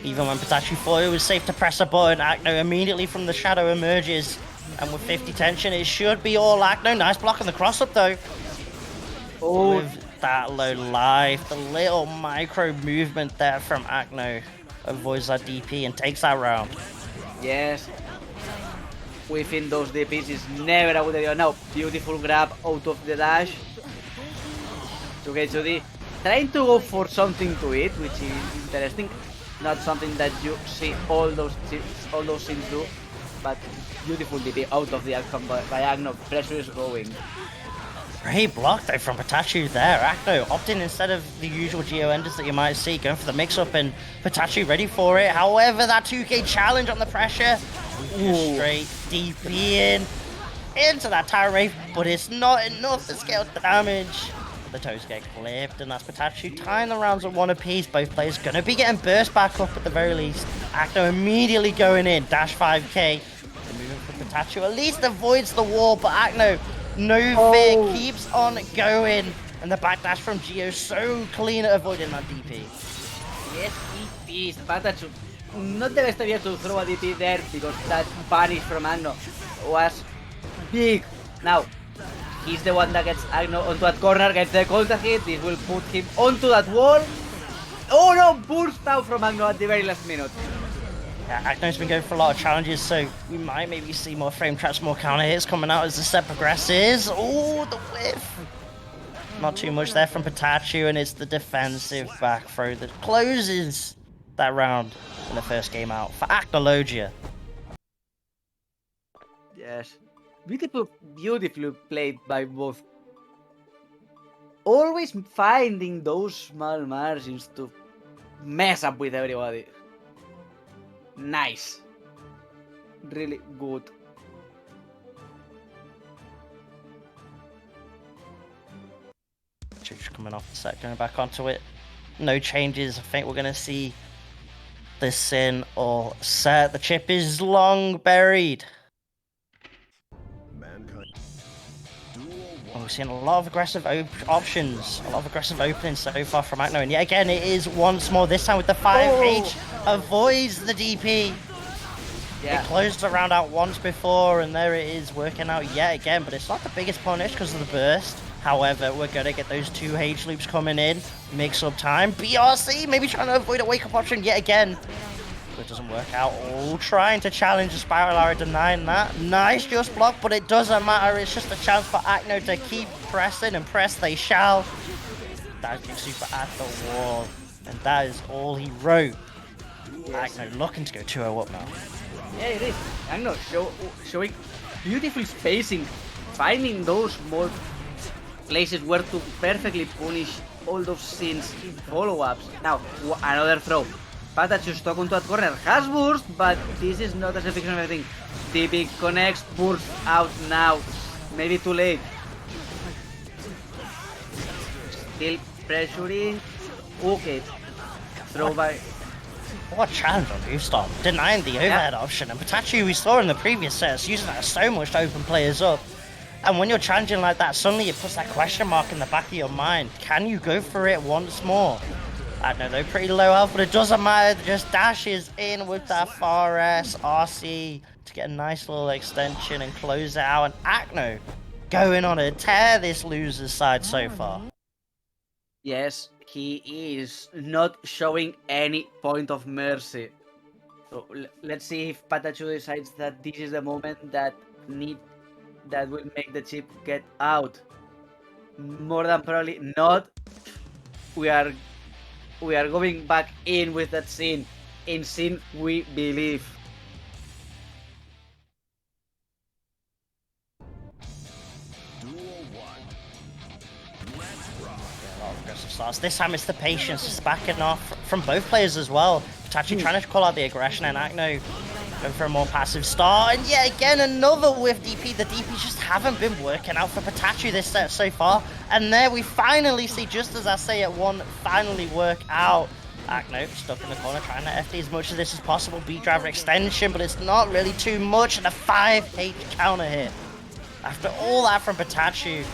G: Even when PataChu thought it was safe to press a button, Acno immediately from the shadow emerges. And with 50 tension, it should be all Acno. Nice block on the cross up though.
F: Oh,
G: with that low life, the little micro movement there from Acno avoids that DP and takes that round.
F: yes. Within those DPs is never a good idea. Now, beautiful grab out of the dash. 2K2D. Trying to go for something to it, which is interesting. Not something that you see all those scenes do. But beautiful DP out of the outcome by Acno. Pressure is going.
G: Great block though from PataChu there. Acno opting instead of the usual Geo enders that you might see, going for the mix-up, and PataChu ready for it. However, that 2k challenge on the pressure. Ooh. Straight DP into that Tower Wraith, but it's not enough to scale the damage. The toes get clipped, and that's PataChu tying the rounds at one apiece. Both players gonna be getting burst back up at the very least. Acno immediately going in, dash 5k. The movement for PataChu at least avoids the wall, but Acno, no fear, keeps on going. And the backdash from Geo so clean at avoiding that DP.
F: Yes, it is. PataChu, not the best idea to throw a DP there because that punish from Agno was big. Now, he's the one that gets Agno onto that corner, gets the counter hit. This will put him onto that wall. Oh no, burst out from Agno at the very last minute.
G: Yeah, Agno's been going for a lot of challenges, so we might maybe see more frame traps, more counter hits coming out as the set progresses. Oh, the whiff! Not too much there from PataChu, and it's the defensive back throw that closes that round in the first game out for Acnologia.
F: Yes. Beautifully played by both. Always finding those small margins to mess up with everybody. Nice. Really good.
G: Just coming off the set, going back onto it. No changes. I think we're going to see this in all set. The chip is long buried. Oh, we're seeing a lot of aggressive options, a lot of aggressive openings so far from Acno. And yet again, it is once more, this time with the 5H, avoids the DP.
F: Yeah.
G: It closed the round out once before, and there it is working out yet again. But it's not the biggest punish because of the burst. However, we're going to get those 2 H loops coming in. Mix up time. BRC maybe trying to avoid a wake-up option yet again. But it doesn't work out. Oh, trying to challenge the Spiral Arrow, denying that. Nice just block, but it doesn't matter. It's just a chance for Acno to keep pressing, and press they shall. That is super at the wall. And that is all he wrote. Yes. Acno looking to go 2-0 up now.
F: Yeah, it is. Agno showing beautiful spacing, finding those small places where to perfectly punish all those scenes in follow-ups. Now, another throw. PataChu stuck onto that corner. Has burst, but this is not as efficient as I think. DP connects, burst out now. Maybe too late. Still pressuring. Okay. Throw by...
G: What a challenge on Movestock, denying the overhead option. And PataChu, we saw in the previous sets, using that so much to open players up. And when you're challenging like that, suddenly it puts that question mark in the back of your mind. Can you go for it once more? I know they're pretty low health, but it doesn't matter. Just dashes in with that far S, RC to get a nice little extension and close it out. And Acno going on a tear this loser's side so far.
F: Yes, he is not showing any point of mercy. So let's see if PataChu decides that this is the moment that will make the chip get out. More than probably not. We are going back in with that scene. In scene we believe.
G: Starts. This time it's the patience just backing off from both players as well. PataChu trying to call out the aggression, and Acno going for a more passive start. And yet again another whiff DP. The DPs just haven't been working out for PataChu this set so far. And there we finally see, just as I say it, one finally work out. Acno stuck in the corner trying to FD as much of this as possible. B-driver extension, but it's not really too much. And a 5H counter hit. After all that from PataChu,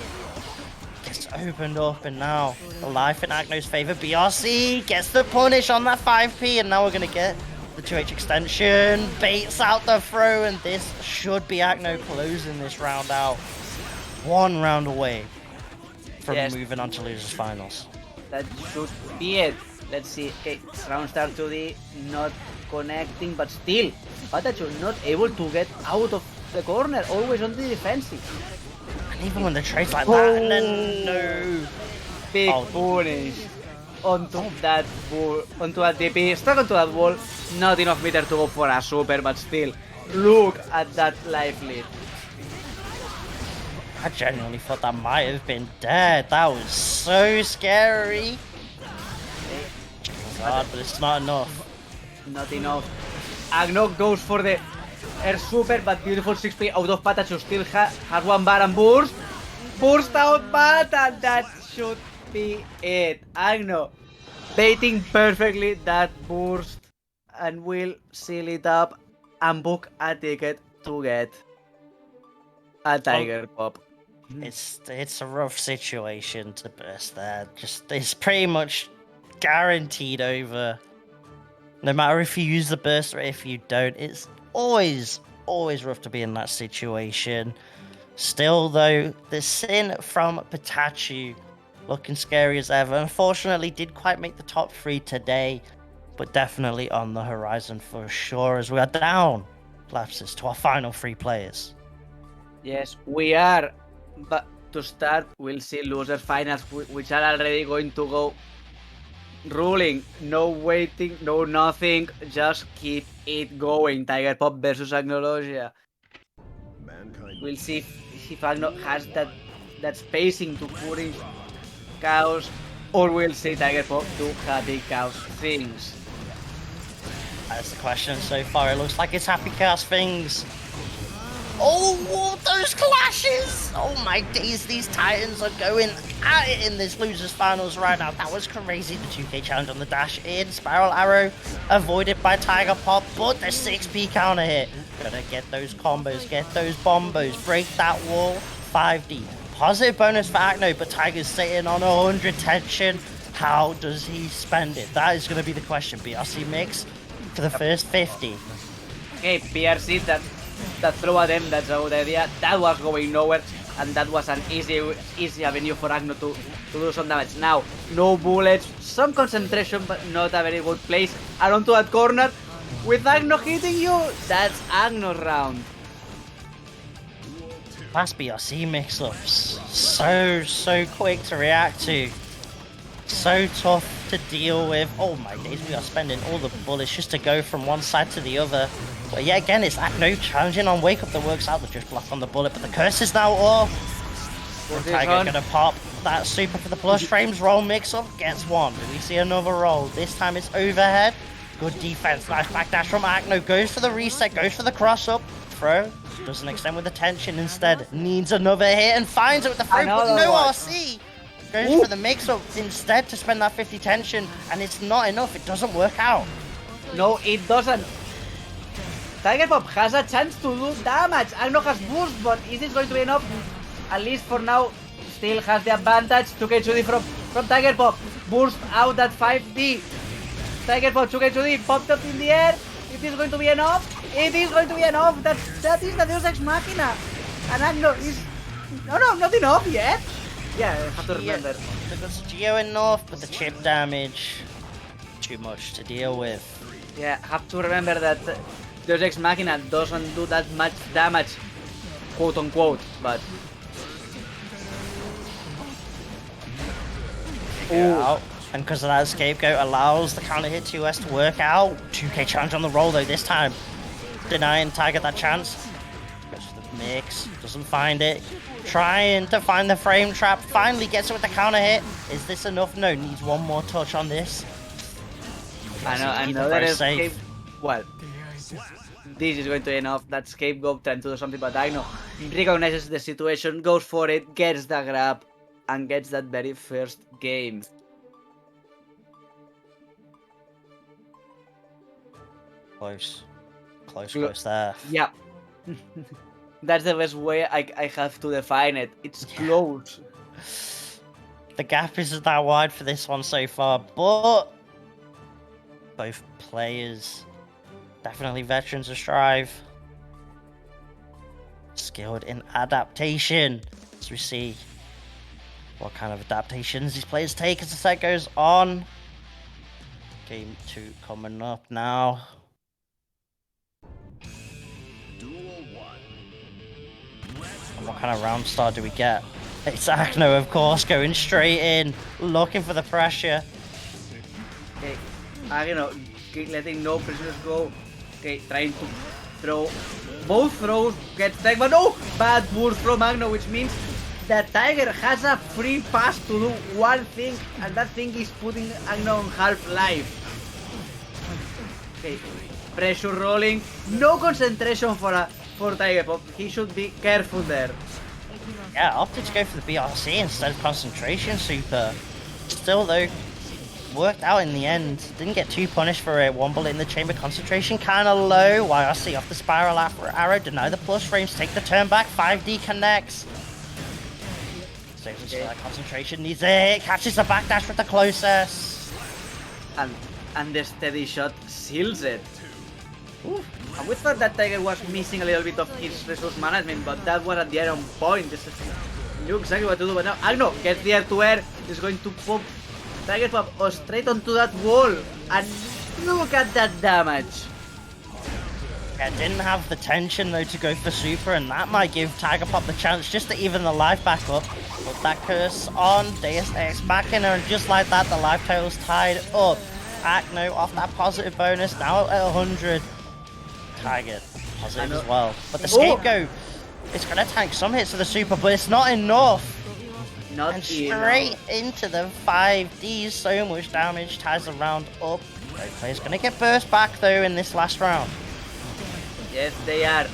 G: gets opened up, and now the life in Acno's favor. BRC gets the punish on that 5P, and now we're going to get the 2H extension, baits out the throw, and this should be Acno closing this round out. One round away from moving on to losers finals.
F: That should be it. Let's see. Okay, round start 2D, not connecting, but still, PataChu not able to get out of the corner, always on the defensive.
G: And even when the trade's like that, and then no.
F: Big punish onto that DP, stuck onto that wall. Not enough meter to go for a super, but still, look at that life lead.
G: I genuinely thought that might have been dead. That was so scary. Oh God, but it's not enough.
F: Not enough. Agno goes for the air super, but beautiful 6P out of PataChu. Still has one bar and burst. Burst out, but that should be it. Agno baiting perfectly that burst, and will seal it up and book a ticket to get a Tiger Pop.
G: It's a rough situation to burst there. Just it's pretty much guaranteed over. No matter if you use the burst or if you don't, it's always rough to be in that situation. Still though, the sin from PataChu looking scary as ever. Unfortunately did quite make the top 3 today, but definitely on the horizon for sure as we are down lapses to our final 3 players.
F: Yes, we are. But to start, we'll see loser finals, which are already going to go ruling. No waiting, no nothing. Just keep it going. Tiger Pop versus Acnologia. We'll see if Agno has that spacing to put in Chaos, or we'll see Tiger Pop do Happy Chaos things.
G: That's the question so far. It looks like it's Happy Chaos things. Oh, those clashes! Oh my days, these Titans are going at it in this losers finals right now. That was crazy. The 2k challenge on the dash in. Spiral Arrow avoided by Tiger Pop, but the 6p counter hit. Gonna get those combos, get those bombos, break that wall. 5D. Positive bonus for Acno, but Tiger's sitting on 100 tension. How does he spend it? That is gonna be the question. BRC mix for the first 50.
F: Okay, BRC, that throw at them, that's a good idea. That was going nowhere, and that was an easy avenue for Agno to do some damage. Now, no bullets, some concentration, but not a very good place. And onto that corner, with Agno hitting you, that's Agno's round.
G: Fast BRC mix-ups. So quick to react to. So tough to deal with. Oh my days, we are spending all the bullets just to go from one side to the other. But yeah, again, it's Acno challenging on Wake Up that works out. The drift block on the bullet, but the curse is now off. Tiger gonna pop that super for the plus frames. Roll mix-up, gets one. Do we see another roll? This time it's overhead. Good defense. Nice backdash from Acno. Goes for the reset, goes for the cross-up. Throw. Doesn't extend with the tension, instead needs another hit and finds it with the throw, but no RC. Goes for the mix-up instead to spend that 50 tension, and it's not enough. It doesn't work out.
F: No, it doesn't. Tiger Pop has a chance to do damage. Agno has boost, but is this going to be enough? At least for now, still has the advantage. 2k2D from Tiger Pop. Burst out that 5D. Tiger Pop, 2k2D, popped up in the air. Is this going to be enough? It is going to be enough. That is the Deus Ex Machina. And Agno is... No, not enough yet. Yeah, I have to remember.
G: Because Geo enough, but the chip damage, too much to deal with.
F: Yeah, have to remember that Deus Ex Machina doesn't do that much damage, quote unquote, but...
G: Out. And because of that, Scapegoat allows the counter hit 2S to work out. 2k challenge on the roll though this time. Denying Tiger that chance. Goes for the mix, doesn't find it. Trying to find the frame trap, finally gets it with the counter hit. Is this enough? No, needs one more touch on this.
F: I know that is well, this is going to be enough. That Scapegoat trying to do something, but I know recognizes the situation, goes for it, gets the grab, and gets that very first game.
G: Close there.
F: Yeah. That's the best way I have to define it. It's close.
G: The gap isn't that wide for this one so far, but both players definitely veterans of Strive. Skilled in adaptation. As we see what kind of adaptations these players take as the set goes on. Game 2 coming up now. And what kind of round start do we get? It's Acno, of course, going straight in, looking for the pressure.
F: Okay, Agno letting no prisoners go. Okay, trying to throw. Both throws get tagged, but no! Bad burst from Agno, which means that Tiger has a free pass to do one thing, and that thing is putting Agno on half-life. Okay, pressure rolling. No concentration for Tiger Pop. He should be careful there.
G: Yeah, opted to go for the BRC instead of concentration super. Still though, worked out in the end. Didn't get too punished for it. One bullet in the chamber, concentration kinda low. YRC off the spiral arrow, deny the plus frames, take the turn back, 5D connects. Saves us for that concentration. Needs it. Catches the backdash with the closest.
F: And the steady shot seals it. Oof. And we thought that Tiger was missing a little bit of his resource management, but that was at the end on point. This knew exactly what to do, but now Agno gets the air-to-air, is going to pop Tiger Pop straight onto that wall, and look at that damage.
G: Yeah, didn't have the tension though to go for super, and that might give Tiger Pop the chance just to even the life back up. Put that curse on, Deus Ex Machina, and just like that, the life total's tied up. Acno off that positive bonus, now at 100. Tiger positive as well, but the scapegoat, it's gonna tank some hits of the super, but it's not enough.
F: Not
G: and straight into the 5D, so much damage, ties the round up. Player's gonna get burst back though in this last round.
F: Yes, they are.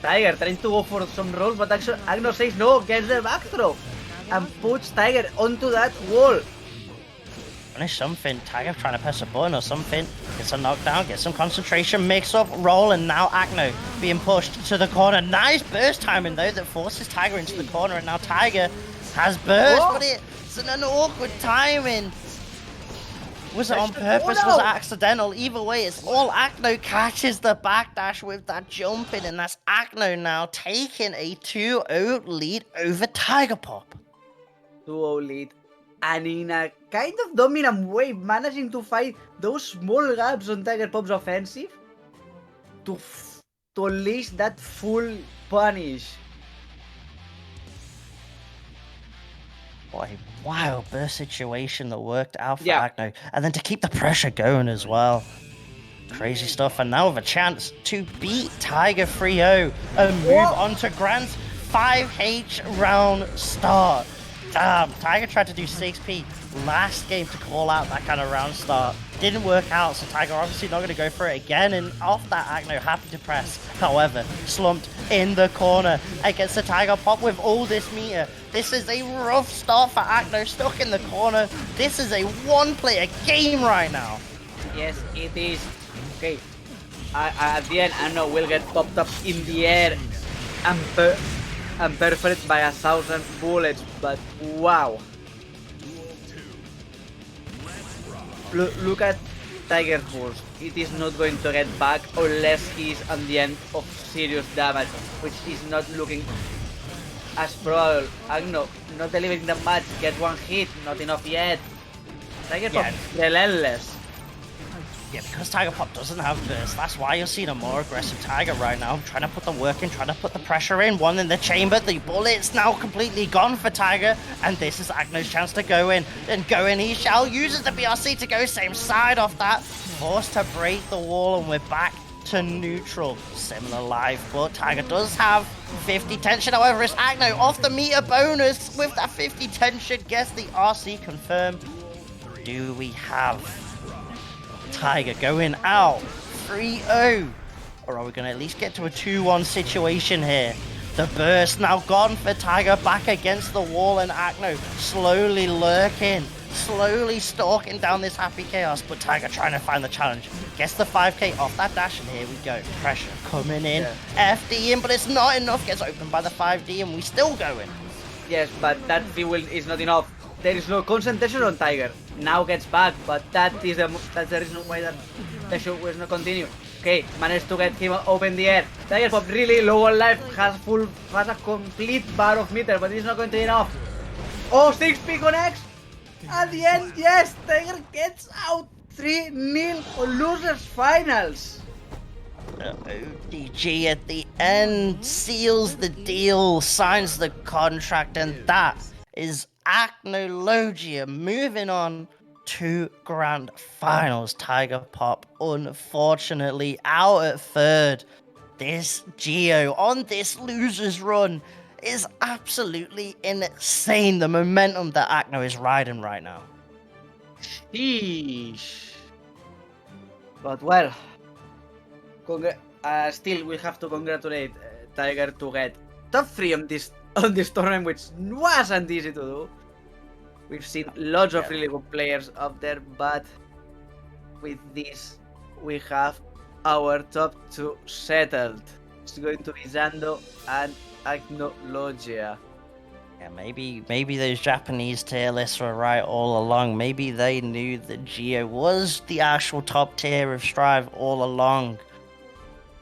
F: Tiger trying to go for some rolls, but actually Agno says no, gets the back throw and puts Tiger onto that wall.
G: Punish something, Tiger trying to press a button or something, gets a knockdown, gets some concentration, mix up, roll, and now Acno being pushed to the corner. Nice burst timing though that forces Tiger into the corner, and now Tiger has burst, but it's an awkward timing. Was it on purpose? Was it accidental? Either way, it's all Acno catches the backdash with that jump in, and that's Acno now taking a 2-0 lead over Tiger Pop.
F: 2-0 lead. And in a kind of dominant way, managing to fight those small gaps on Tiger Pop's offensive to unleash that full punish.
G: What a wild burst situation that worked out for Acno. And then to keep the pressure going as well. Crazy stuff. And now with a chance to beat Tiger 3-0 and move on to Grant's 5H round start. Damn, Tiger tried to do 6P last game to call out that kind of round start. Didn't work out, so Tiger obviously not going to go for it again, and off that Acno happy to press. However, slumped in the corner against the Tiger Pop with all this meter. This is a rough start for Acno, stuck in the corner. This is a one-player game right now.
F: Yes, it is. Okay, at the end, Acno will get popped up in the air and perforated by 1,000 bullets, but wow. Look at Tiger's burst. It is not going to get back unless he's on the end of serious damage, which is not looking as probable. Agno not delivering the match, get one hit, not enough yet. Tiger Pop, relentless.
G: Yeah, because Tiger Pop doesn't have burst, that's why you're seeing a more aggressive Tiger right now, trying to put the work in, trying to put the pressure in. One in the chamber, the bullet's now completely gone for Tiger, and this is Agno's chance to go in. And go in he shall, uses the BRC to go same side off that, forced to break the wall, and we're back to neutral. Similar life, but Tiger does have 50 tension, however it's Agno off the meter bonus with that 50 tension, gets the RC confirmed. Do we have Tiger going out 3-0, or are we going to at least get to a 2-1 situation here? The burst now gone for Tiger, back against the wall, and Acno slowly lurking, slowly stalking down this happy chaos, but Tiger trying to find the challenge. Gets the 5k off that dash, and here we go. Pressure coming in, FD in, but it's not enough. Gets opened by the 5D, and we still going.
F: Yes, but that fuel is not enough. There is no concentration on Tiger. Now gets back, but that's the reason why that the show will not continue. Okay, managed to get him open the air. Tiger Pop really low on life, has a complete bar of meter, but it's not going to be enough. Oh, 6P connects! At the end, yes, Tiger gets out 3-0 on losers finals.
G: ODG at the end seals the deal, signs the contract, and that is Acnologia moving on to grand finals. Tiger Pop unfortunately out at third. This Geo on this losers run is absolutely insane, the momentum that Acno is riding right now.
F: Sheesh. But well, still we have to congratulate Tiger to get top 3 on this tournament, which wasn't easy to do. We've seen lots of really good players up there, but with this we have our top 2 settled. It's going to be Zando and Acnologia.
G: Yeah, maybe those Japanese tier lists were right all along. Maybe they knew that Geo was the actual top tier of Strive all along.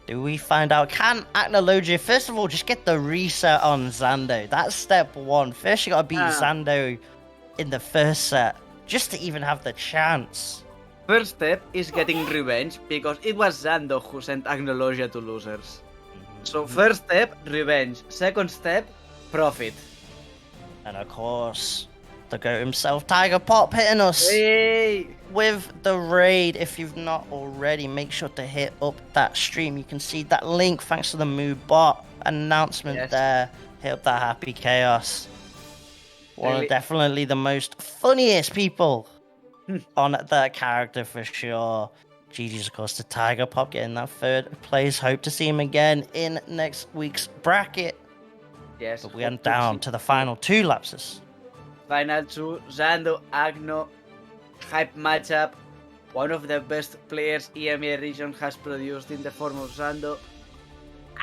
G: Do we find out? Can Acnologia, first of all, just get the reset on Zando? That's step one. First, you gotta beat Zando in the first set, just to even have the chance.
F: First step is getting revenge, because it was Zando who sent Acnologia to losers. So first step, revenge. Second step, profit.
G: And of course, the GOAT himself, Tiger Pop, hitting us with the raid. If you've not already, make sure to hit up that stream. You can see that link thanks to the MooBot announcement there. Hit up that Happy Chaos. One of definitely the most funniest people on that character for sure. GG's of course to Tiger Pop getting that third place. Hope to see him again in next week's bracket.
F: Yes.
G: But we are down to the final two lapses.
F: Final two, Zando, Agno, hype matchup. One of the best players EMEA region has produced in the form of Zando.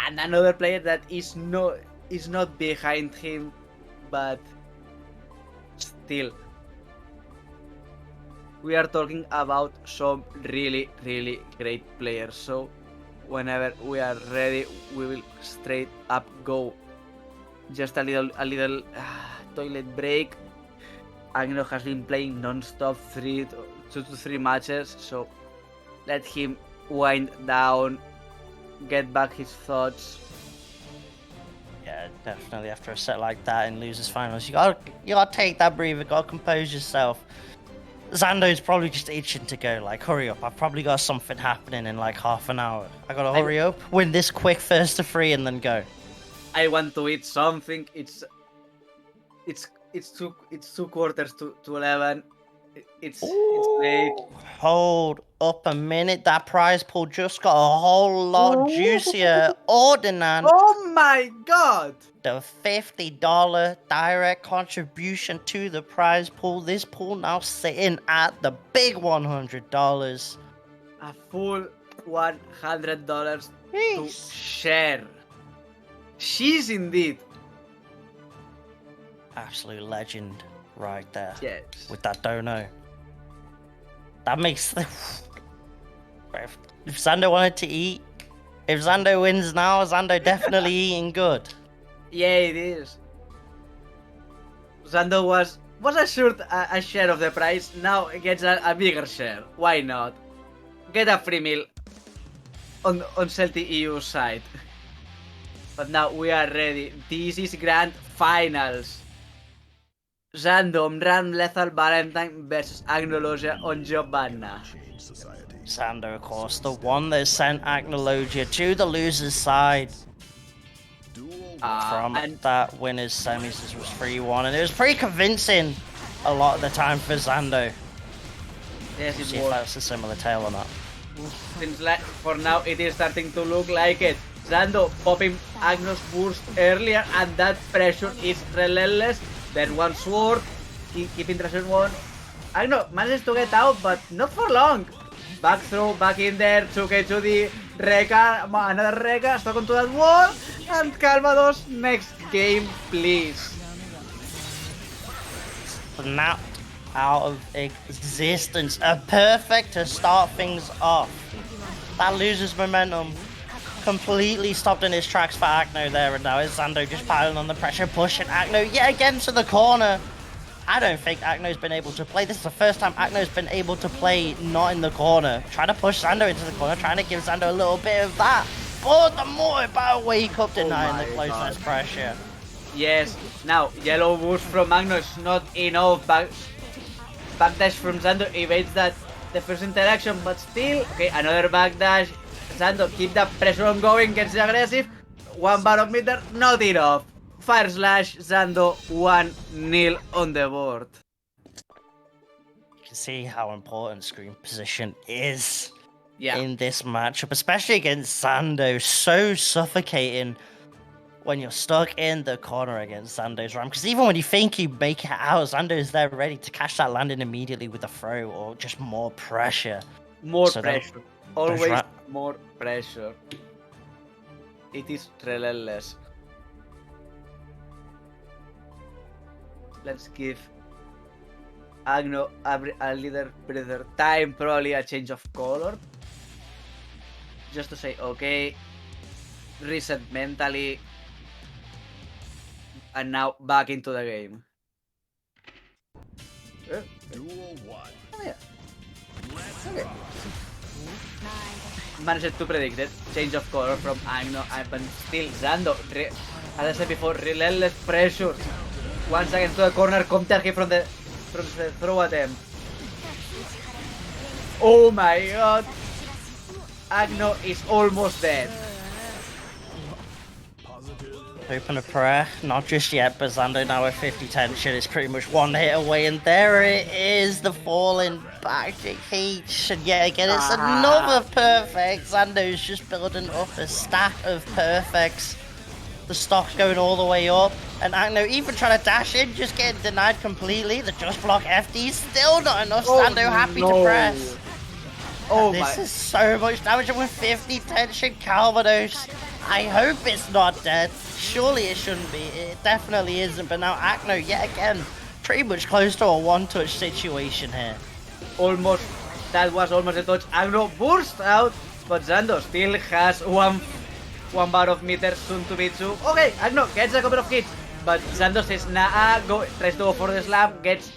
F: And another player that is not behind him, but still. We are talking about some really, really great players. So whenever we are ready, we will straight up go. Just a little toilet break. Agno has been playing non-stop 2 to 3 matches, so let him wind down, get back his thoughts.
G: Yeah, definitely after a set like that in losers finals, you gotta take that breather, gotta compose yourself. Zando's probably just itching to go, like, hurry up, I've probably got something happening in like half an hour. I gotta hurry up, win this quick first to 3 and then go.
F: I want to eat something. It's 2/4 to 11. It's late.
G: Hold up a minute. That prize pool just got a whole lot juicier. Ordinan.
F: Oh my god!
G: The $50 direct contribution to the prize pool. This pool now sitting at the big $100.
F: A full $100 to share. She's indeed.
G: Absolute legend right there.
F: Yes.
G: With that dono. That makes... If Zando wanted to eat, if Zando wins now, Zando definitely eating good.
F: Yeah, it is. Zando was assured a share of the price, now it gets a bigger share. Why not? Get a free meal on SaltyEU side. But now we are ready. This is Grand Finals. Zando, Ramlethal, Valentine versus Acnologia on Giovanna.
G: Zando, of course, the one that sent Acnologia to the loser's side. From that winner's semis, this was 3-1, and it was pretty convincing a lot of the time for Zando.
F: Yes,
G: we'll see if that's a similar tale or not.
F: Seems like for now it is starting to look like it. Zando popping Agno's burst earlier, and that pressure is relentless. Then one sword, keeping pressure one. Agno manages to get out, but not for long. Back throw, back in there, 2k to the Reka, another Reka, stuck onto that wall, and Calvados, next game, please.
G: Snapped out of existence, a perfect to start things off. That loses momentum. Completely stopped in his tracks for Acno there, and now is Zando just piling on the pressure, pushing Acno yet again to the corner. I don't think Acno's been able to play. This is the first time Acno's been able to play not in the corner. Trying to push Zando into the corner, trying to give Zando a little bit of that. But the more battle wake up denying the closeness pressure.
F: Yes, now yellow boost from Agno is not enough. Backdash from Zando evades that the first interaction, but still, okay, another backdash. Zando keep that pressure on going, gets aggressive. One bar of meter, not enough. Fire slash, Zando 1-0 on the board.
G: You can see how important screen position is in this matchup, especially against Zando. So suffocating when you're stuck in the corner against Zando's RAM. Because even when you think you make it out, Zando is there ready to catch that landing immediately with a throw or just more pressure.
F: More pressure. Always more pressure. It is relentless. let's give Agno a little bit time, probably a change of color. Just to say, okay, reset mentally, and now back into the game.
A: Duel 1.
F: Oh, yeah. Okay. Managed to predict it. Change of color from Agno, but still Zando. As I said before, relentless pressure. Once again to the corner, counter hit from the throw attempt. Oh my god! Agno is almost dead.
G: Open a prayer, not just yet, but Zando now with 50 tension is pretty much one hit away, and there it is, the falling back H, and yet again it's another perfect. Zando's just building up a stack of perfects. The stock's going all the way up, and Agno even trying to dash in, just getting denied completely. The just block FD still not enough. Zando happy to press.
F: Oh
G: This
F: my!
G: is so much damage, and with 50 tension, Calvados. I hope it's not dead. Surely it shouldn't be. It definitely isn't. But now Acno, yet again, pretty much close to a one-touch situation here.
F: Almost. That was almost a touch. Agno burst out, but Zando still has one bar of meter, soon to be two. Okay, Agno gets a couple of hits, but Zando says nah, tries to go for the slam, gets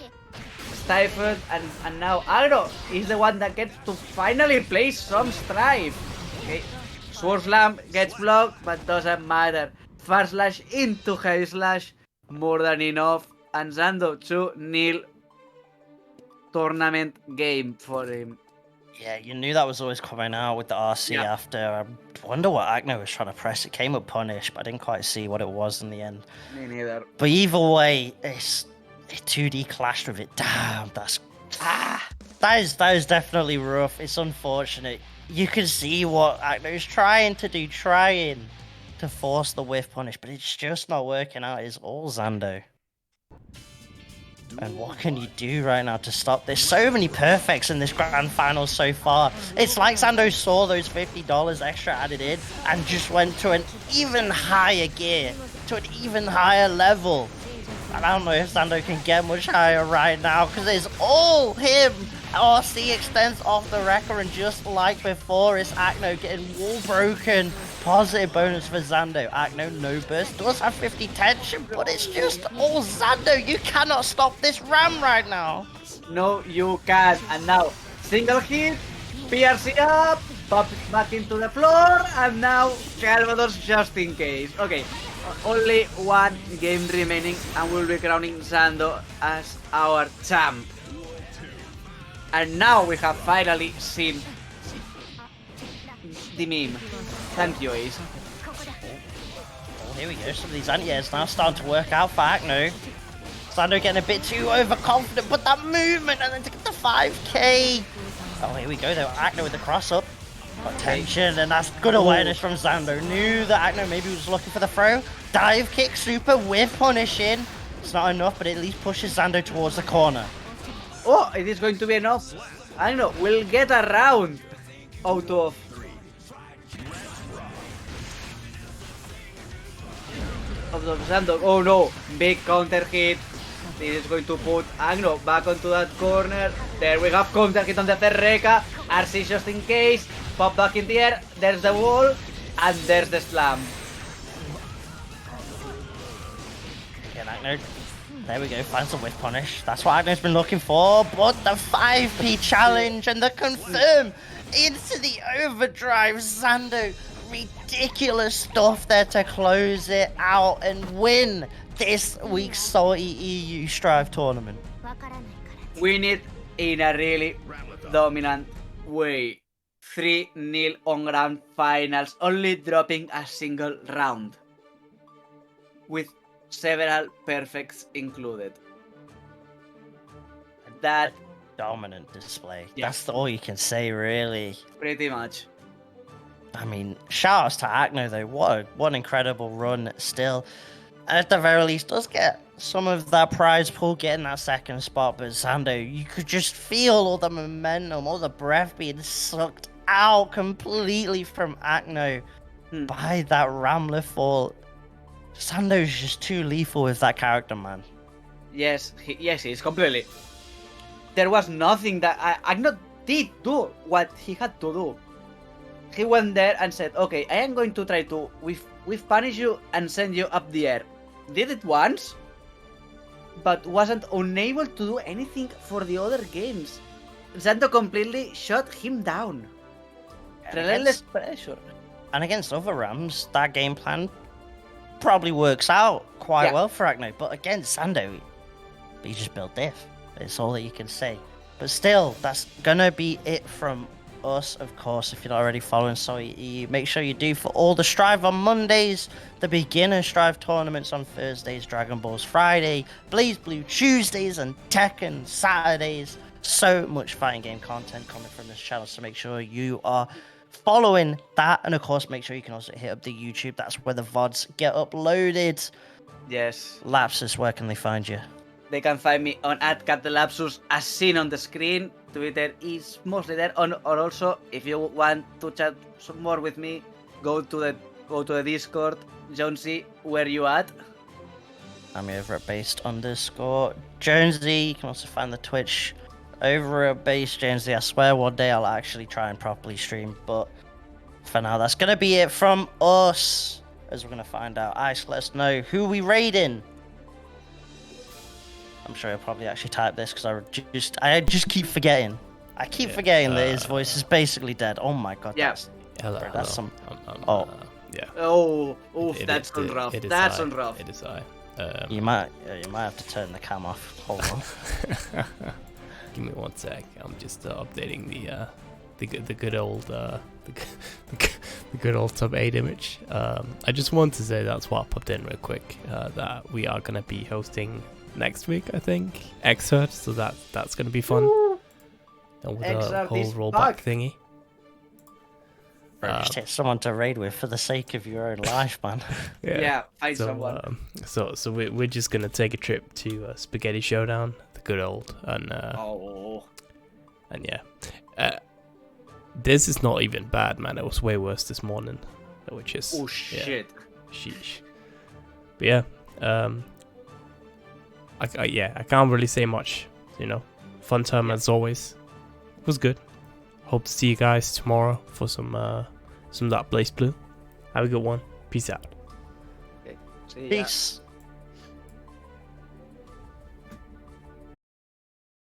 F: stifled, and now Agno is the one that gets to finally play some strife. Okay, Sword Slam gets blocked, but doesn't matter. Fast slash into heavy slash, more than enough, and Zando 2-0 tournament game for him.
G: Yeah, you knew that was always coming out with the RC after. I wonder what Acno was trying to press. It came up punish, but I didn't quite see what it was in the end.
F: Me neither.
G: But either way, it's a 2D clashed with it. Damn, that is definitely rough. It's unfortunate. You can see what Acno's trying to do, trying to force the whiff punish, but it's just not working out. It's all Zando. And what can you do right now to stop this? So many perfects in this grand final so far. It's like Zando saw those $50 extra added in and just went to an even higher gear, to an even higher level. And I don't know if Zando can get much higher right now because it's all him. RC extends off the record, and just like before, it's Acno getting wall broken. Positive bonus for Zando. Acno no burst, does have 50 tension, but it's just all Zando. You cannot stop this ram right now.
F: No, you can. And now, single hit, PRC up, pop it back into the floor, and now Calvados just in case. Okay, only one game remaining, and we'll be crowning Zando as our champ. And now we have finally seen the meme. Thank you, Ace.
G: Oh, here we go. Some of these anti-airs now starting to work out for Acno. Zando getting a bit too overconfident, but that movement and then to get the 5k. Oh, here we go though. Acno with the cross up. Got tension, and that's good awareness from Zando. Knew that Acno maybe was looking for the throw. Dive kick, super with punishing. It's not enough, but it at least pushes Zando towards the corner.
F: Oh, it is going to be enough. I know, we'll get a round out of Zando. Oh no, big counter hit. This is going to put Agno back onto that corner. There we have counter hit on the third Reka. RC just in case. Pop back in the air. There's the wall. And there's the slam.
G: Again, Acno. There we go, finds a whiff punish. That's what Agno's been looking for. But the 5p challenge and the confirm into the overdrive. Zando, ridiculous stuff there to close it out and win this week's SaltyEU Strive tournament.
F: Win it in a really dominant way. 3-0 on grand finals, only dropping a single round. With several perfects included. That
G: dominant display.
F: Yeah.
G: That's all you can say, really.
F: Pretty much.
G: I mean, shoutouts to Acno though. What an incredible run still. And at the very least, does get some of that prize pool getting that second spot. But Zando, you could just feel all the momentum, all the breath being sucked out completely from Acno by that Ramlethal. Zando's just too lethal with that character, man.
F: Yes, he's completely. There was nothing that Agno did do what he had to do. He went there and said, "Okay, I am going to try to with punish you and send you up the air." Did it once, but wasn't unable to do anything for the other games. Zando completely shut him down. Relentless pressure.
G: And against other Rams, that game plan probably works out quite well for Acno. But against Zando, he just built diff. It's all that you can say. But still, that's gonna be it from us, of course. If you're not already following SaltyEU, make sure you do for all the Strive on Mondays, the beginner Strive tournaments on Thursdays, Dragon Balls Friday, Blazblue Tuesdays, and Tekken Saturdays. So much fighting game content coming from this channel, so make sure you are following that. And of course, make sure you can also hit up the YouTube. That's where the VODs get uploaded.
F: Yes.
G: Lapsus, where can they find you?
F: They can find me on @CatTheLapsus as seen on the screen. Twitter is mostly there. Or also, if you want to chat some more with me, go to the Discord. Jonesy, where you at?
G: I'm over at based_. Jonesy, you can also find the Twitch over at Base Jonesy. I swear one day I'll actually try and properly stream, but for now, that's gonna be it from us. As we're gonna find out, Ice, let us know who we raiding. I'm sure he'll probably actually type this because I just keep forgetting. I keep forgetting that his voice is basically dead. Oh my god.
F: Yeah.
G: That's some.
H: Yeah.
F: Oh, that's rough. That's rough.
H: It is I.
G: You might have to turn the cam off. Hold on.
H: Give me 1 sec. I'm just updating the good old the good old top 8 image. I just want to say that's what I popped in real quick. That we are gonna be hosting next week, I think, Xrd. So that's gonna be fun. And with the whole rollback thingy.
G: Just hit someone to raid with for the sake of your own life, man.
F: Yeah, find someone.
H: So we're just gonna take a trip to Spaghetti Showdown, the good old, and yeah. This is not even bad, man. It was way worse this morning, which is
F: shit.
H: Sheesh. But yeah, I can't really say much. You know, fun time as always. It was good. Hope to see you guys tomorrow for some of that Blazblue. Have a good one. Peace out.
F: Okay. See ya.
G: Peace.